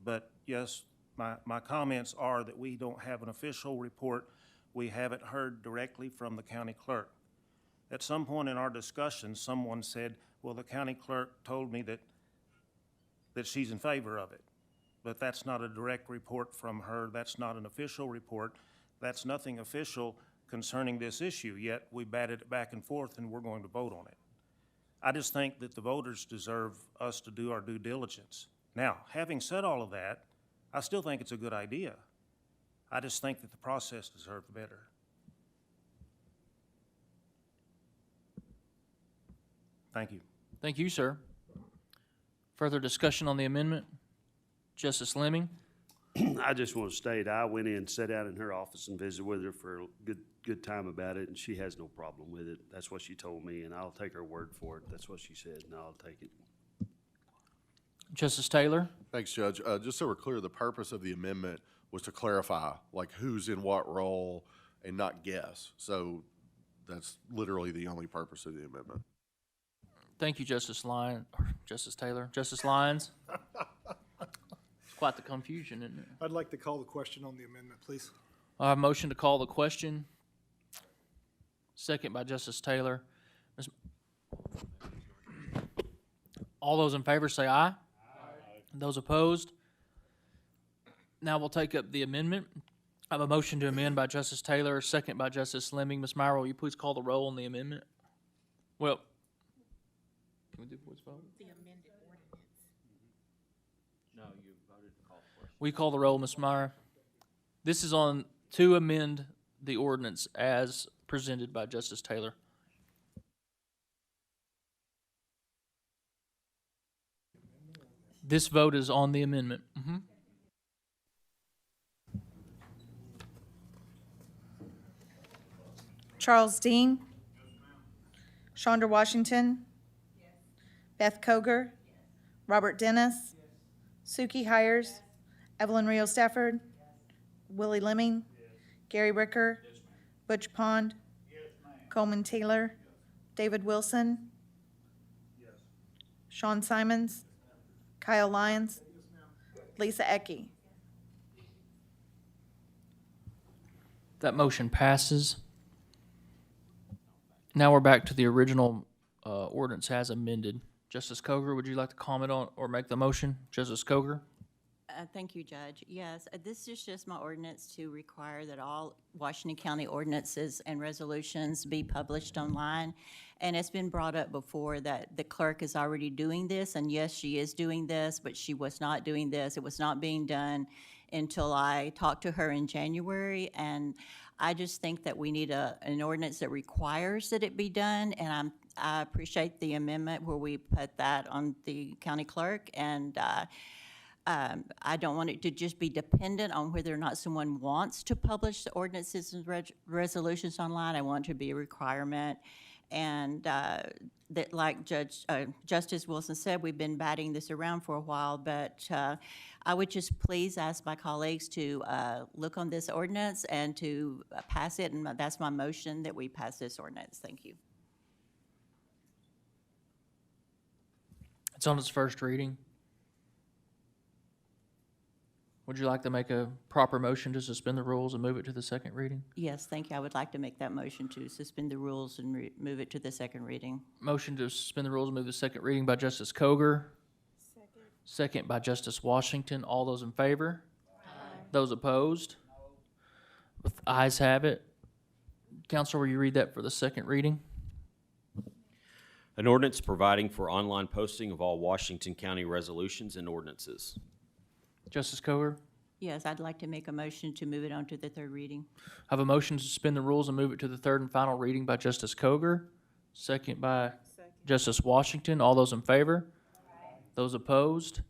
but yes, my comments are that we don't have an official report. We haven't heard directly from the county clerk. At some point in our discussion, someone said, well, the county clerk told me that she's in favor of it. But that's not a direct report from her. That's not an official report. That's nothing official concerning this issue, yet we batted it back and forth and we're going to vote on it. I just think that the voters deserve us to do our due diligence. Now, having said all of that, I still think it's a good idea. I just think that the process deserved better. Thank you. Thank you, sir. Further discussion on the amendment? Justice Lemming? I just want to state, I went in, sat down in her office and visited with her for a good time about it, and she has no problem with it. That's what she told me, and I'll take her word for it. That's what she said, and I'll take it. Justice Taylor? Thanks, Judge. Just so we're clear, the purpose of the amendment was to clarify, like, who's in what role and not guess. So that's literally the only purpose of the amendment. Thank you, Justice Taylor. Justice Lyons? It's quite the confusion, isn't it? I'd like to call the question on the amendment, please. I have a motion to call the question. Second by Justice Taylor. All those in favor say aye. Aye. Those opposed? Now we'll take up the amendment. I have a motion to amend by Justice Taylor, second by Justice Lemming. Ms. Myra, will you please call the roll on the amendment? Well, can we do voice vote? The amended ordinance. No, you voted to call the question. We call the roll, Ms. Meyer. This is on to amend the ordinance as presented by Justice Taylor. This vote is on the amendment. Charles Dean. Shonda Washington. Beth Koger. Robert Dennis. Suki Hires. Evelyn Rio Stafford. Willie Lemming. Gary Ricker. Butch Pond. Coleman Taylor. David Wilson. Sean Simons. Kyle Lyons. Lisa Ecke. That motion passes. Now we're back to the original ordinance as amended. Justice Coger, would you like to comment on or make the motion? Justice Coger? Thank you, Judge. Yes, this is just my ordinance to require that all Washington County ordinances and resolutions be published online. And it's been brought up before that the clerk is already doing this, and yes, she is doing this, but she was not doing this. It was not being done until I talked to her in January, and I just think that we need an ordinance that requires that it be done, and I appreciate the amendment where we put that on the county clerk, and I don't want it to just be dependent on whether or not someone wants to publish the ordinances and resolutions online. I want it to be a requirement. And that, like Justice Wilson said, we've been batting this around for a while, but I would just please ask my colleagues to look on this ordinance and to pass it, and that's my motion, that we pass this ordinance. Thank you. It's on its first reading. Would you like to make a proper motion to suspend the rules and move it to the second reading? Yes, thank you. I would like to make that motion to suspend the rules and move it to the second reading. Motion to suspend the rules and move the second reading by Justice Coger. Second by Justice Washington. All those in favor? Aye. Those opposed? With ayes have it. Counselor, will you read that for the second reading? An ordinance providing for online posting of all Washington County resolutions and ordinances. Justice Coger? Yes, I'd like to make a motion to move it on to the third reading. I have a motion to suspend the rules and move it to the third and final reading by Justice Coger. Second by Justice Washington. All those in favor? Aye. Those opposed?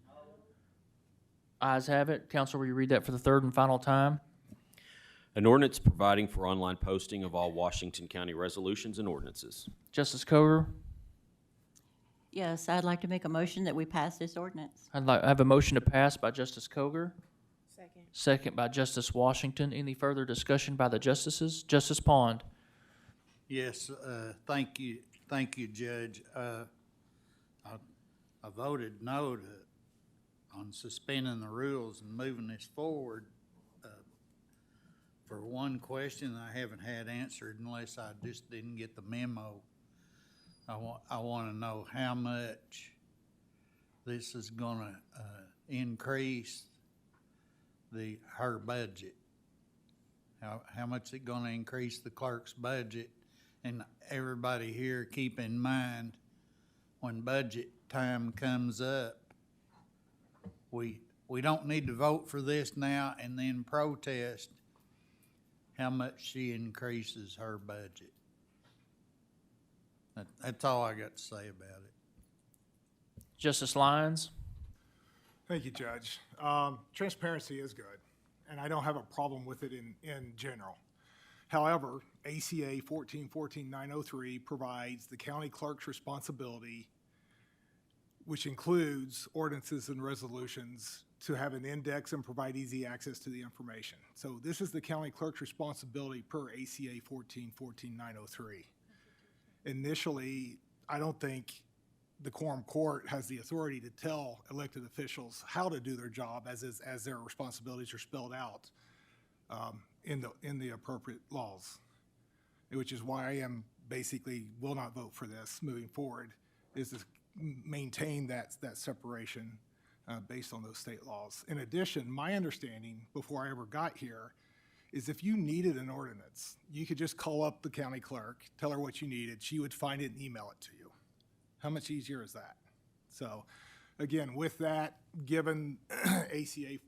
Ayes have it. Counselor, will you read that for the third and final time? An ordinance providing for online posting of all Washington County resolutions and ordinances. Justice Coger? Yes, I'd like to make a motion that we pass this ordinance. I have a motion to pass by Justice Coger. Second. Second by Justice Washington. Any further discussion by the justices? Justice Pond? Yes, thank you, Judge. I voted no on suspending the rules and moving this forward for one question I haven't had answered unless I just didn't get the memo. I want to know how much this is going to increase her budget. How much it going to increase the clerk's budget? And everybody here, keep in mind, when budget time comes up, we don't need to vote for this now and then protest how much she increases her budget. That's all I got to say about it. Justice Lyons? Thank you, Judge. Transparency is good, and I don't have a problem with it in general. However, ACA 1414-903 provides the county clerk's responsibility, which includes ordinances and resolutions, to have an index and provide easy access to the information. So this is the county clerk's responsibility per ACA 1414-903. Initially, I don't think the Quorum Court has the authority to tell elected officials how to do their job as their responsibilities are spelled out in the appropriate laws, which is why I am basically will not vote for this moving forward, is to maintain that separation based on those state laws. In addition, my understanding before I ever got here is if you needed an ordinance, you could just call up the county clerk, tell her what you needed, she would find it and email it to you. How much easier is that? So again, with that, given ACA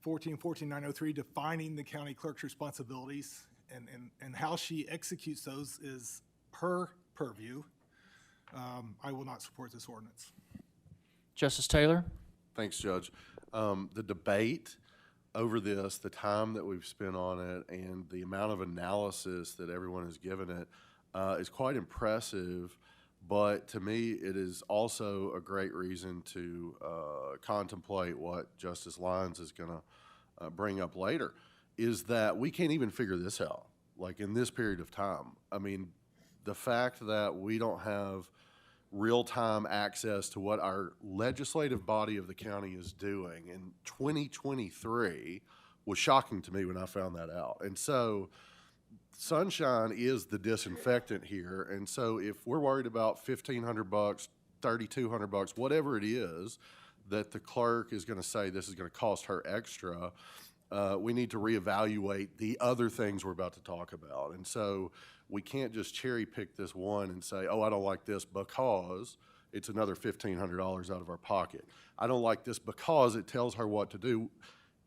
1414-903 defining the county clerk's responsibilities and how she executes those is her purview, I will not support this ordinance. Justice Taylor? Thanks, Judge. The debate over this, the time that we've spent on it, and the amount of analysis that everyone has given it is quite impressive. But to me, it is also a great reason to contemplate what Justice Lyons is going to bring up later, is that we can't even figure this out, like in this period of time. I mean, the fact that we don't have real-time access to what our legislative body of the county is doing in 2023 was shocking to me when I found that out. And so sunshine is the disinfectant here. And so if we're worried about $1,500, $3,200, whatever it is that the clerk is going to say this is going to cost her extra, we need to reevaluate the other things we're about to talk about. And so we can't just cherry pick this one and say, oh, I don't like this because it's another $1,500 out of our pocket. I don't like this because it tells her what to do.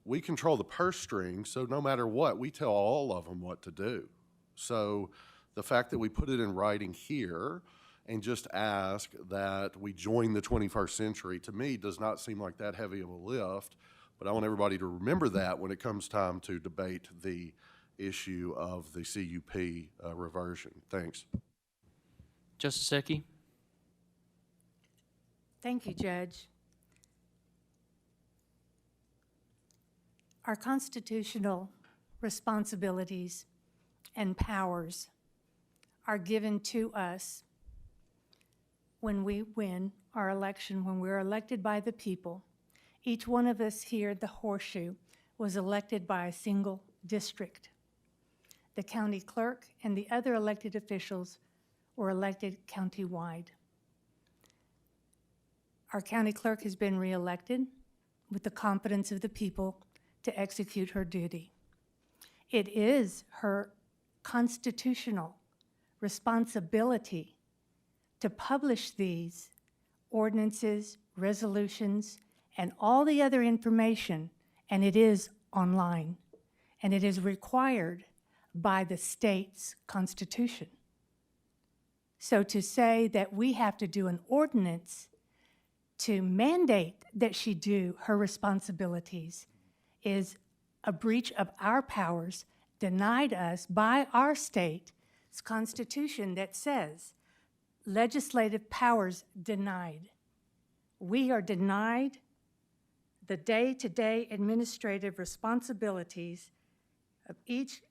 We control the purse string, so no matter what, we tell all of them what to do. So the fact that we put it in writing here and just ask that we join the 21st century, to me, does not seem like that heavy of a lift. But I want everybody to remember that when it comes time to debate the issue of the CUP reversion. Thanks. Justice Ecke? Thank you, Judge. Our constitutional responsibilities and powers are given to us when we win our election, when we're elected by the people. Each one of us here at the Horseshoe was elected by a single district. The county clerk and the other elected officials were elected countywide. Our county clerk has been reelected with the confidence of the people to execute her duty. It is her constitutional responsibility to publish these ordinances, resolutions, and all the other information, and it is online, and it is required by the state's constitution. So to say that we have to do an ordinance to mandate that she do her responsibilities is a breach of our powers denied us by our state's constitution that says legislative powers denied. We are denied the day-to-day administrative responsibilities of each,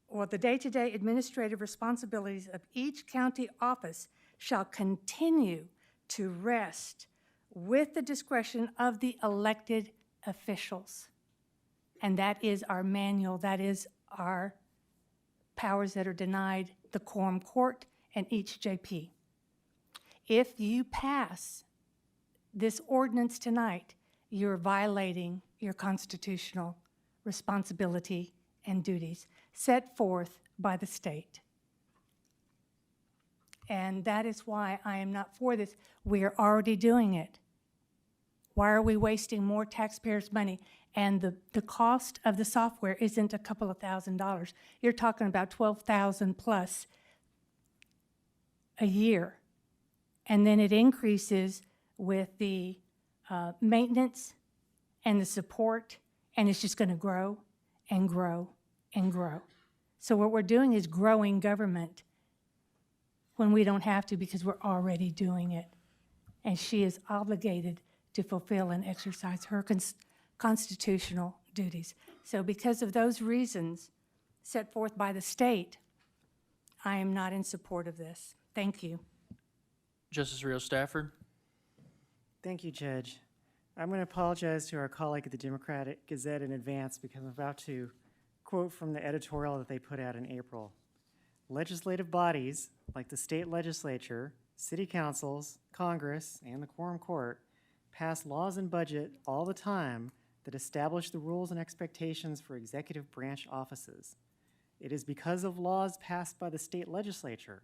or the day-to-day administrative responsibilities of each county office shall continue to rest with the discretion of the elected officials. And that is our manual, that is our powers that are denied the Quorum Court and each JP. If you pass this ordinance tonight, you're violating your constitutional responsibility and duties set forth by the state. And that is why I am not for this. We are already doing it. Why are we wasting more taxpayers' money? And the cost of the software isn't a couple of $1,000s. You're talking about $12,000 plus a year. And then it increases with the maintenance and the support, and it's just going to grow and grow and grow. So what we're doing is growing government when we don't have to because we're already doing it. And she is obligated to fulfill and exercise her constitutional duties. So because of those reasons set forth by the state, I am not in support of this. Thank you. Justice Rios Stafford? Thank you, Judge. I'm going to apologize to our colleague at the Democratic Gazette in advance because I'm about to quote from the editorial that they put out in April. Legislative bodies, like the state legislature, city councils, Congress, and the Quorum Court, pass laws and budget all the time that establish the rules and expectations for executive branch offices. It is because of laws passed by the state legislature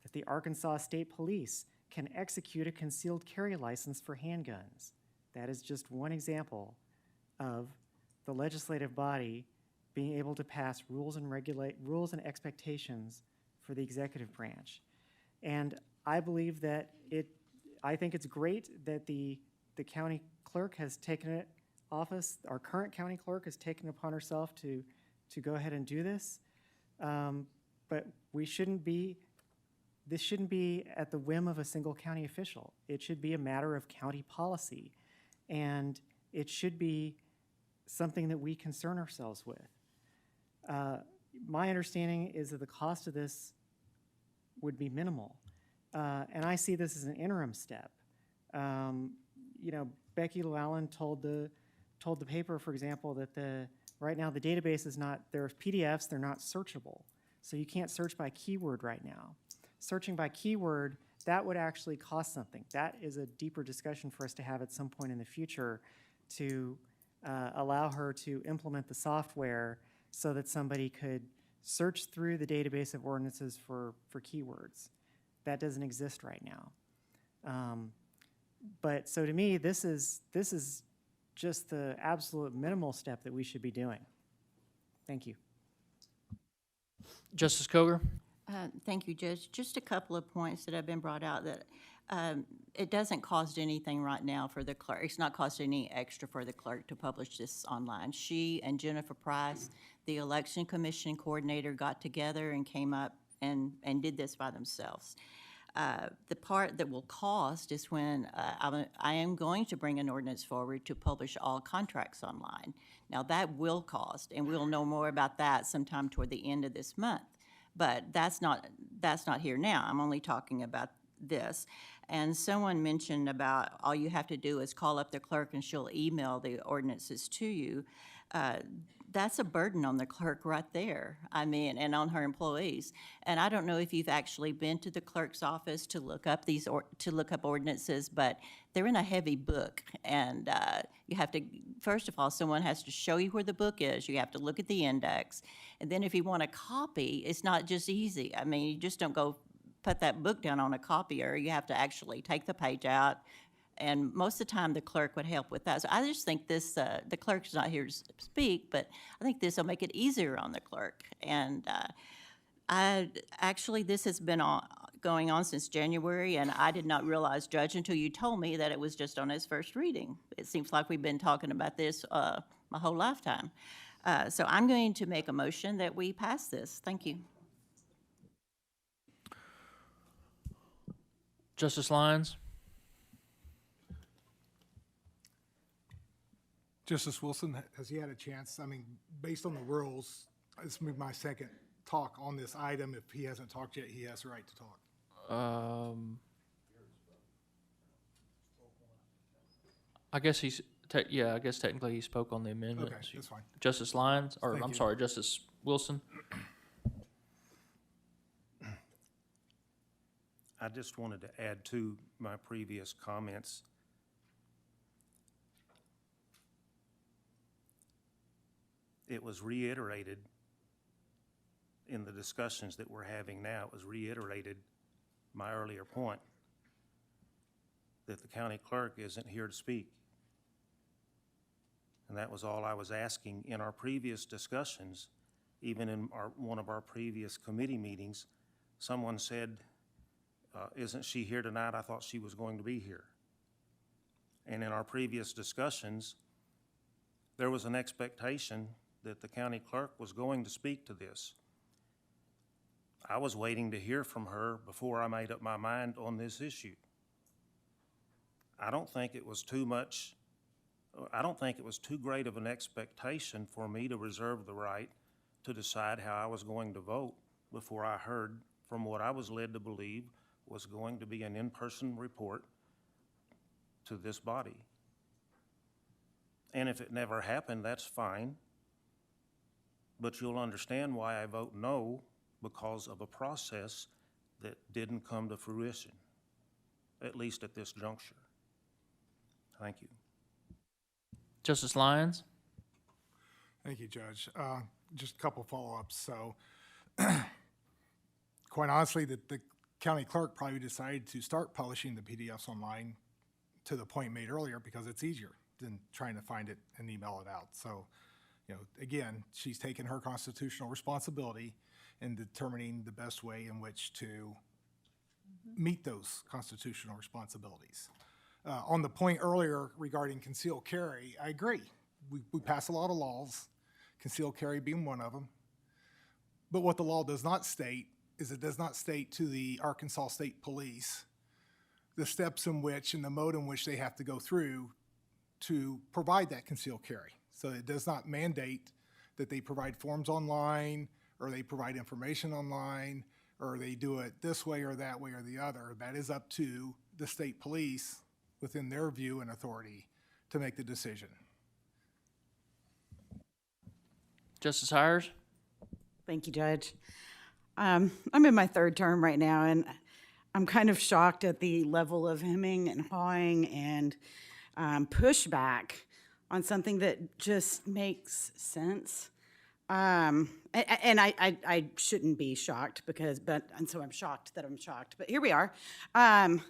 that the Arkansas State Police can execute a concealed carry license for handguns. That is just one example of the legislative body being able to pass rules and expectations for the executive branch. And I believe that I think it's great that the county clerk has taken it office, our current county clerk has taken upon herself to go ahead and do this. But this shouldn't be at the whim of a single county official. It should be a matter of county policy. And it should be something that we concern ourselves with. My understanding is that the cost of this would be minimal. And I see this as an interim step. Becky Llewellyn told the paper, for example, that right now the database is not, there's PDFs, they're not searchable. So you can't search by keyword right now. Searching by keyword, that would actually cost something. That is a deeper discussion for us to have at some point in the future to allow her to implement the software so that somebody could search through the database of ordinances for keywords. That doesn't exist right now. But so to me, this is just the absolute minimal step that we should be doing. Thank you. Justice Coger? Thank you, Judge. Just a couple of points that have been brought out that it doesn't cost anything right now for the clerk. It's not costing any extra for the clerk to publish this online. She and Jennifer Price, the election commission coordinator, got together and came up and did this by themselves. The part that will cost is when I am going to bring an ordinance forward to publish all contracts online. Now, that will cost, and we'll know more about that sometime toward the end of this month. But that's not here now. I'm only talking about this. And someone mentioned about all you have to do is call up the clerk and she'll email the ordinances to you. That's a burden on the clerk right there, and on her employees. And I don't know if you've actually been to the clerk's office to look up ordinances, but they're in a heavy book. And you have to, first of all, someone has to show you where the book is. You have to look at the index. And then if you want a copy, it's not just easy. You just don't go put that book down on a copier. You have to actually take the page out. And most of the time, the clerk would help with that. So I just think this, the clerk's not here to speak, but I think this will make it easier on the clerk. And this has been going on since January, and I did not realize, Judge, until you told me that it was just on its first reading. It seems like we've been talking about this my whole lifetime. So I'm going to make a motion that we pass this. Thank you. Justice Lyons? Justice Wilson, has he had a chance? Based on the rules, this will be my second talk on this item. If he hasn't talked yet, he has the right to talk. I guess I guess technically he spoke on the amendment. Okay, that's fine. Justice Lyons, or Thank I'm you. sorry, Justice Wilson? I just wanted to add to my previous comments. It was reiterated in the discussions that we're having now. It was reiterated my earlier point that the county clerk isn't here to speak. And that was all I was asking in our previous discussions. Even in one of our previous committee meetings, someone said, isn't she here tonight? I thought she was going to be here. And in our previous discussions, there was an expectation that the county clerk was going to speak to this. I was waiting to hear from her before I made up my mind on this issue. I don't think it was too great of an expectation for me to reserve the right to decide how I was going to vote before I heard from what I was led to believe was going to be an in-person report to this body. And if it never happened, that's fine. But you'll understand why I vote no, because of a process that didn't come to fruition, at least at this juncture. Thank you. Justice Lyons? Thank you, Judge. Just a couple follow-ups. So, quite honestly, the county clerk probably decided to start publishing the PDFs online to the point made earlier because it's easier than trying to find it and email it out. So, again, she's taken her constitutional responsibility in determining the best way in which to meet those constitutional responsibilities. On the point earlier regarding concealed carry, I agree. we pass a lot of laws, concealed carry being one of them. But what the law does not state is it does not state to the Arkansas State Police the steps in which and the mode in which they have to go through to provide that concealed carry. So it does not mandate that they provide forms online, or they provide information online, or they do it this way or that way or the other. That is up to the state police within their view and authority to make the decision. Justice Hires? Thank you, Judge. I'm in my third term right now, and I'm kind of shocked at the level of hemming and hawing and pushback on something that just makes sense. And I shouldn't be shocked and so I'm shocked that I'm shocked. But here we are. I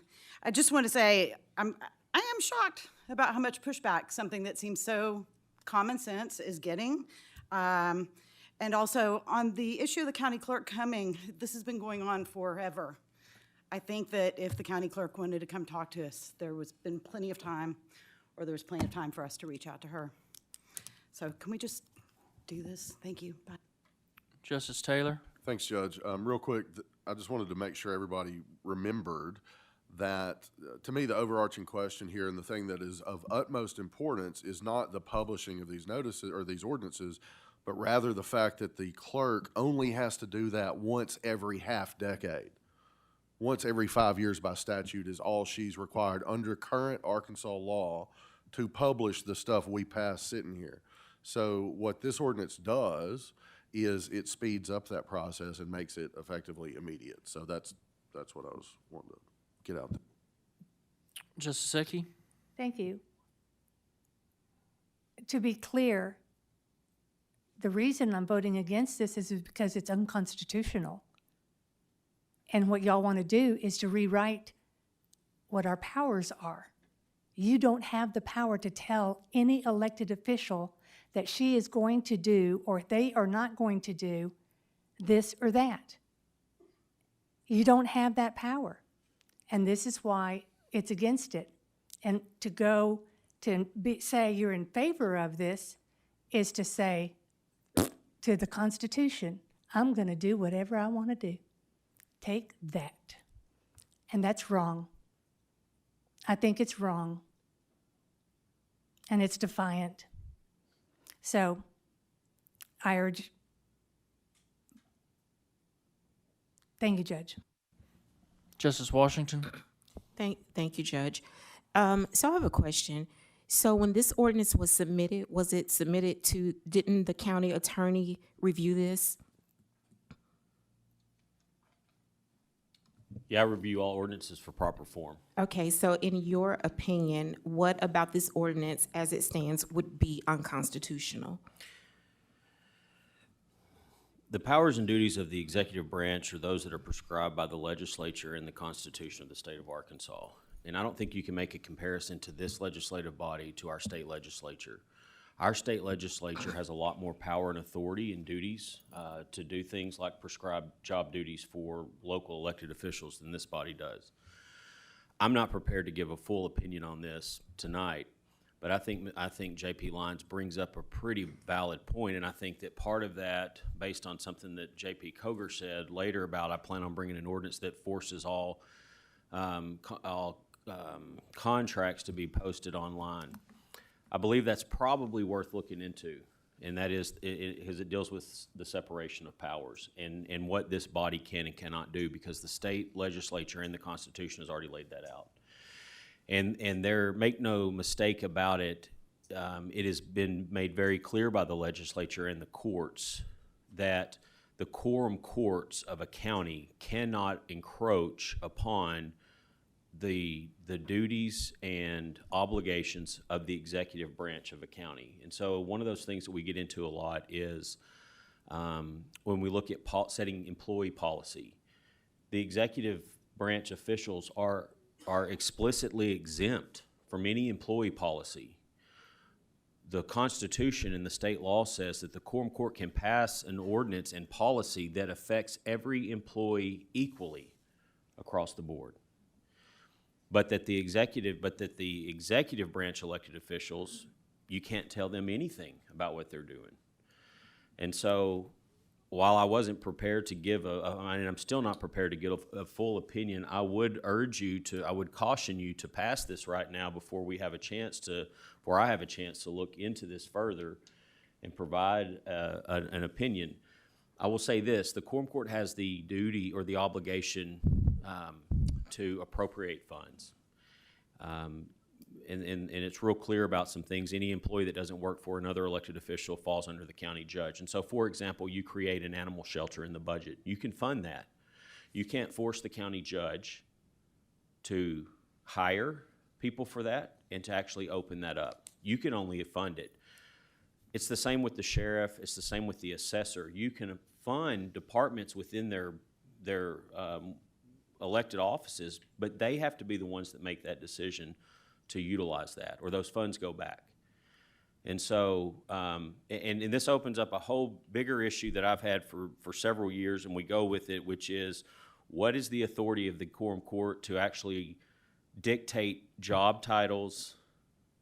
just want to say I am shocked about how much pushback something that seems so common sense is getting. And also on the issue of the county clerk coming, this has been going on forever. I think that if the county clerk wanted to come talk to us, there was plenty of time for us to reach out to her. So can we just do this? Thank you. Bye. Justice Taylor? Thanks, Judge. Real quick, I just wanted to make sure everybody remembered that, to me, the overarching question here and the thing that is of utmost importance is not the publishing of these notices or these ordinances, but rather the fact that the clerk only has to do that once every half decade. Once every 5 years by statute is all she's required under current Arkansas law to publish the stuff we pass sitting here. So what this ordinance does is it speeds up that process and makes it effectively immediate. So that's what I was wanting to get out there. Justice Ecke? Thank you. To be clear, the reason I'm voting against this is because it's unconstitutional. And what y'all want to do is to rewrite what our powers are. You don't have the power to tell any elected official that she is going to do or they are not going to do this or that. You don't have that power. And this is why it's against it. And to go to say you're in favor of this is to say to the Constitution, I'm going to do whatever I want to do. Take that. And that's wrong. I think it's wrong. And it's defiant. So I urge, thank you, Judge. Justice Washington? Thank you, Judge. So I have a question. So when this ordinance was it submitted to, didn't the county attorney review this? Yeah, I review all ordinances for proper form. Okay, so in your opinion, what about this ordinance as it stands would be unconstitutional? The powers and duties of the executive branch are those that are prescribed by the legislature and the Constitution of the state of Arkansas. And I don't think you can make a comparison to this legislative body to our state legislature. Our state legislature has a lot more power and authority and duties to do things like prescribe job duties for local elected officials than this body does. I'm not prepared to give a full opinion on this tonight, but I think JP Lyons brings up a pretty valid point, and I think that part of that, based on something that JP Koger said later about I plan on bringing an ordinance that forces all contracts to be posted online. I believe that's probably worth looking into, and that is because it deals with the separation of powers and what this body can and cannot do, because the state legislature and the Constitution has already laid that out. And there, make no mistake about it, it has been made very clear by the legislature and the courts that the quorum courts of a county cannot encroach upon the duties and obligations of the executive branch of a county. And so one of those things that we get into a lot is when we look at setting employee policy, the executive branch officials are explicitly exempt from any employee policy. The Constitution and the state law says that the quorum court can pass an ordinance and policy that affects every employee equally across the board. But that the executive branch elected officials you can't tell them anything about what they're doing. And so while I wasn't prepared to give and I'm still not prepared to give a full opinion, I would caution you to pass this right now before I have a chance to look into this further and provide an opinion. I will say this: the Quorum Court has the duty or the obligation to appropriate funds. And it's real clear about some things. Any employee that doesn't work for another elected official falls under the county judge. And so, for example, you create an animal shelter in the budget. You can fund that. You can't force the county judge to hire people for that and to actually open that up. You can only fund it. It's the same with the sheriff. It's the same with the assessor. You can fund departments within their elected offices, but they have to be the ones that make that decision to utilize that, or those funds go back. And so, and this opens up a whole bigger issue that I've had for several years, and we go with it, which is, what is the authority of the Quorum Court to actually dictate job titles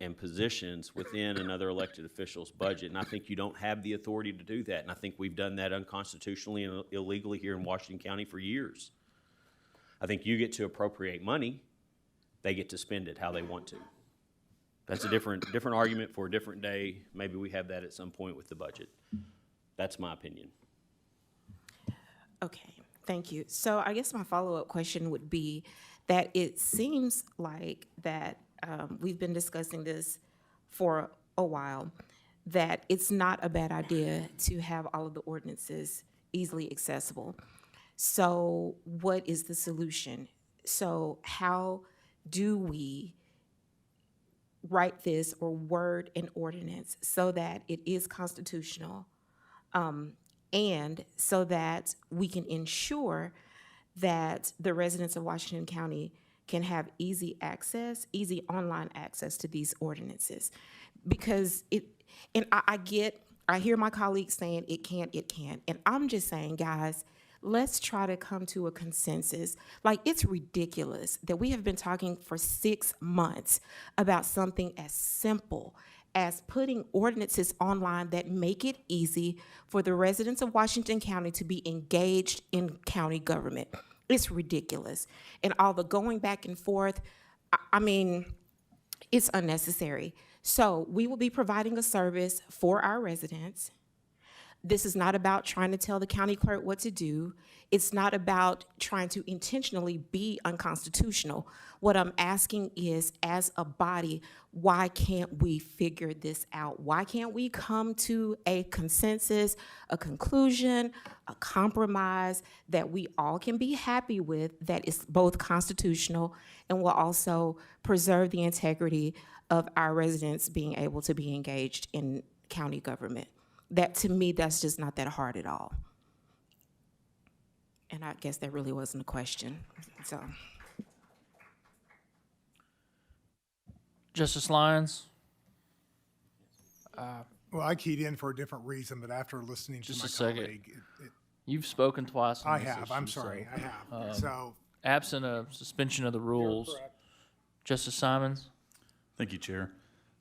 and positions within another elected official's budget? And I think you don't have the authority to do that, and I think we've done that unconstitutionally and illegally here in Washington County for years. I think you get to appropriate money, they get to spend it how they want to. That's a different argument for a different day. Maybe we have that at some point with the budget. That's my opinion. Okay, thank you. So I guess my follow-up question would be that it seems like that we've been discussing this for a while, that it's not a bad idea to have all of the ordinances easily accessible. So what is the solution? So how do we write this or word an ordinance so that it is constitutional, and so that we can ensure that the residents of Washington County can have easy online access to these ordinances? Because I hear my colleagues saying it can't, and I'm just saying, guys, let's try to come to a consensus. Like, it's ridiculous that we have been talking for 6 months about something as simple as putting ordinances online that make it easy for the residents of Washington County to be engaged in county government. It's ridiculous. And all the going back and forth, I mean, it's unnecessary. So we will be providing a service for our residents. This is not about trying to tell the county clerk what to do. It's not about trying to intentionally be unconstitutional. What I'm asking is, as a body, why can't we figure this out? Why can't we come to a consensus, a conclusion, a compromise that we all can be happy with, that is both constitutional and will also preserve the integrity of our residents being able to be engaged in county government? That, to me, that's just not that hard at all. And I guess that really wasn't a question, so. Justice Lyons? Well, I keyed in for a different reason, but after listening to Just my a second. colleague, You've spoken twice on I this have, I'm issue, sorry, so, I have. So, absent a suspension of the rules. Justice Simons? Thank you, Chair.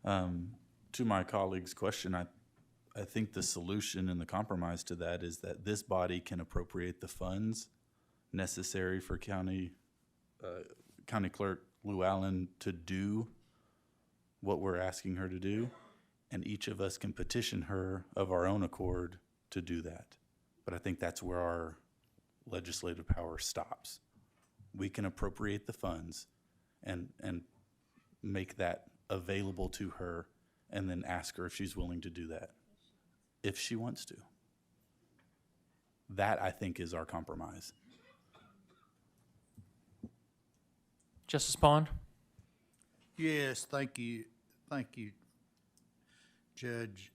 To my colleague's question, I think the solution and the compromise to that is that this body can appropriate the funds necessary for County Clerk Lou Allen to do what we're asking her to do, and each of us can petition her of our own accord to do that. But I think that's where our legislative power stops. We can appropriate the funds and make that available to her, and then ask her if she's willing to do that, if she wants to. That, I think, is our compromise. Justice Bond? Yes, thank you, Judge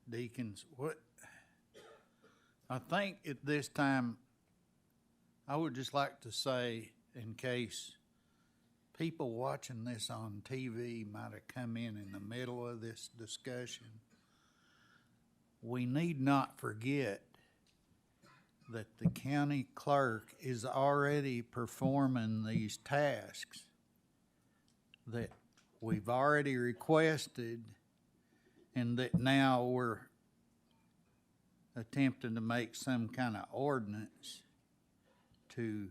Deakins. I think at this time, I would just like to say, in case people watching this on TV might have come in the middle of this discussion, we need not forget that the county clerk is already performing these tasks that we've already requested and that now we're attempting to make some kind of ordinance to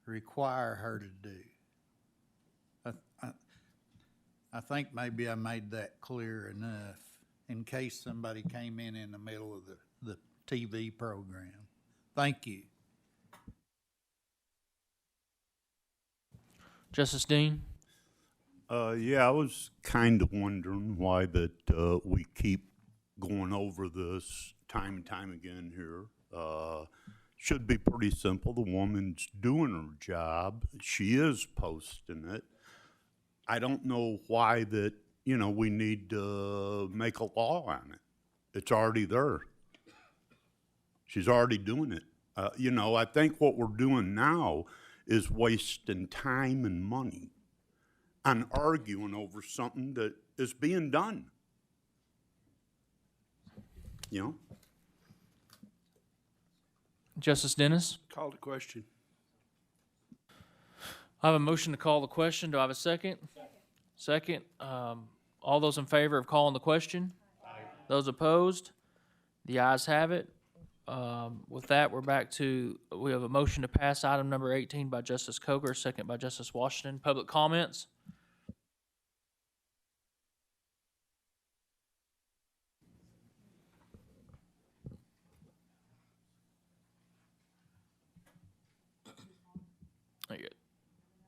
require her to do. I think maybe I made that clear enough in case somebody came in the middle of the TV program. Thank you. Justice Dean? Yeah, I was kind of wondering why that we keep going over this time and time again here. Should be pretty simple. The woman's doing her job. She is posting it. I don't know why that, we need to make a law on it. It's already there. She's already doing it. I think what we're doing now is wasting time and money on arguing over something that is being done. Justice Dennis? Call the question. I have a motion to call the question. Do I have a second? Second. All those in favor of calling the question? Aye. Those opposed? The ayes have it. With that, we have a motion to pass item number 18 by Justice Coger, second by Justice Washington. Public comments?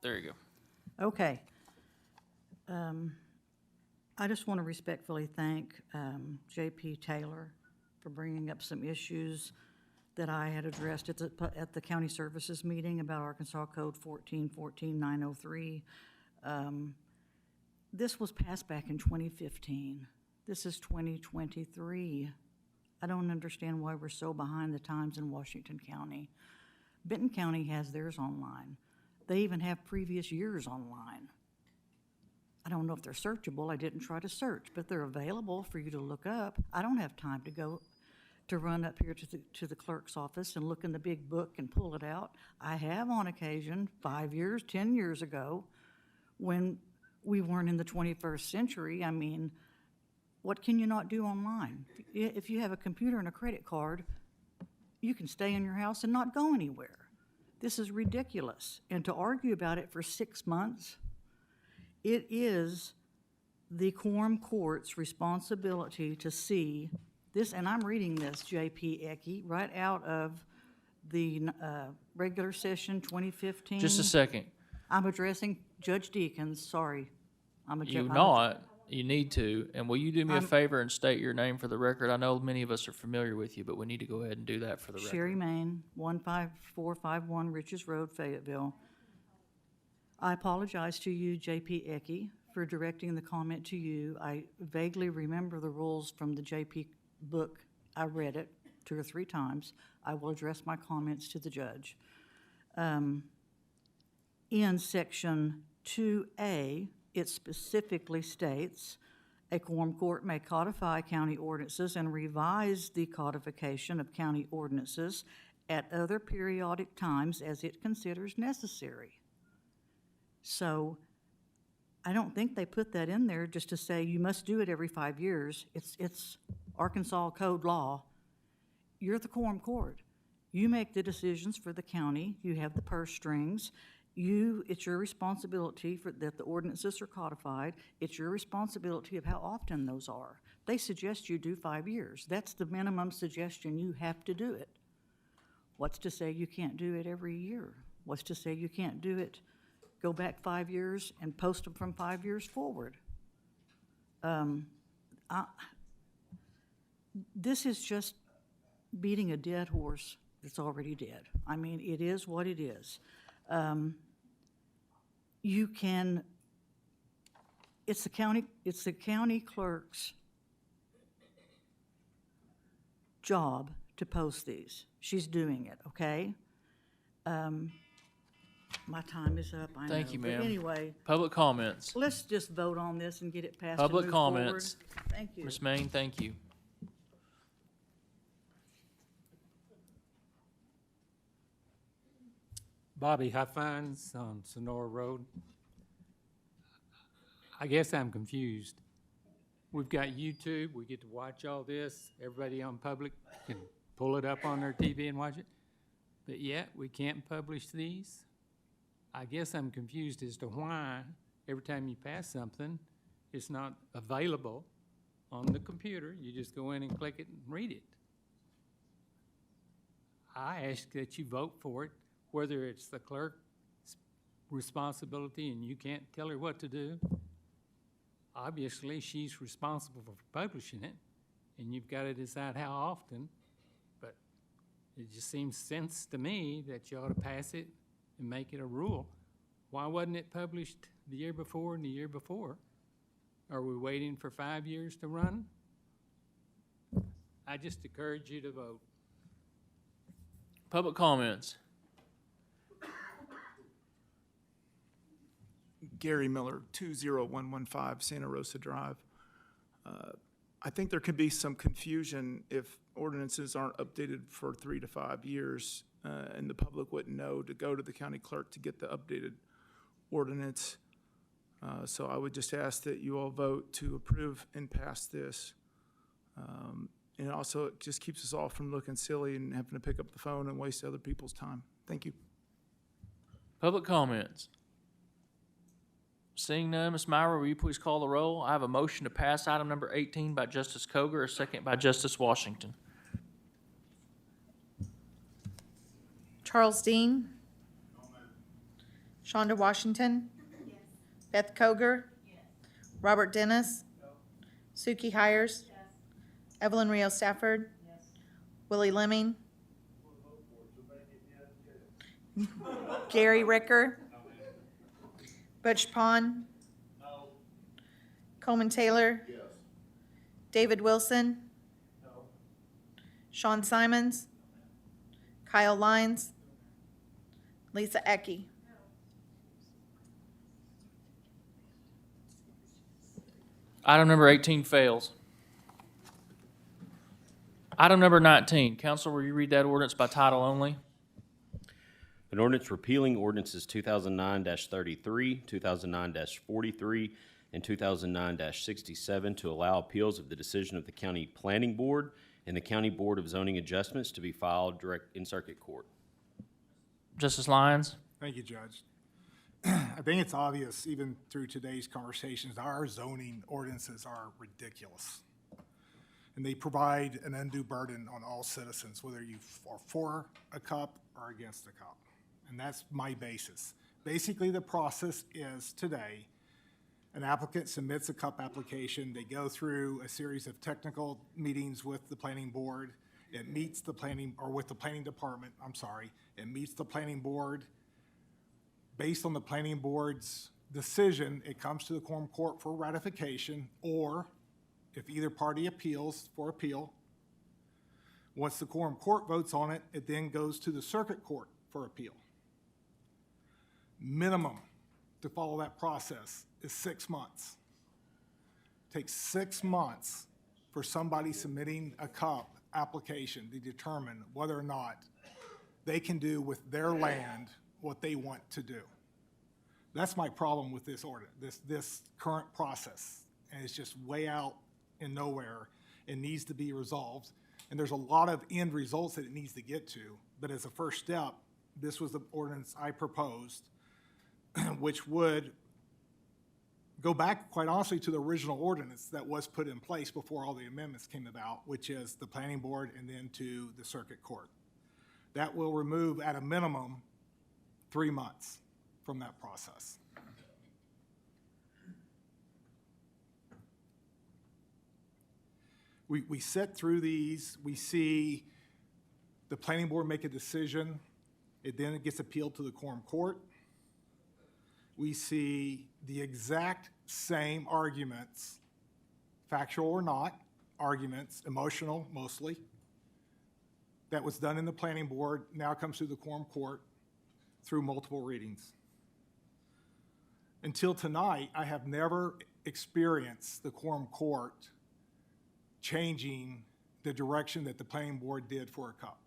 There you go. Okay. I just want to respectfully thank J.P. Taylor for bringing up some issues that I had addressed at the county services meeting about Arkansas Code 14-14-903. This was passed back in 2015. This is 2023. I don't understand why we're so behind the times in Washington County. Benton County has theirs online. They even have previous years online. I don't know if they're searchable. I didn't try to search, but they're available for you to look up. I don't have time to run up here to the clerk's office and look in the big book and pull it out. I have on occasion, 5 years, 10 years ago, when we weren't in the 21st century. I mean, what can you not do online? If you have a computer and a credit card, you can stay in your house and not go anywhere. This is ridiculous. And to argue about it for 6 months, it is the Quorum Court's responsibility to see this, and I'm reading this, J.P. Ecke, right out of the regular session 2015. Just a second. I'm addressing Judge Deakins, sorry. You need to. And will you do me a favor and state your name for the record? I know many of us are familiar with you, but we need to go ahead and do that for the record. Sherry Main, 15451 Riches Road, Fayetteville. I apologize to you, J.P. Ecke, for directing the comment to you. I vaguely remember the rules from the J.P. book. I read it 2 or 3 times. I will address my comments to the judge. In section 2A, it specifically states, a quorum court may codify county ordinances and revise the codification of county ordinances at other periodic times as it considers necessary. So I don't think they put that in there just to say you must do it every 5 years. It's Arkansas code law. You're the quorum court. You make the decisions for the county. You have the purse strings. It's your responsibility that the ordinances are codified. It's your responsibility of how often those are. They suggest you do 5 years. That's the minimum suggestion. You have to do it. What's to say you can't do it every year? What's to say you can't do it, go back 5 years and post them from 5 years forward? This is just beating a dead horse that's already dead. I mean, it is what it is. It's the county clerk's job to post these. She's doing it, okay? My time is up, I know. Thank you, But ma'am. anyway. Public comments. Let's just vote on this and get it passed and Public move comments. forward. Thank you. Ms. Main, thank you. Bobby Huffines on Sonora Road. I guess I'm confused. We've got YouTube, we get to watch all this, everybody on public can pull it up on their TV and watch it, but yet we can't publish these? I guess I'm confused as to why every time you pass something, it's not available on the computer, you just go in and click it and read it. I ask that you vote for it, whether it's the clerk's responsibility and you can't tell her what to do. Obviously, she's responsible for publishing it, and you've got to decide how often, but it just seems sense to me that you ought to pass it and make it a rule. Why wasn't it published the year before and the year before? Are we waiting for 5 years to run? I just encourage you to vote. Public comments. Gary Miller, 20115 Santa Rosa Drive. I think there could be some confusion if ordinances aren't updated for 3 to 5 years, and the public wouldn't know to go to the county clerk to get the updated ordinance. So I would just ask that you all vote to approve and pass this. And also, it just keeps us all from looking silly and having to pick up the phone and waste other people's time. Thank you. Public comments. Seeing none, Ms. Myra, will you please call the roll? I have a motion to pass item number 18 by Justice Coger, a second by Justice Washington. Charles Dean. Shonda Washington. Beth Koger. Robert Dennis. Suki Hires. Evelyn Rio Stafford. Willie Lemming. Gary Ricker. Butch Pond. Coleman Taylor. David Wilson. Sean Simons. Kyle Lyons. Lisa Ecke. Item number 18 fails. Item number 19. Council, will you read that ordinance by title only? An ordinance repealing ordinances 2009-33, 2009-43, and 2009-67 to allow appeals of the decision of the County Planning Board and the County Board of Zoning Adjustments to be filed direct in circuit court. Justice Lyons? Thank you, Judge. I think it's obvious, even through today's conversations, our zoning ordinances are ridiculous. And they provide an undue burden on all citizens, whether you are for a cup or against a cup. And that's my basis. Basically, the process is today, an applicant submits a cup application. They go through a series of technical meetings with the planning board. It meets the planning, or with the planning department, I'm sorry. It meets the planning board. Based on the planning board's decision, it comes to the quorum court for ratification, or if either party appeals, for appeal. Once the quorum court votes on it, it then goes to the circuit court for appeal. Minimum to follow that process is 6 months. It takes 6 months for somebody submitting a cup application to determine whether or not they can do with their land what they want to do. That's my problem with this order, this current process. And it's just way out in nowhere. It needs to be resolved. And there's a lot of end results that it needs to get to. But as a first step, this was the ordinance I proposed, which would go back, quite honestly, to the original ordinance that was put in place before all the amendments came about, which is the planning board and then to the circuit court. That will remove, at a minimum, 3 months from that process. We sit through these, we see the planning board make a decision, it then gets appealed to the quorum court. We see the exact same arguments, factual or not, arguments, emotional mostly, that was done in the planning board, now comes through the quorum court through multiple readings. Until tonight, I have never experienced the quorum court changing the direction that the planning board did for a cup.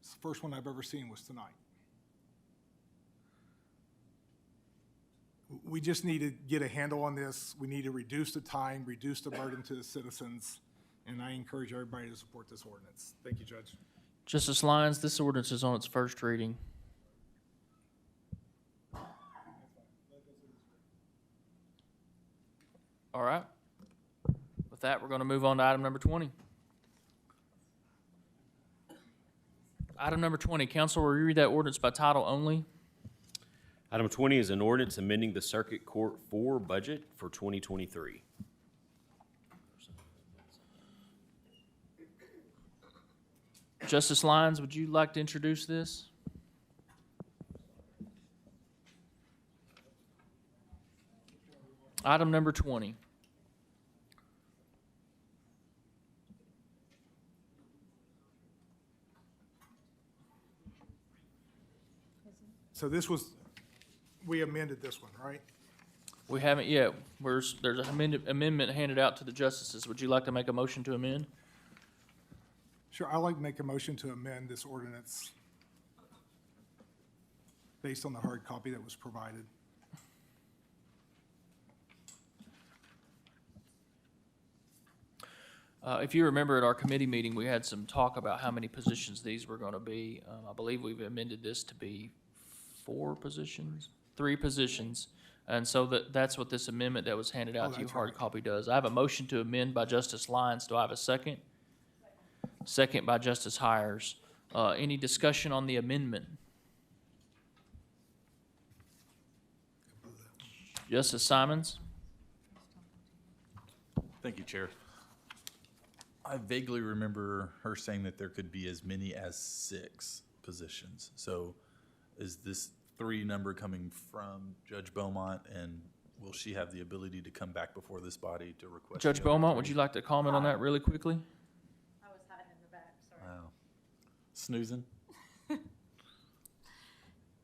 It's the first one I've ever seen was tonight. We just need to get a handle on this. We need to reduce the time, reduce the burden to the citizens, and I encourage everybody to support this ordinance. Thank you, Judge. Justice Lyons, this ordinance is on its first reading. All right. With that, we're going to move on to item number 20. Item number 20, council will read that ordinance by title only. Item 20 is an ordinance amending the Circuit Court 4 budget for 2023. Justice Lyons, would you like to introduce this? Item number 20. So this was, we amended this one, right? We haven't yet. There's an amendment handed out to the justices. Would you like to make a motion to amend? Sure, I'd like to make a motion to amend this ordinance based on the hard copy that was provided. If you remember at our committee meeting, we had some talk about how many positions these were going to be. I believe we've amended this to be 3 positions. And so that's what this amendment that was handed out to you, that's hard right. copy, does. I have a motion to amend by Justice Lyons. Do I have a second? Second by Justice Hires. Any discussion on the amendment? Justice Simons? Thank you, Chair. I vaguely remember her saying that there could be as many as 6 positions. So is this 3 number coming from Judge Beaumont, and will she have the ability to come back before this body to request? Judge the other Beaumont, 3? would you like to comment on that really quickly? I was hiding in the back, sorry. Wow. Snoozing?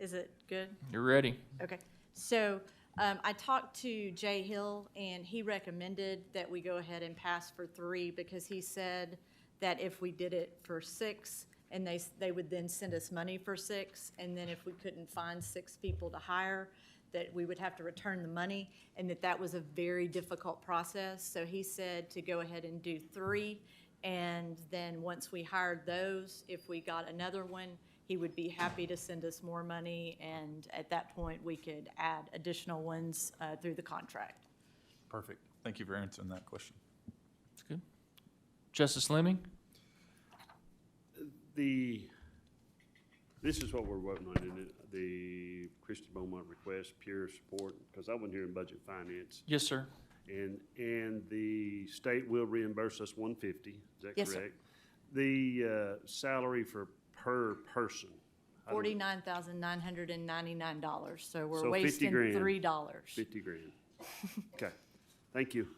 Is it good? You're ready. Okay, so I talked to Jay Hill, and he recommended that we go ahead and pass for 3 because he said that if we did it for 6, and they would then send us money for 6, and then if we couldn't find 6 people to hire, that we would have to return the money, and that was a very difficult process. So he said to go ahead and do 3, and then once we hired those, if we got another one, he would be happy to send us more money, and at that point, we could add additional ones through the contract. Perfect. Thank you for answering that question. That's good. Justice Lemming? This is what we're voting on, isn't it? The Christie Beaumont request, pure support, because I wasn't here in budget finance. Yes, sir. And the state will reimburse us $150, is that Yes, sir. correct? The salary for per person. $49,999, so we're So 50 wasting grand. $3. 50 grand. Okay, thank you.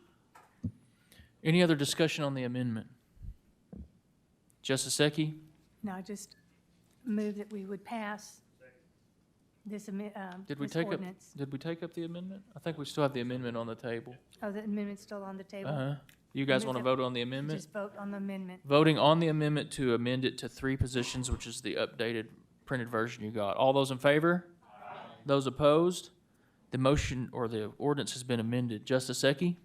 Any other discussion on the amendment? Justice Ecke? No, I just move that we would pass this Did we this take up, ordinance. did we take up the amendment? I think we still have the amendment on the table. Oh, the amendment's still on the table? Uh-huh. You guys Move want to that- vote on the amendment? Just vote on the amendment. Voting on the amendment to amend it to 3 positions, which is the updated printed version you got. All those in favor? Those opposed? The motion or the ordinance has been amended. Justice Ecke?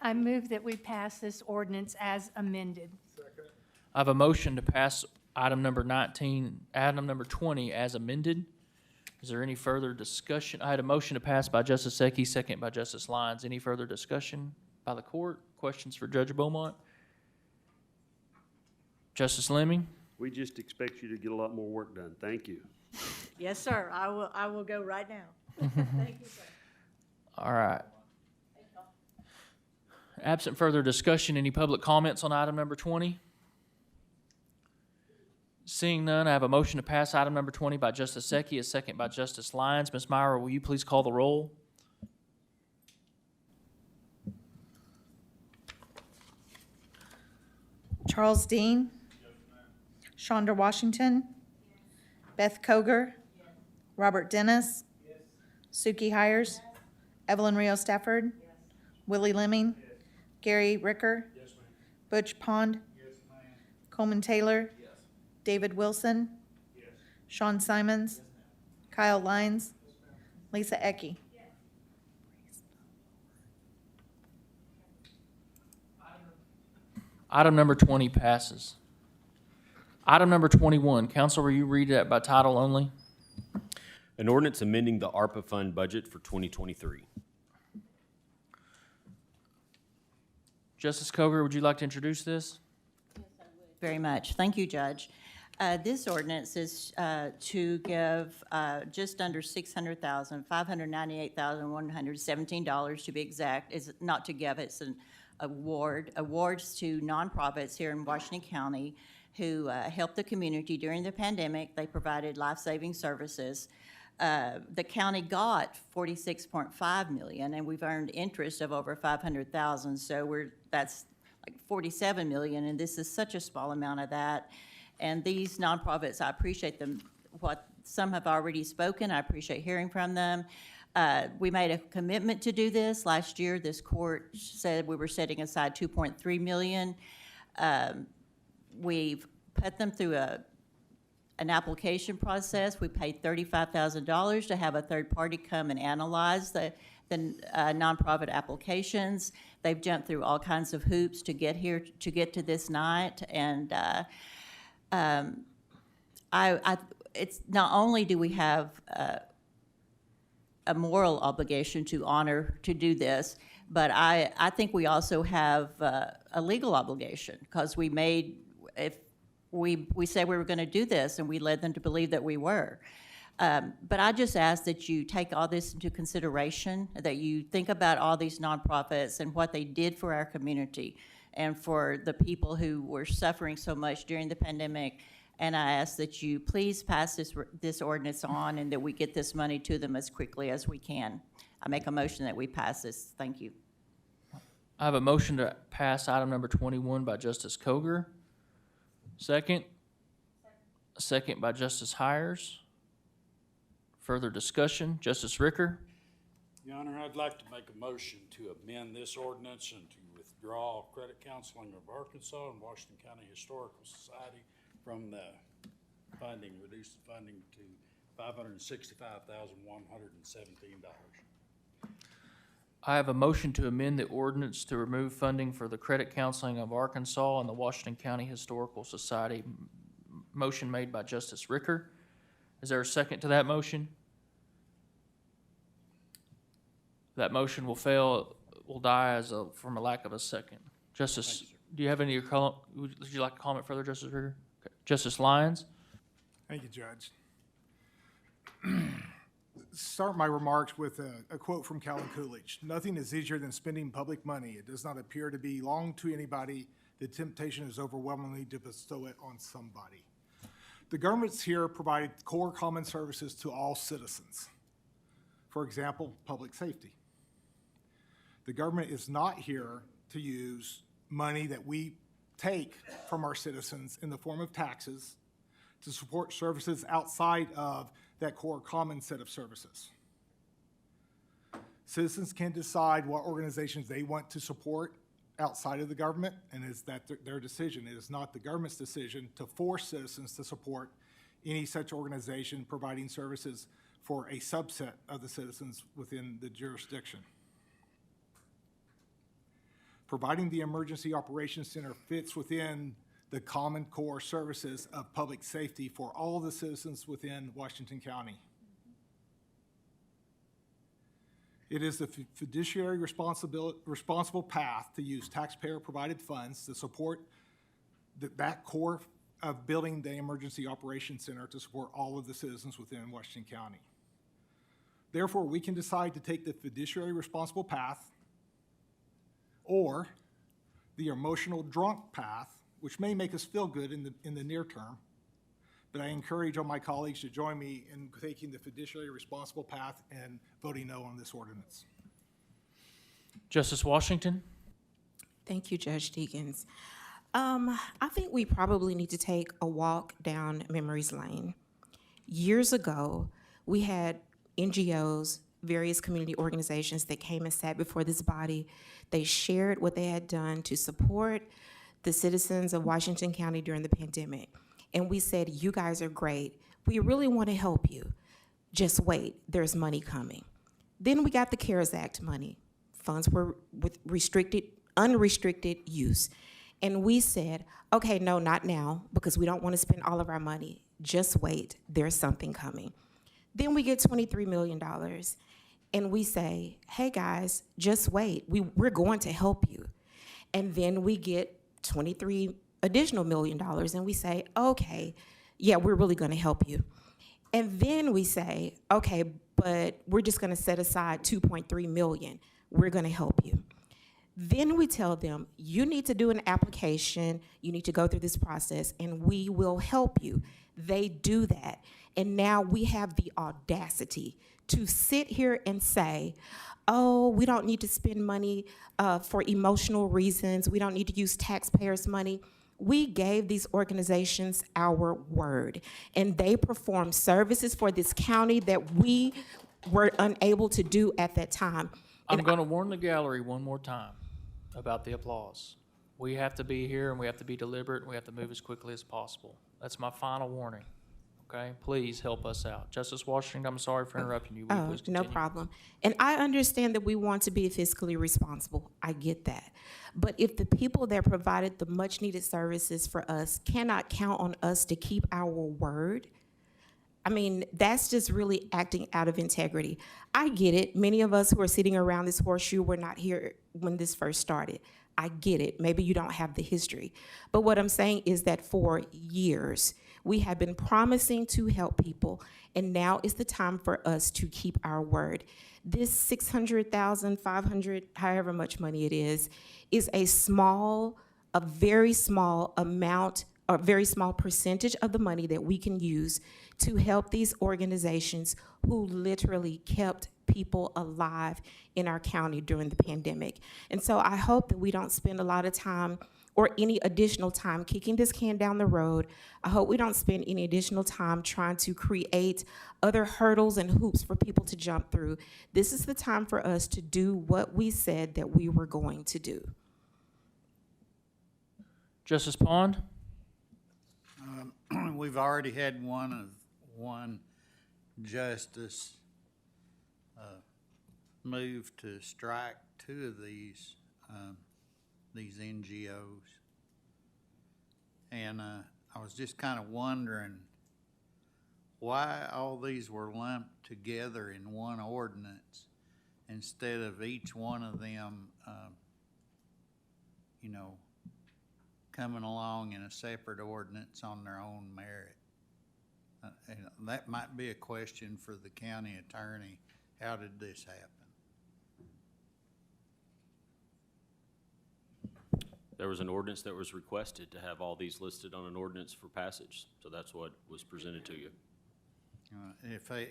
I move that we pass this ordinance as amended. I have a motion to pass item number 20 as amended. Is there any further discussion? I had a motion to pass by Justice Ecke, second by Justice Lyons. Any further discussion by the court? Questions for Judge Beaumont? Justice Lemming? We just expect you to get a lot more work done. Thank you. Yes, sir, I will go right now. Thank you, sir. All right. Absent further discussion, any public comments on item number 20? Seeing none, I have a motion to pass item number 20 by Justice Ecke, a second by Justice Lyons. Ms. Meyer, will you please call the roll? Charles Dean. Shonda Washington. Beth Koger. Robert Dennis. Suki Hires. Evelyn Rio Stafford. Willie Lemming. Gary Ricker. Butch Pond. Coleman Taylor. David Wilson. Sean Simons. Kyle Lines, Lisa Ecke. Item number 20 passes. Item number 21, council, will you read that by title only? An ordinance amending the ARPA fund budget for 2023. Justice Coger, would you like to introduce this? Very much. Thank you, Judge. This ordinance is to give just under $600,000, $598,117 to be exact. Is not to give, it's an awards to nonprofits here in Washington County who helped the community during the pandemic. They provided life-saving services. The county got $46.5 million, and we've earned interest of over $500,000. So that's like $47 million, and this is such a small amount of that. And these nonprofits, I appreciate them. What some have already spoken, I appreciate hearing from them. We made a commitment to do this last year. This court said we were setting aside $2.3 million. We've put them through an application process. We paid $35,000 to have a third party come and analyze the nonprofit applications. They've jumped through all kinds of hoops to get here, to get to this night, and it's not only do we have a moral obligation to honor to do this, but I think we also have a legal obligation, because we said we were going to do this, and we led them to believe that we were. But I just ask that you take all this into consideration, that you think about all these nonprofits and what they did for our community and for the people who were suffering so much during the pandemic. And I ask that you please pass this ordinance on, and that we get this money to them as quickly as we can. I make a motion that we pass this. Thank you. I have a motion to pass item number 21 by Justice Coger. Second? Second by Justice Hires. Further discussion? Justice Ricker? Your Honor, I'd like to make a motion to amend this ordinance and to withdraw Credit Counseling of Arkansas and Washington County Historical Society from the funding, reduce the funding to $565,117. I have a motion to amend the ordinance to remove funding for the Credit Counseling of Arkansas and the Washington County Historical Society. Motion made by Justice Ricker. Is there a second to that motion? That motion will fail, will die from a lack of a second. Justice, do you have any, would you like to comment further, Justice Ricker? Okay. Justice Lyons? Thank you, Judge. Start my remarks with a quote from Calvin Coolidge. "Nothing is easier than spending public money. It does not appear to belong to anybody. The temptation is overwhelmingly to bestow it on somebody." The governments here provide core common services to all citizens. For example, public safety. The government is not here to use money that we take from our citizens in the form of taxes to support services outside of that core common set of services. Citizens can decide what organizations they want to support outside of the government, and is that their decision. It is not the government's decision to force citizens to support any such organization providing services for a subset of the citizens within the jurisdiction. Providing the Emergency Operations Center fits within the common core services of public safety for all of the citizens within Washington County. It is the fiduciary responsible path to use taxpayer-provided funds to support that core of building the Emergency Operations Center to support all of the citizens within Washington County. Therefore, we can decide to take the fiduciary responsible path or the emotional drunk path, which may make us feel good in the near term, but I encourage all my colleagues to join me in taking the fiduciary responsible path and voting no on this ordinance. Justice Washington? Thank you, Judge Deakins. I think we probably need to take a walk down memory's lane. Years ago, we had NGOs, various community organizations that came and sat before this body. They shared what they had done to support the citizens of Washington County during the pandemic. And we said, you guys are great. We really want to help you. just wait, there's money coming. Then we got the CARES Act money. Funds were with unrestricted use. And we said, okay, no, not now, because we don't want to spend all of our money. Just wait, there's something coming. Then we get $23 million. And we say, hey guys, just wait, we're going to help you. And then we get $23 additional million, and we say, okay, yeah, we're really gonna help you. And then we say, okay, but we're just gonna set aside $2.3 million. We're gonna help you. Then we tell them, you need to do an application, you need to go through this process, and we will help you. They do that. And now we have the audacity to sit here and say, oh, we don't need to spend money for emotional reasons. We don't need to use taxpayers' money. We gave these organizations our word, and they performed services for this county that we were unable to do at that time. I'm going to warn the gallery one more time about the applause. We have to be here, and we have to be deliberate, and we have to move as quickly as possible. That's my final warning. Okay, please help us out. Justice Washington, I'm sorry for interrupting you. Will you please continue? No problem. And I understand that we want to be fiscally responsible. I get that. But if the people that provided the much-needed services for us cannot count on us to keep our word, I mean, that's just really acting out of integrity. I get it. Many of us who are sitting around this horseshoe were not here when this first started. I get it. Maybe you don't have the history. But what I'm saying is that for years, we have been promising to help people, and now is the time for us to keep our word. This $600,000, $500,000, however much money it is a very small amount, or very small percentage of the money that we can use to help these organizations who literally kept people alive in our county during the pandemic. And so I hope that we don't spend a lot of time or any additional time kicking this can down the road. I hope we don't spend any additional time trying to create other hurdles and hoops for people to jump through. This is the time for us to do what we said that we were going to do. Justice Pond? We've already had one justice move to strike two of these NGOs. And I was just kind of wondering why all these were lumped together in one ordinance instead of each one of them, coming along in a separate ordinance on their own merit. And that might be a question for the county attorney. How did this happen? There was an ordinance that was requested to have all these listed on an ordinance for passage, so that's what was presented to you. If I,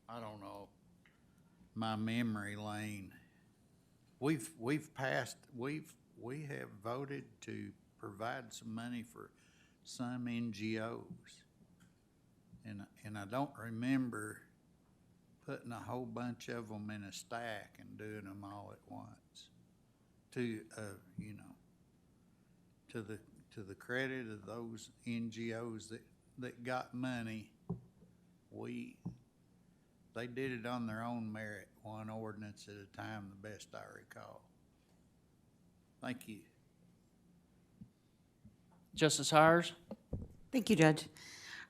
I don't know, my memory lane, we have voted to provide some money for some NGOs. And I don't remember putting a whole bunch of them in a stack and doing them all at once. To the credit of those NGOs that got money, they did it on their own merit, one ordinance at a time, the best I recall. Thank you. Justice Hires? Thank you, Judge.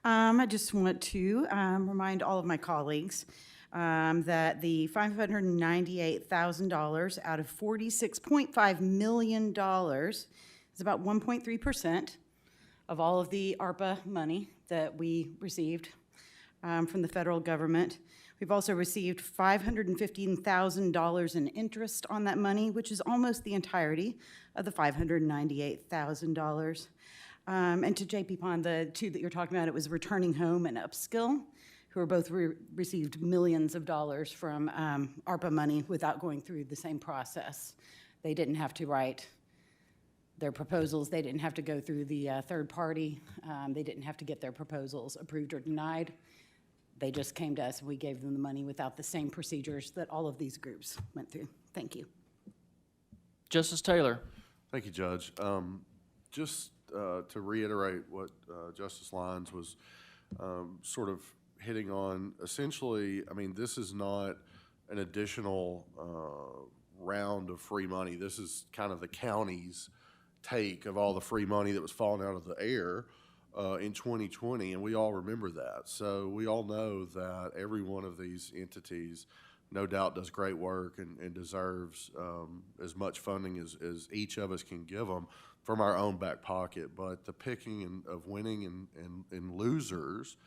I just want to remind all of my colleagues that the $598,000 out of $46.5 million is about 1.3% of all of the ARPA money that we received from the federal government. We've also received $515,000 in interest on that money, which is almost the entirety of the $598,000. And to JP Pond, the two that you're talking about, it was Returning Home and Upskill, who are both received millions of dollars from ARPA money without going through the same process. They didn't have to write their proposals. They didn't have to go through the third party. They didn't have to get their proposals approved or denied. They just came to us and we gave them the money without the same procedures that all of these groups went through. Thank you. Justice Taylor? Thank you, Judge. Just to reiterate what Justice Lyons was sort of hitting on essentially, I mean, this is not an additional round of free money. This is kind of the county's take of all the free money that was falling out of the air in 2020, and we all remember that. So we all know that every one of these entities no doubt does great work and deserves as much funding as each of us can give them from our own back pocket. But the picking of winning and losers,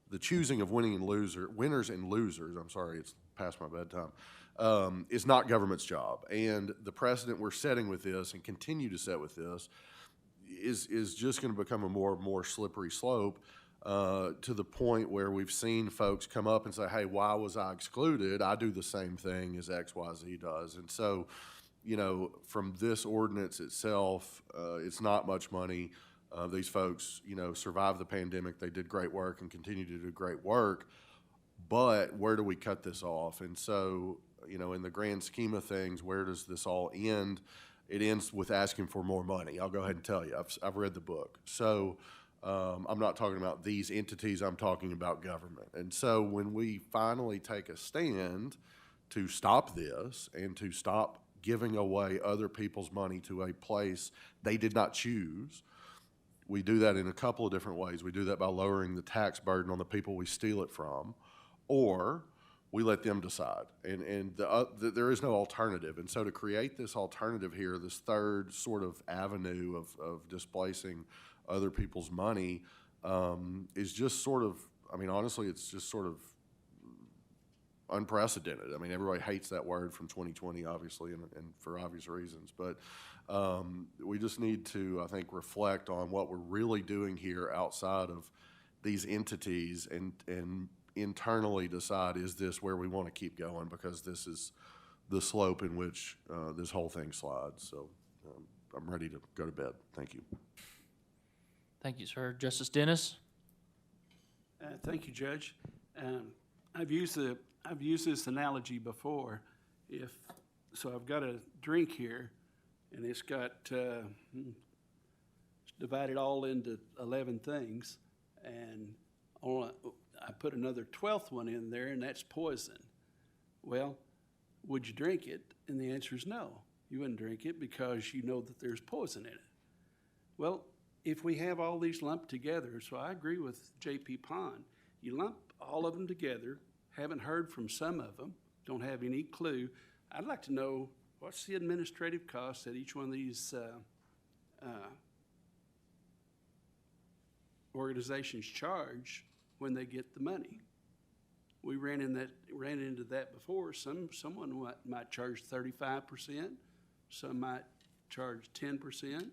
the choosing of winners and losers, I'm sorry, it's past my bedtime, is not government's job. And the precedent we're setting with this and continue to set with this is just going to become a more and more slippery slope to the point where we've seen folks come up and say, hey, why was I excluded? I do the same thing as XYZ does. And so, you know, from this ordinance itself, it's not much money. These folks, you know, survived the pandemic. They did great work and continue to do great work. But where do we cut this off? And so, you know, in the grand scheme of things, where does this all end? It ends with asking for more money. I'll go ahead and tell you. I've read the book. So I'm not talking about these entities. I'm talking about government. And so when we finally take a stand to stop this and to stop giving away other people's money to a place they did not choose, we do that in a couple of different ways. We do that by lowering the tax burden on the people we steal it from, or we let them decide. And there is no alternative. And so to create this alternative here, this third sort of avenue of displacing other people's money is just sort of, I mean, honestly, it's just sort of unprecedented. I mean, everybody hates that word from 2020, obviously, and for obvious reasons. But we just need to, I think, reflect on what we're really doing here outside of these entities and internally decide, is this where we want to keep going? Because this is the slope in which this whole thing slides. So I'm ready to go to bed. Thank you. Thank you, sir. Justice Dennis? Thank you, Judge. I've used this analogy before. So I've got a drink here, and it's got it's divided all into 11 things, and I put another 12th one in there, and that's poison. Well, would you drink it? And the answer is no. You wouldn't drink it because you know that there's poison in it. Well, if we have all these lumped together, so I agree with J.P. Pond, you lump all of them together, haven't heard from some of them, don't have any clue. I'd like to know what's the administrative cost that each one of these organizations charge when they get the money. We ran into that before. Someone might charge 35%, some might charge 10%.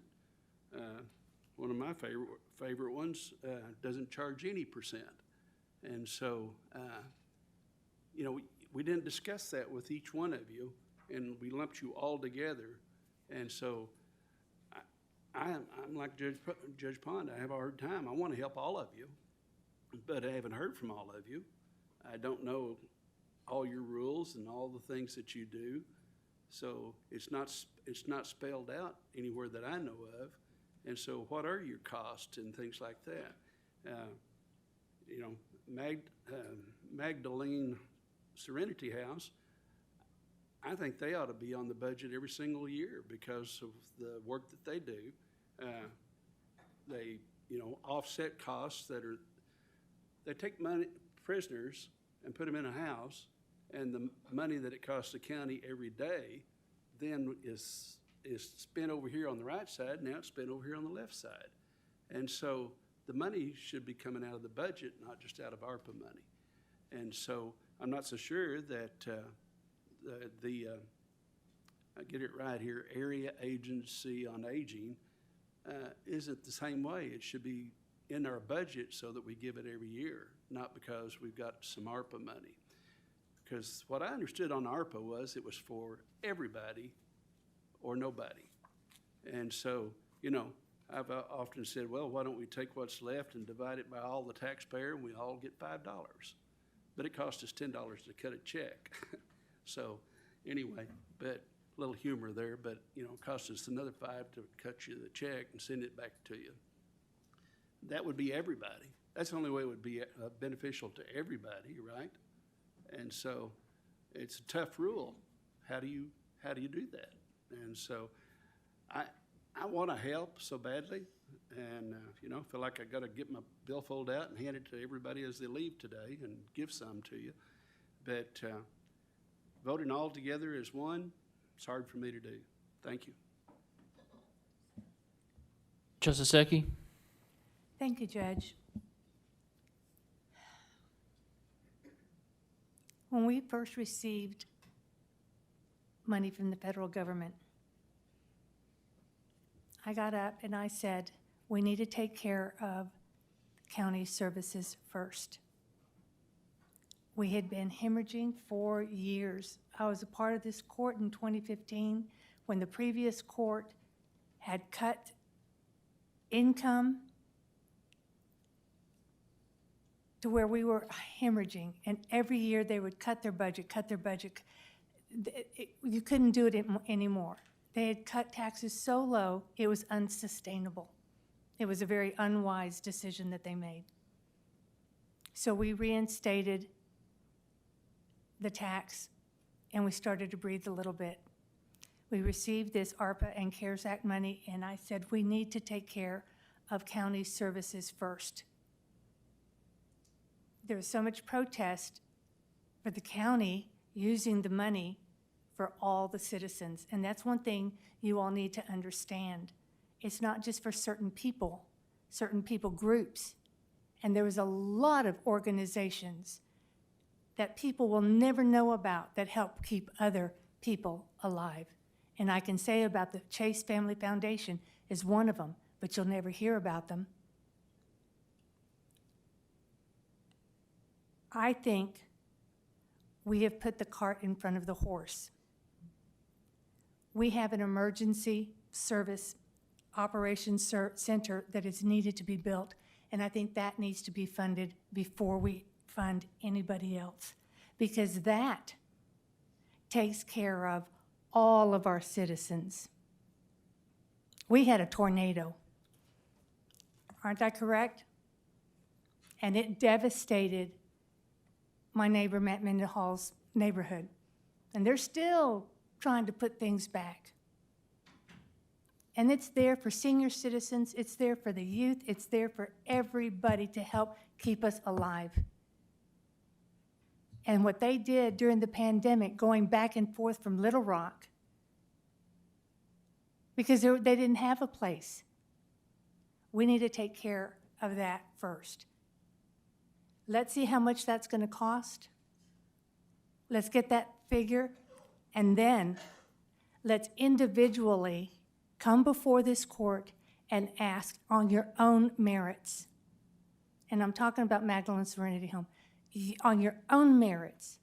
One of my favorite ones doesn't charge any percent. And so, you know, we didn't discuss that with each one of you, and we lumped you all together. And so I'm like Judge Pond, I have a hard time. I want to help all of you, but I haven't heard from all of you. I don't know all your rules and all the things that you do. So it's not spelled out anywhere that I know of. And so what are your costs and things like that? You know, Magdalene Serenity House, I think they ought to be on the budget every single year because of the work that they do. They, you know, offset costs they take prisoners and put them in a house, and the money that it costs the county every day then is spent over here on the right side, now it's spent over here on the left side. And so the money should be coming out of the budget, not just out of ARPA money. And so I'm not so sure that I get it right here, Area Agency on Aging isn't the same way. It should be in our budget so that we give it every year, not because we've got some ARPA money. Because what I understood on ARPA was it was for everybody or nobody. And so, you know, I've often said, well, why don't we take what's left and divide it by all the taxpayer and we all get $5? But it cost us $10 to cut a check. So anyway, but a little humor there, but you know, it cost us another $5 to cut you the check and send it back to you. That would be everybody. That's the only way it would be beneficial to everybody, right? And so it's a tough rule. How do you do that? And so I want to help so badly, and, feel like I got to get my billfold out and hand it to everybody as they leave today and give some to you. But voting all together as one, it's hard for me to do. Thank you. Justice Ecke? Thank you, Judge. When we first received money from the federal government, I got up and I said, we need to take care of county services first. We had been hemorrhaging for years. I was a part of this court in 2015 when the previous court had cut income to where we were hemorrhaging, and every year they would cut their budget. You couldn't do it anymore. They had cut taxes so low, it was unsustainable. It was a very unwise decision that they made. So we reinstated the tax, and we started to breathe a little bit. We received this ARPA and CARES Act money, and I said, we need to take care of county services first. There was so much protest for the county using the money for all the citizens. And that's one thing you all need to understand. It's not just for certain people groups. And there was a lot of organizations that people will never know about that help keep other people alive. And I can say about the Chase Family Foundation is one of them, but you'll never hear about them. I think we have put the cart in front of the horse. We have an emergency service operations center that is needed to be built, and I think that needs to be funded before we fund anybody else, because that takes care of all of our citizens. We had a tornado. Aren't I correct? And it devastated my neighbor, Matt Mendenhall's neighborhood. And they're still trying to put things back. And it's there for senior citizens, it's there for the youth, it's there for everybody to help keep us alive. And what they did during the pandemic, going back and forth from Little Rock, because they didn't have a place. We need to take care of that first. Let's see how much that's going to cost. Let's get that figure, and then let's individually come before this court and ask on your own merits. And I'm talking about Magdalene Serenity Home. On your own merits,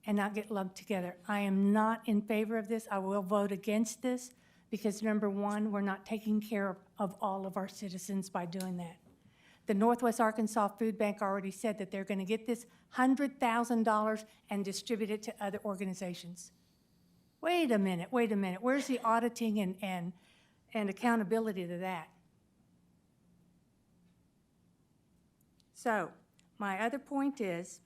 and not get lumped together. I am not in favor of this. I will vote against this because, number one, we're not taking care of all of our citizens by doing that. The Northwest Arkansas Food Bank already said that they're going to get this $100,000 and distribute it to other organizations. Wait a minute. Where's the auditing and accountability to that? So, my other point is,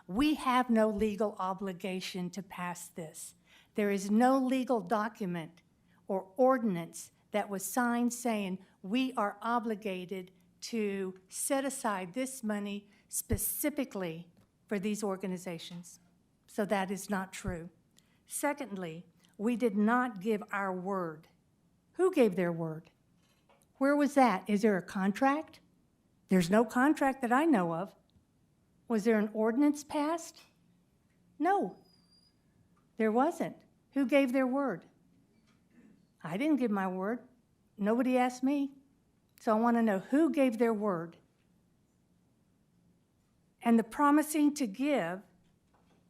we have no legal obligation to pass this. There is no legal document or ordinance that was signed saying we are obligated to set aside this money specifically for these organizations. So that is not true. Secondly, we did not give our word. Who gave their word? Where was that? Is there a contract? There's no contract that I know of. Was there an ordinance passed? No, there wasn't. Who gave their word? I didn't give my word. Nobody asked me. So I want to know who gave their word. And the promising to give,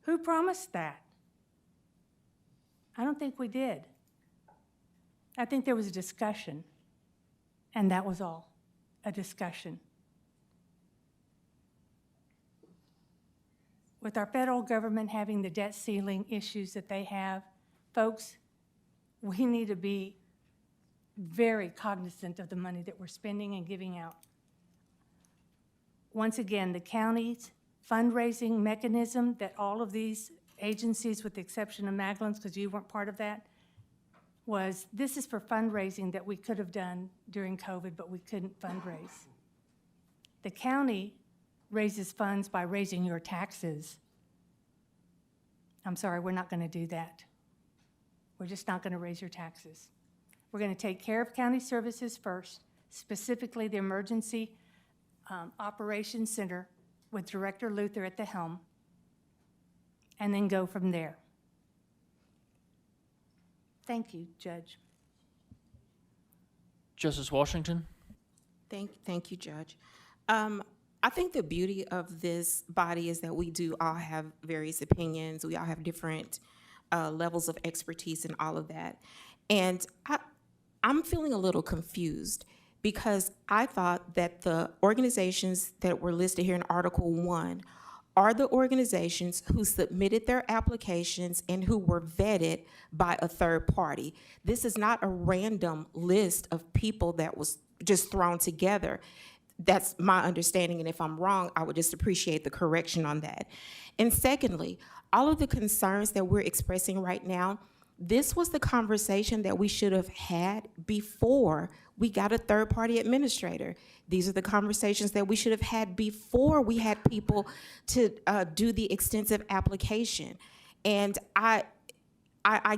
who promised that? I don't think we did. I think there was a discussion, and that was all, a discussion. With our federal government having the debt ceiling issues that they have, folks, we need to be very cognizant of the money that we're spending and giving out. Once again, the county's fundraising mechanism that all of these agencies, with the exception of Magdalene's, because you weren't part of that, was this is for fundraising that we could have done during COVID, but we couldn't fundraise. The county raises funds by raising your taxes. I'm sorry, we're not going to do that. We're just not going to raise your taxes. We're going to take care of county services first, specifically the Emergency Operations Center with Director Luther at the helm, and then go from there. Thank you, Judge. Justice Washington? Thank you, Judge. I think the beauty of this body is that we do all have various opinions. We all have different levels of expertise and all of that. And I'm feeling a little confused because I thought that the organizations that were listed here in Article 1 are the organizations who submitted their applications and who were vetted by a third party. This is not a random list of people that was just thrown together. That's my understanding, and if I'm wrong, I would just appreciate the correction on that. And secondly, all of the concerns that we're expressing right now, this was the conversation that we should have had before we got a third-party administrator. These are the conversations that we should have had before we had people to do the extensive application. And I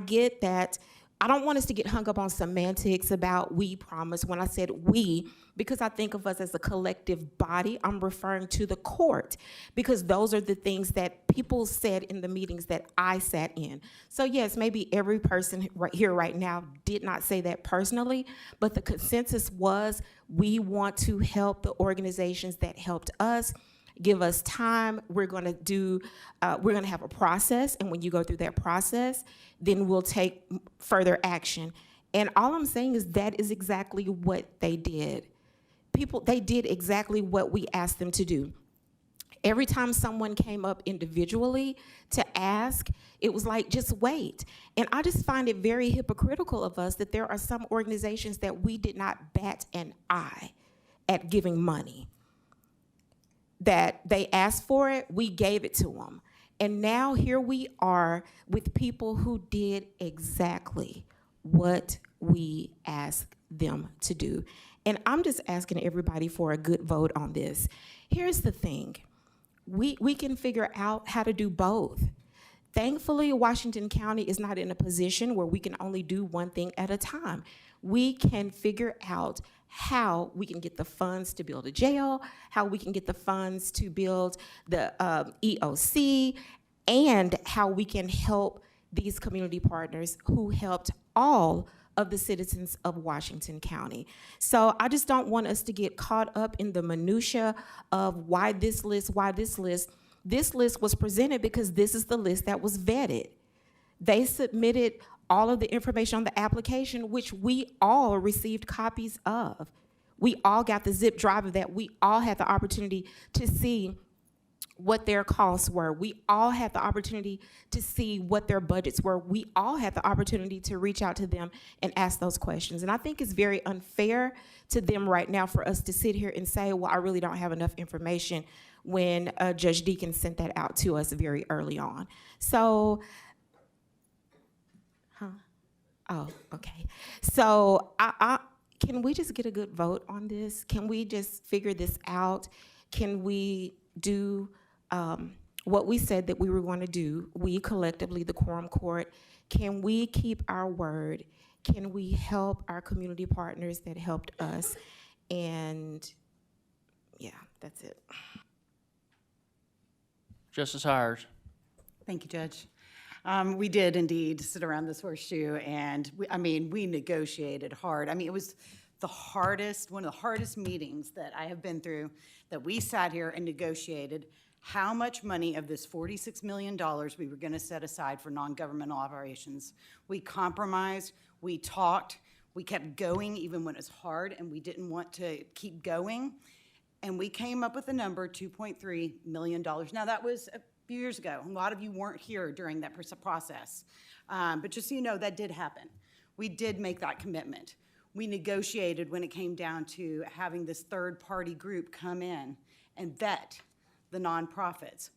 get that. I don't want us to get hung up on semantics about we promise. When I said we, because I think of us as a collective body, I'm referring to the court, because those are the things that people said in the meetings that I sat in. So yes, maybe every person right here right now did not say that personally, but the consensus was we want to help the organizations that helped us. Give us time. We're going to have a process, and when you go through that process, then we'll take further action. And all I'm saying is that is exactly what they did. They did exactly what we asked them to do. Every time someone came up individually to ask, it was like, just wait. And I just find it very hypocritical of us that there are some organizations that we did not bat an eye at giving money. That they asked for it, we gave it to them. And now here we are with people who did exactly what we asked them to do. And I'm just asking everybody for a good vote on this. Here's the thing. We can figure out how to do both. Thankfully, Washington County is not in a position where we can only do one thing at a time. We can figure out how we can get the funds to build a jail, how we can get the funds to build the EOC, and how we can help these community partners who helped all of the citizens of Washington County. So I just don't want us to get caught up in the minutia of why this list, why this list. This list was presented because this is the list that was vetted. They submitted all of the information on the application, which we all received copies of. We all got the zip drive of that. We all had the opportunity to see what their costs were. We all had the opportunity to see what their budgets were. We all had the opportunity to reach out to them and ask those questions. And I think it's very unfair to them right now for us to sit here and say, well, I really don't have enough information, when Judge Deacon sent that out to us very early on. So, oh, okay. So can we just get a good vote on this? Can we just figure this out? Can we do what we said that we were going to do, we collectively, the Quorum Court? Can we keep our word? Can we help our community partners that helped us? And yeah, that's it. Justice Hires. Thank you, Judge. We did indeed sit around this horseshoe, and we negotiated hard. It was one of the hardest meetings that I have been through, that we sat here and negotiated how much money of this $46 million we were going to set aside for non-governmental operations. We compromised, we talked, we kept going even when it was hard and we didn't want to keep going. And we came up with a number, $2.3 million. Now, that was a few years ago. A lot of you weren't here during that process. But just so you know, that did happen. We did make that commitment. we negotiated when it came down to having this third-party group come in and vet the nonprofits.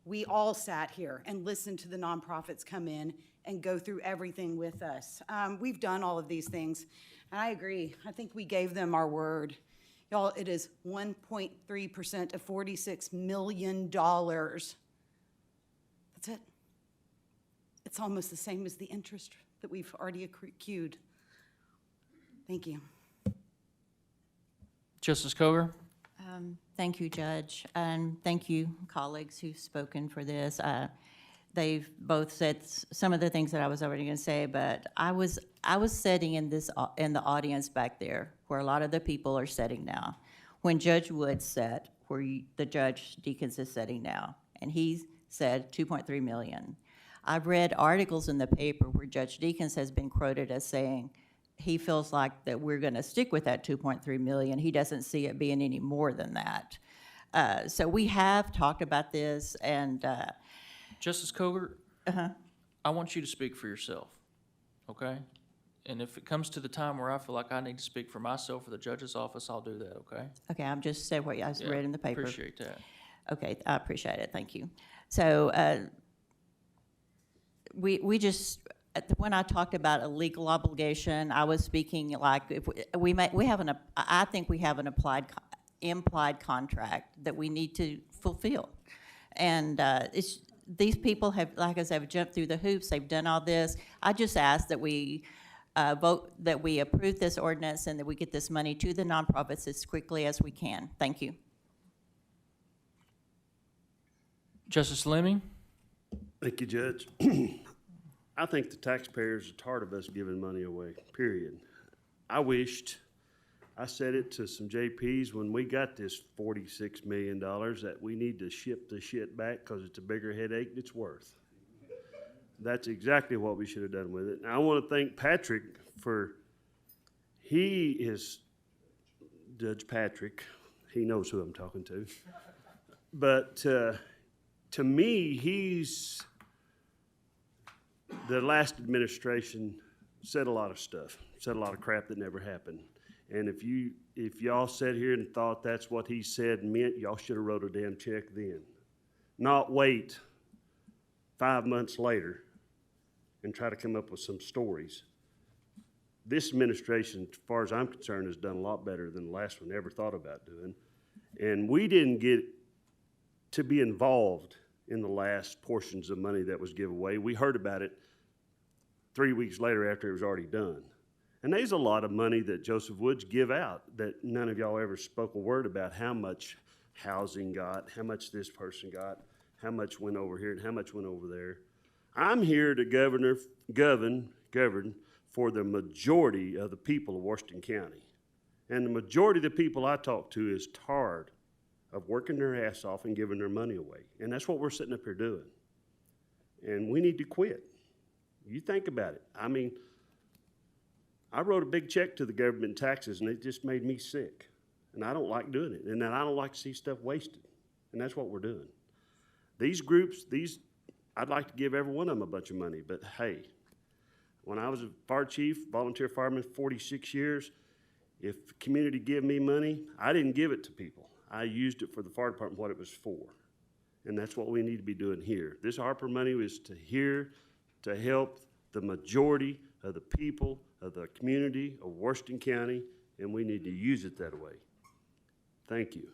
We all sat here and listened to the nonprofits come in and go through everything with us. We've done all of these things, and I agree. I think we gave them our word. Y'all, it is 1.3% of $46 million. That's it. It's almost the same as the interest that we've already accrued. Thank you. Justice Coger? Thank you, Judge, and thank you, colleagues who've spoken for this. They've both said some of the things that I was already going to say, but I was sitting in the audience back there where a lot of the people are sitting now, when Judge Wood sat where the Judge Deakins is sitting now, and he said 2.3 million. I've read articles in the paper where Judge Deakins has been quoted as saying he feels like that we're going to stick with that 2.3 million. He doesn't see it being any more than that. So we have talked about this, and Justice Coger, I want you to speak for yourself, okay? And if it comes to the time where I feel like I need to speak for myself or the judge's office, I'll do that, okay? okay, I'm just saying what I read in the paper. Appreciate that. Okay, I appreciate it, thank you. So we just, when I talked about a legal obligation, I was speaking like if I think we have an implied contract that we need to fulfill. And these people have, like I said, have jumped through the hoops, they've done all this. I just ask that we vote, that we approve this ordinance and that we get this money to the nonprofits as quickly as we can. Thank you. Justice Lemming? Thank you, Judge. I think the taxpayers are tired of us giving money away, period. I said it to some JPs when we got this $46 million that we need to ship the shit back because it's a bigger headache than it's worth. That's exactly what we should have done with it. And I want to thank Patrick he is Judge Patrick. He knows who I'm talking to. But to me, he's, the last administration said a lot of stuff, said a lot of crap that never happened. And if y'all sat here and thought that's what he said meant, y'all should have wrote a damn check then. Not wait 5 months later and try to come up with some stories. This administration, as far as I'm concerned, has done a lot better than the last one ever thought about doing. And we didn't get to be involved in the last portions of money that was given away. We heard about it 3 weeks later after it was already done. And there's a lot of money that Joseph Woods give out that none of y'all ever spoke a word about how much housing got, how much this person got, how much went over here and how much went over there. I'm here to govern for the majority of the people of Washington County. And the majority of the people I talk to is tired of working their ass off and giving their money away. And that's what we're sitting up here doing. And we need to quit. You think about it. I mean, I wrote a big check to the government in taxes, and it just made me sick. And I don't like doing it. And then I don't like to see stuff wasted. And that's what we're doing. These groups, I'd like to give every one of them a bunch of money. But hey, when I was a fire chief, volunteer fireman, 46 years, if the community give me money, I didn't give it to people. I used it for the fire department, what it was for. And that's what we need to be doing here. This ARPA money is to help the majority of the people of the community of Washington County, and we need to use it that way. Thank you.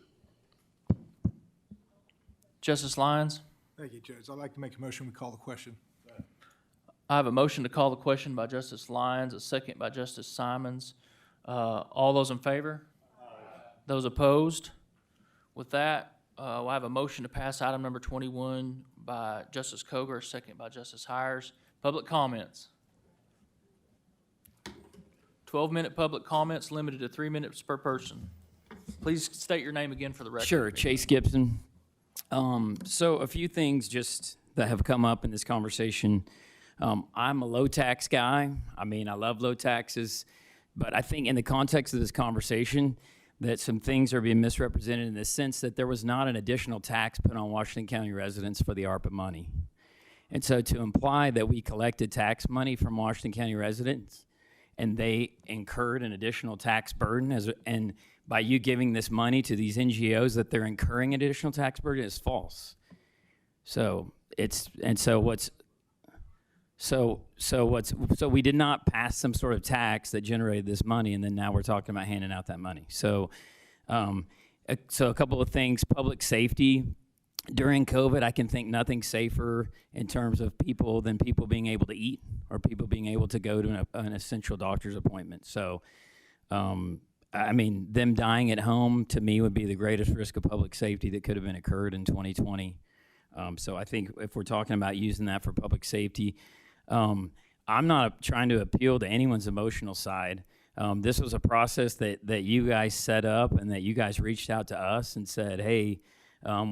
Justice Lyons? Thank you, Judge. I'd like to make a motion, we call the question. I have a motion to call the question by Justice Lyons, a second by Justice Simons. All those in favor? Those opposed? With that, I have a motion to pass item number 21 by Justice Coger, second by Justice Hires. Public comments. 12-minute public comments limited to 3 minutes per person. Please state your name again for the record. Sure, Chase Gibson. So a few things just that have come up in this conversation. I'm a low tax guy. I mean, I love low taxes, but I think in the context of this conversation that some things are being misrepresented in the sense that there was not an additional tax put on Washington County residents for the ARPA money. And so to imply that we collected tax money from Washington County residents and they incurred an additional tax burden and by you giving this money to these NGOs that they're incurring an additional tax burden is false. So we did not pass some sort of tax that generated this money, and then now we're talking about handing out that money. So a couple of things: public safety. During COVID, I can think nothing safer in terms of people than people being able to eat or people being able to go to an essential doctor's appointment. So, I mean, them dying at home to me would be the greatest risk of public safety that could have been occurred in 2020. So I think if we're talking about using that for public safety, I'm not trying to appeal to anyone's emotional side. This was a process that you guys set up and that you guys reached out to us and said, hey,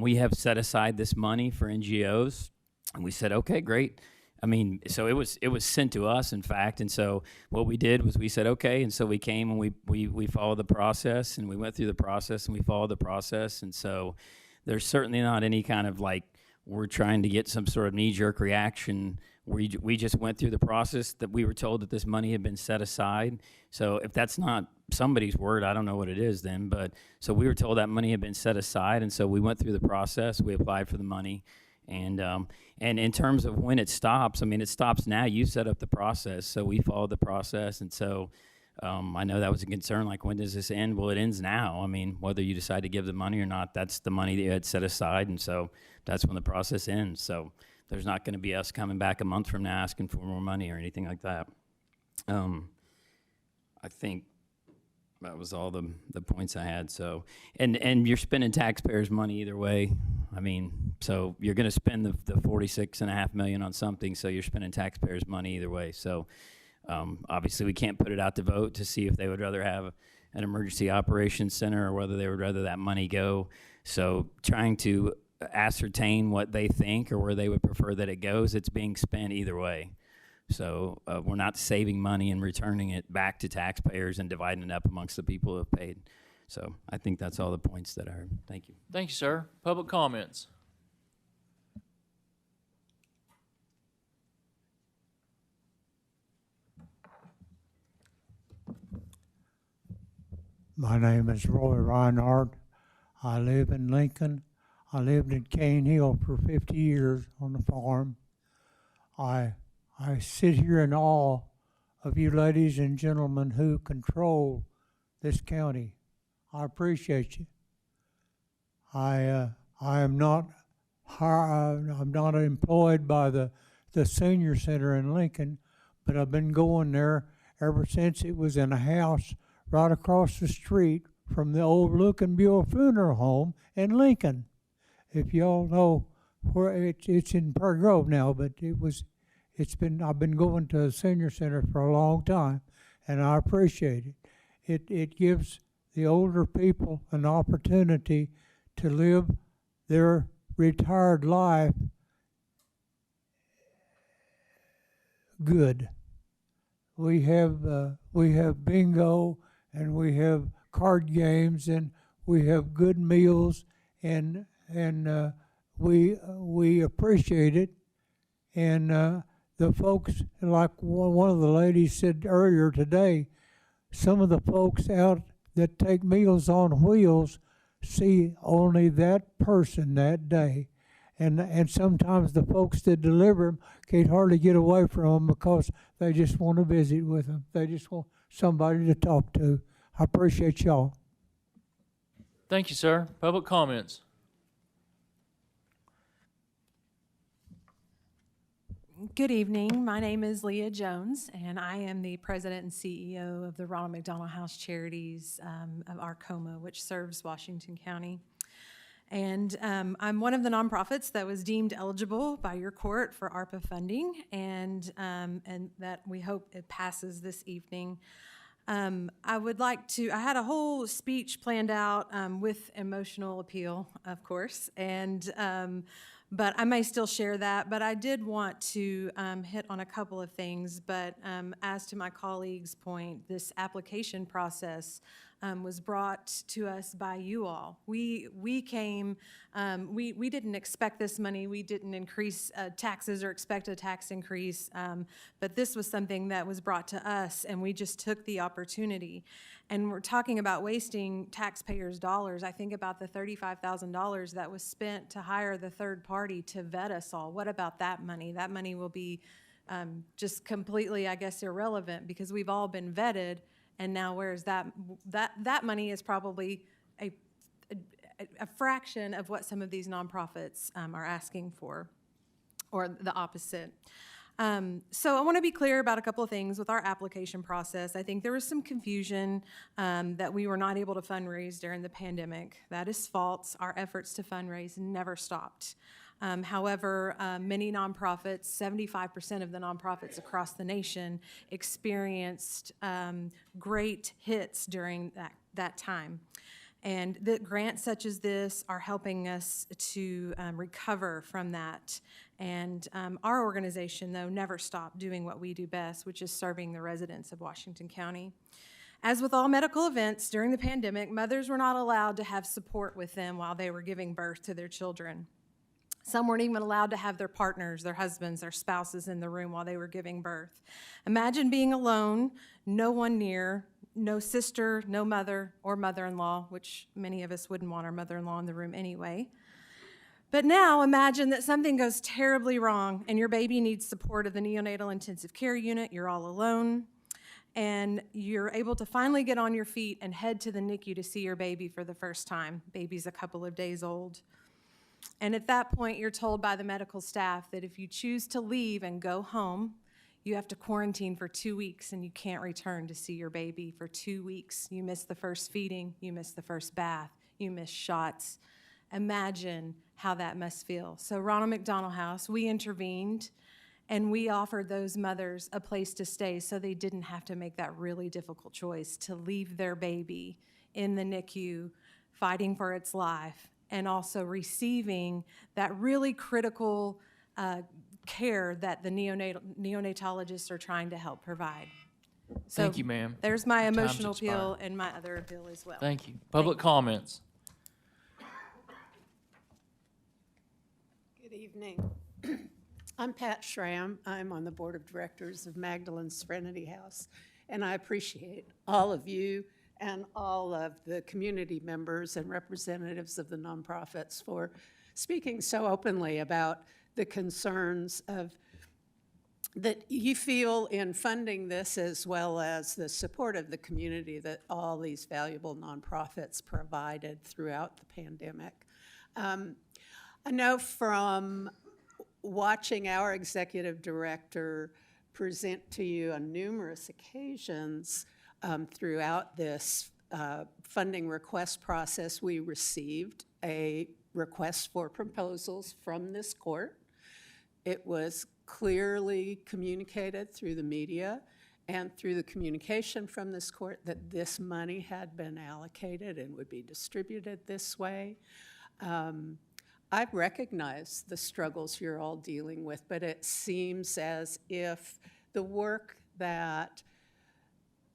we have set aside this money for NGOs. And we said, okay, great. I mean, so it was sent to us, in fact. And so what we did was we said, okay. And so we came and we followed the process, and we went through the process, and we followed the process. And so there's certainly not any kind of like, we're trying to get some sort of knee-jerk reaction. We just went through the process that we were told that this money had been set aside. So if that's not somebody's word, I don't know what it is then. But so we were told that money had been set aside, and so we went through the process. We applied for the money, and in terms of when it stops, I mean, it stops now. You set up the process, so we followed the process, and so I know that was a concern. Like, when does this end? Well, it ends now. I mean, whether you decide to give the money or not, that's the money that you had set aside, and so that's when the process ends. So there's not going to be us coming back a month from now asking for more money or anything like that. I think that was all the points I had. So, and you're spending taxpayers' money either way. I mean, so you're going to spend the $46.5 million on something, so you're spending taxpayers' money either way. So, obviously, we can't put it out to vote to see if they would rather have an emergency operations center or whether they would rather that money go. So, trying to ascertain what they think or where they would prefer that it goes, it's being spent either way. So we're not saving money and returning it back to taxpayers and dividing it up amongst the people who have paid. So I think that's all the points that are. Thank you. Thank you, sir. Public comments. My name is Roy Reinhardt. I live in Lincoln. I lived in Cane Hill for 50 years on the farm. I sit here in awe of you ladies and gentlemen who control this county. I appreciate you. I'm not employed by the senior center in Lincoln, but I've been going there ever since it was in a house right across the street from the old Lucan Buell Funeral Home in Lincoln. If y'all know where it's in Prairie Grove now, but I've been going to a senior center for a long time, and I appreciate it. It gives the older people an opportunity to live their retired life good. We have bingo, and we have card games, and we have good meals, and we appreciate it. And the folks, like one of the ladies said earlier today, some of the folks out that take Meals on Wheels see only that person that day. And sometimes the folks that deliver them can't hardly get away from them because they just want to visit with them. They just want somebody to talk to. I appreciate y'all. Thank you, sir. Public comments. Good evening. My name is Leah Jones, and I am the president and CEO of the Ronald McDonald House Charities of Arcoma, which serves Washington County. And I'm one of the nonprofits that was deemed eligible by your court for ARPA funding, and that we hope it passes this evening. I would like to, I had a whole speech planned out with emotional appeal, of course, and but I may still share that. But I did want to hit on a couple of things. But as to my colleague's point, this application process was brought to us by you all. We came, we didn't expect this money. We didn't increase taxes or expect a tax increase, but this was something that was brought to us, and we just took the opportunity. And we're talking about wasting taxpayers' dollars. I think about the $35,000 that was spent to hire the third party to vet us all. What about that money? That money will be just completely, I guess, irrelevant because we've all been vetted. And now where's that money is probably a fraction of what some of these nonprofits are asking for, or the opposite. So I want to be clear about a couple of things with our application process. I think there was some confusion that we were not able to fundraise during the pandemic. That is false. Our efforts to fundraise never stopped. However, many nonprofits, 75% of the nonprofits across the nation, experienced great hits during that time. And the grants such as this are helping us to recover from that. And our organization, though, never stopped doing what we do best, which is serving the residents of Washington County. As with all medical events during the pandemic, mothers were not allowed to have support with them while they were giving birth to their children. Some weren't even allowed to have their partners, their husbands, their spouses in the room while they were giving birth. Imagine being alone, no one near, no sister, no mother or mother-in-law, which many of us wouldn't want our mother-in-law in the room anyway. But now imagine that something goes terribly wrong and your baby needs support of the neonatal intensive care unit. You're all alone, and you're able to finally get on your feet and head to the NICU to see your baby for the first time. Baby's a couple of days old. And at that point, you're told by the medical staff that if you choose to leave and go home, you have to quarantine for 2 weeks and you can't return to see your baby for 2 weeks. You miss the first feeding, you miss the first bath, you miss shots. Imagine how that must feel. So Ronald McDonald House, we intervened and we offered those mothers a place to stay so they didn't have to make that really difficult choice to leave their baby in the NICU fighting for its life, and also receiving that really critical care that the neonatologists are trying to help provide. So Thank you, ma'am. There's my Time's emotional expired. appeal and my other appeal as well. Thank you. Public comments. Good evening. I'm Pat Schramm. I'm on the Board of Directors of Magdalene Serenity House, and I appreciate all of you and all of the community members and representatives of the nonprofits for speaking so openly about the concerns that you feel in funding this, as well as the support of the community that all these valuable nonprofits provided throughout the pandemic. I know from watching our executive director present to you on numerous occasions throughout this funding request process, we received a request for proposals from this court. It was clearly communicated through the media and through the communication from this court that this money had been allocated and would be distributed this way. I recognize the struggles you're all dealing with, but it seems as if the work that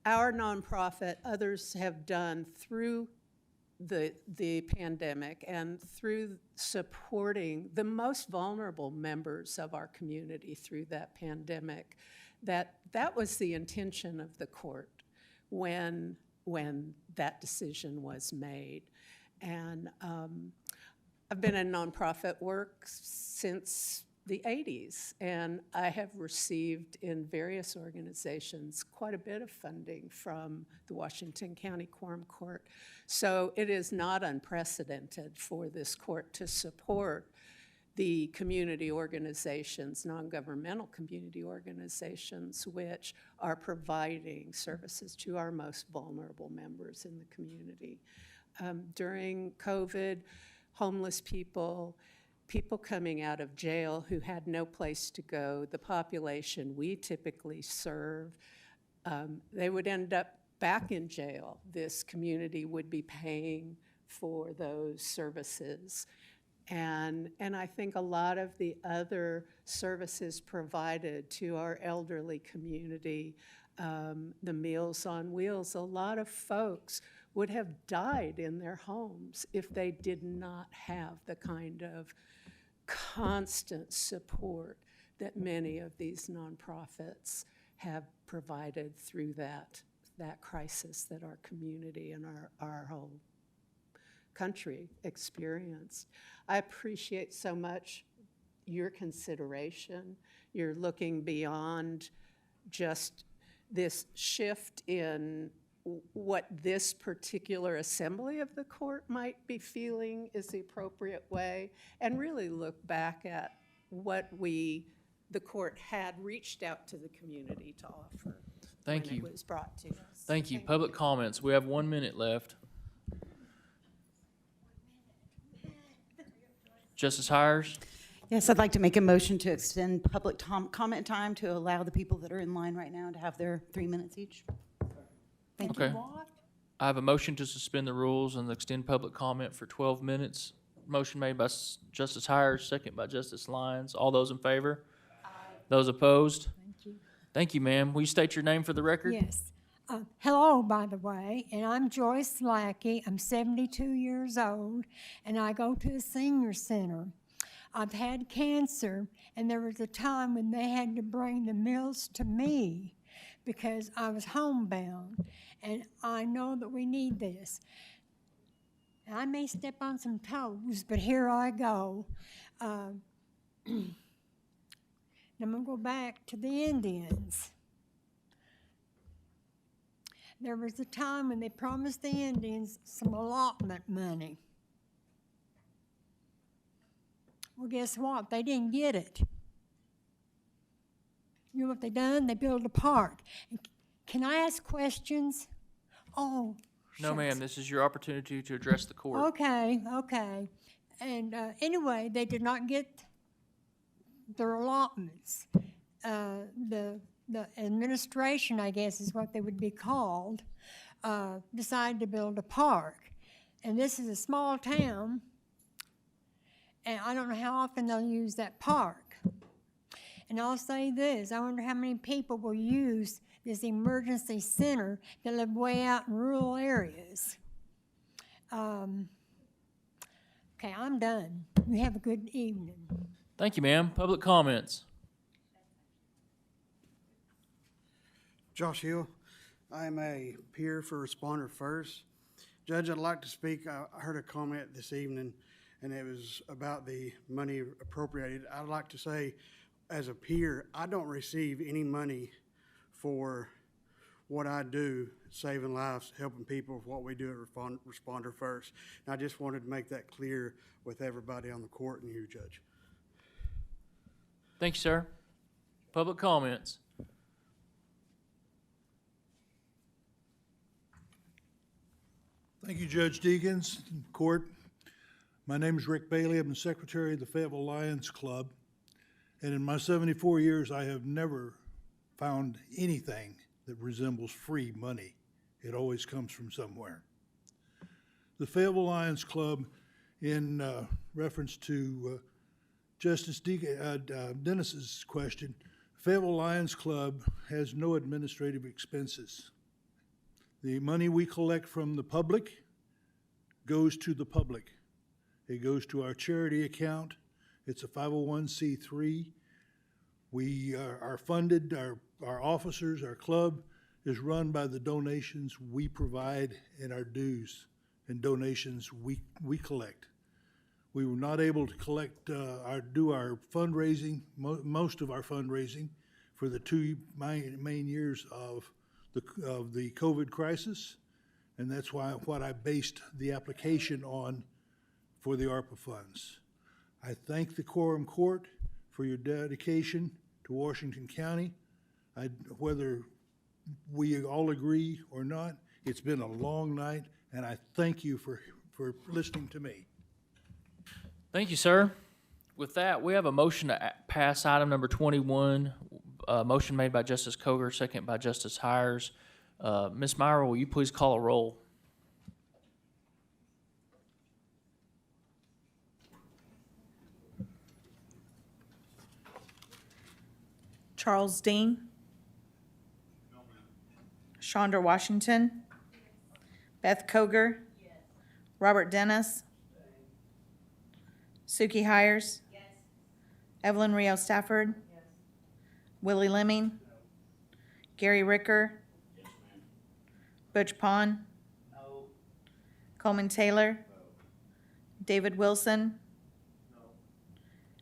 our nonprofit, others have done through the pandemic and through supporting the most vulnerable members of our community through that pandemic, that was the intention of the court when that decision was made. And I've been in nonprofit work since the 80s, and I have received in various organizations quite a bit of funding from the Washington County Quorum Court. So it is not unprecedented for this court to support the community organizations, non-governmental community organizations, which are providing services to our most vulnerable members in the community. During COVID, homeless people coming out of jail who had no place to go, the population we typically serve, they would end up back in jail. This community would be paying for those services. And I think a lot of the other services provided to our elderly community, the Meals on Wheels, a lot of folks would have died in their homes if they did not have the kind of constant support that many of these nonprofits have provided through that crisis that our community and our whole country experienced. I appreciate so much your consideration. You're looking beyond just this shift in what this particular assembly of the court might be feeling is the appropriate way, and really look back at what the court had reached out to the community to offer. Thank when you. it was brought to us. Thank you. Public comments. We have 1 minute left. Justice Hires? Yes, I'd like to make a motion to extend public comment time to allow the people that are in line right now to have their 3 minutes each. Thank you. Okay. I have a motion to suspend the rules and extend public comment for 12 minutes. Motion made by Justice Hires, second by Justice Lyons. All those in favor? Aye. Those opposed? Thank you. Thank you, ma'am. Will you state your name for the record? Yes. Hello, by the way, and I'm Joyce Lackey. I'm 72 years old, and I go to a senior center. I've had cancer, and there was a time when they had to bring the meals to me because I was homebound, and I know that we need this. I may step on some toes, but here I go. I'm going to go back to the Indians. There was a time when they promised the Indians some allotment money. Well, guess what? They didn't get it. You know what they done? They built a park. Can I ask questions? Oh, No, ma'am. This is your opportunity to address the court. okay. And anyway, they did not get their allotments. The administration, I guess is what they would be called, decided to build a park. And this is a small town, and I don't know how often they'll use that park. And I'll say this, I wonder how many people will use this emergency center that live way out in rural areas. Okay, I'm done. You have a good evening. Thank you, ma'am. Public comments. Josh Hill. I'm a peer for Responder First. Judge, I'd like to speak. I heard a comment this evening, and it was about the money appropriated. I'd like to say, as a peer, I don't receive any money for what I do, saving lives, helping people with what we do at Responder First. And I just wanted to make that clear with everybody on the court and you, Judge. Thank you, sir. Public comments. Thank you, Judge Deakins, court. My name is Rick Bailey. I'm the secretary of the Fayetteville Lions Club. And in my 74 years, I have never found anything that resembles free money. It always comes from somewhere. The Fayetteville Lions Club, in reference to Justice Dennis's question, Fayetteville Lions Club has no administrative expenses. The money we collect from the public goes to the public. It goes to our charity account. It's a 501c3. We are funded, our officers, our club is run by the donations we provide and our dues and donations we collect. We were not able to collect do our fundraising, most of our fundraising for the 2 main years of the COVID crisis, and that's what I based the application on for the ARPA funds. I thank the Quorum Court for your dedication to Washington County. Whether we all agree or not, it's been a long night, and I thank you for listening to me. Thank you, sir. With that, we have a motion to pass item number 21. Motion made by Justice Coger, second by Justice Hires. Ms. Myra, will you please call a roll? Charles Dean. Shonda Washington. Beth Koger. Robert Dennis. Suki Hires. Evelyn Rio Stafford. Willie Lemming. Gary Ricker. Butch Pond. Coleman Taylor. David Wilson.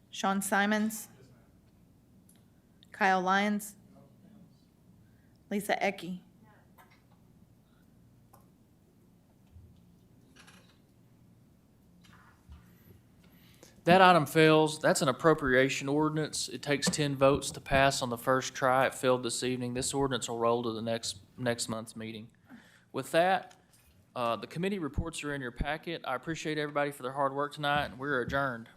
Sean Simons. Kyle Lyons. Lisa Ecke. That item fails. That's an appropriation ordinance. It takes 10 votes to pass on the first try. It failed this evening. This ordinance will roll to the next month's meeting. With that, the committee reports are in your packet. I appreciate everybody for their hard work tonight, and we're adjourned.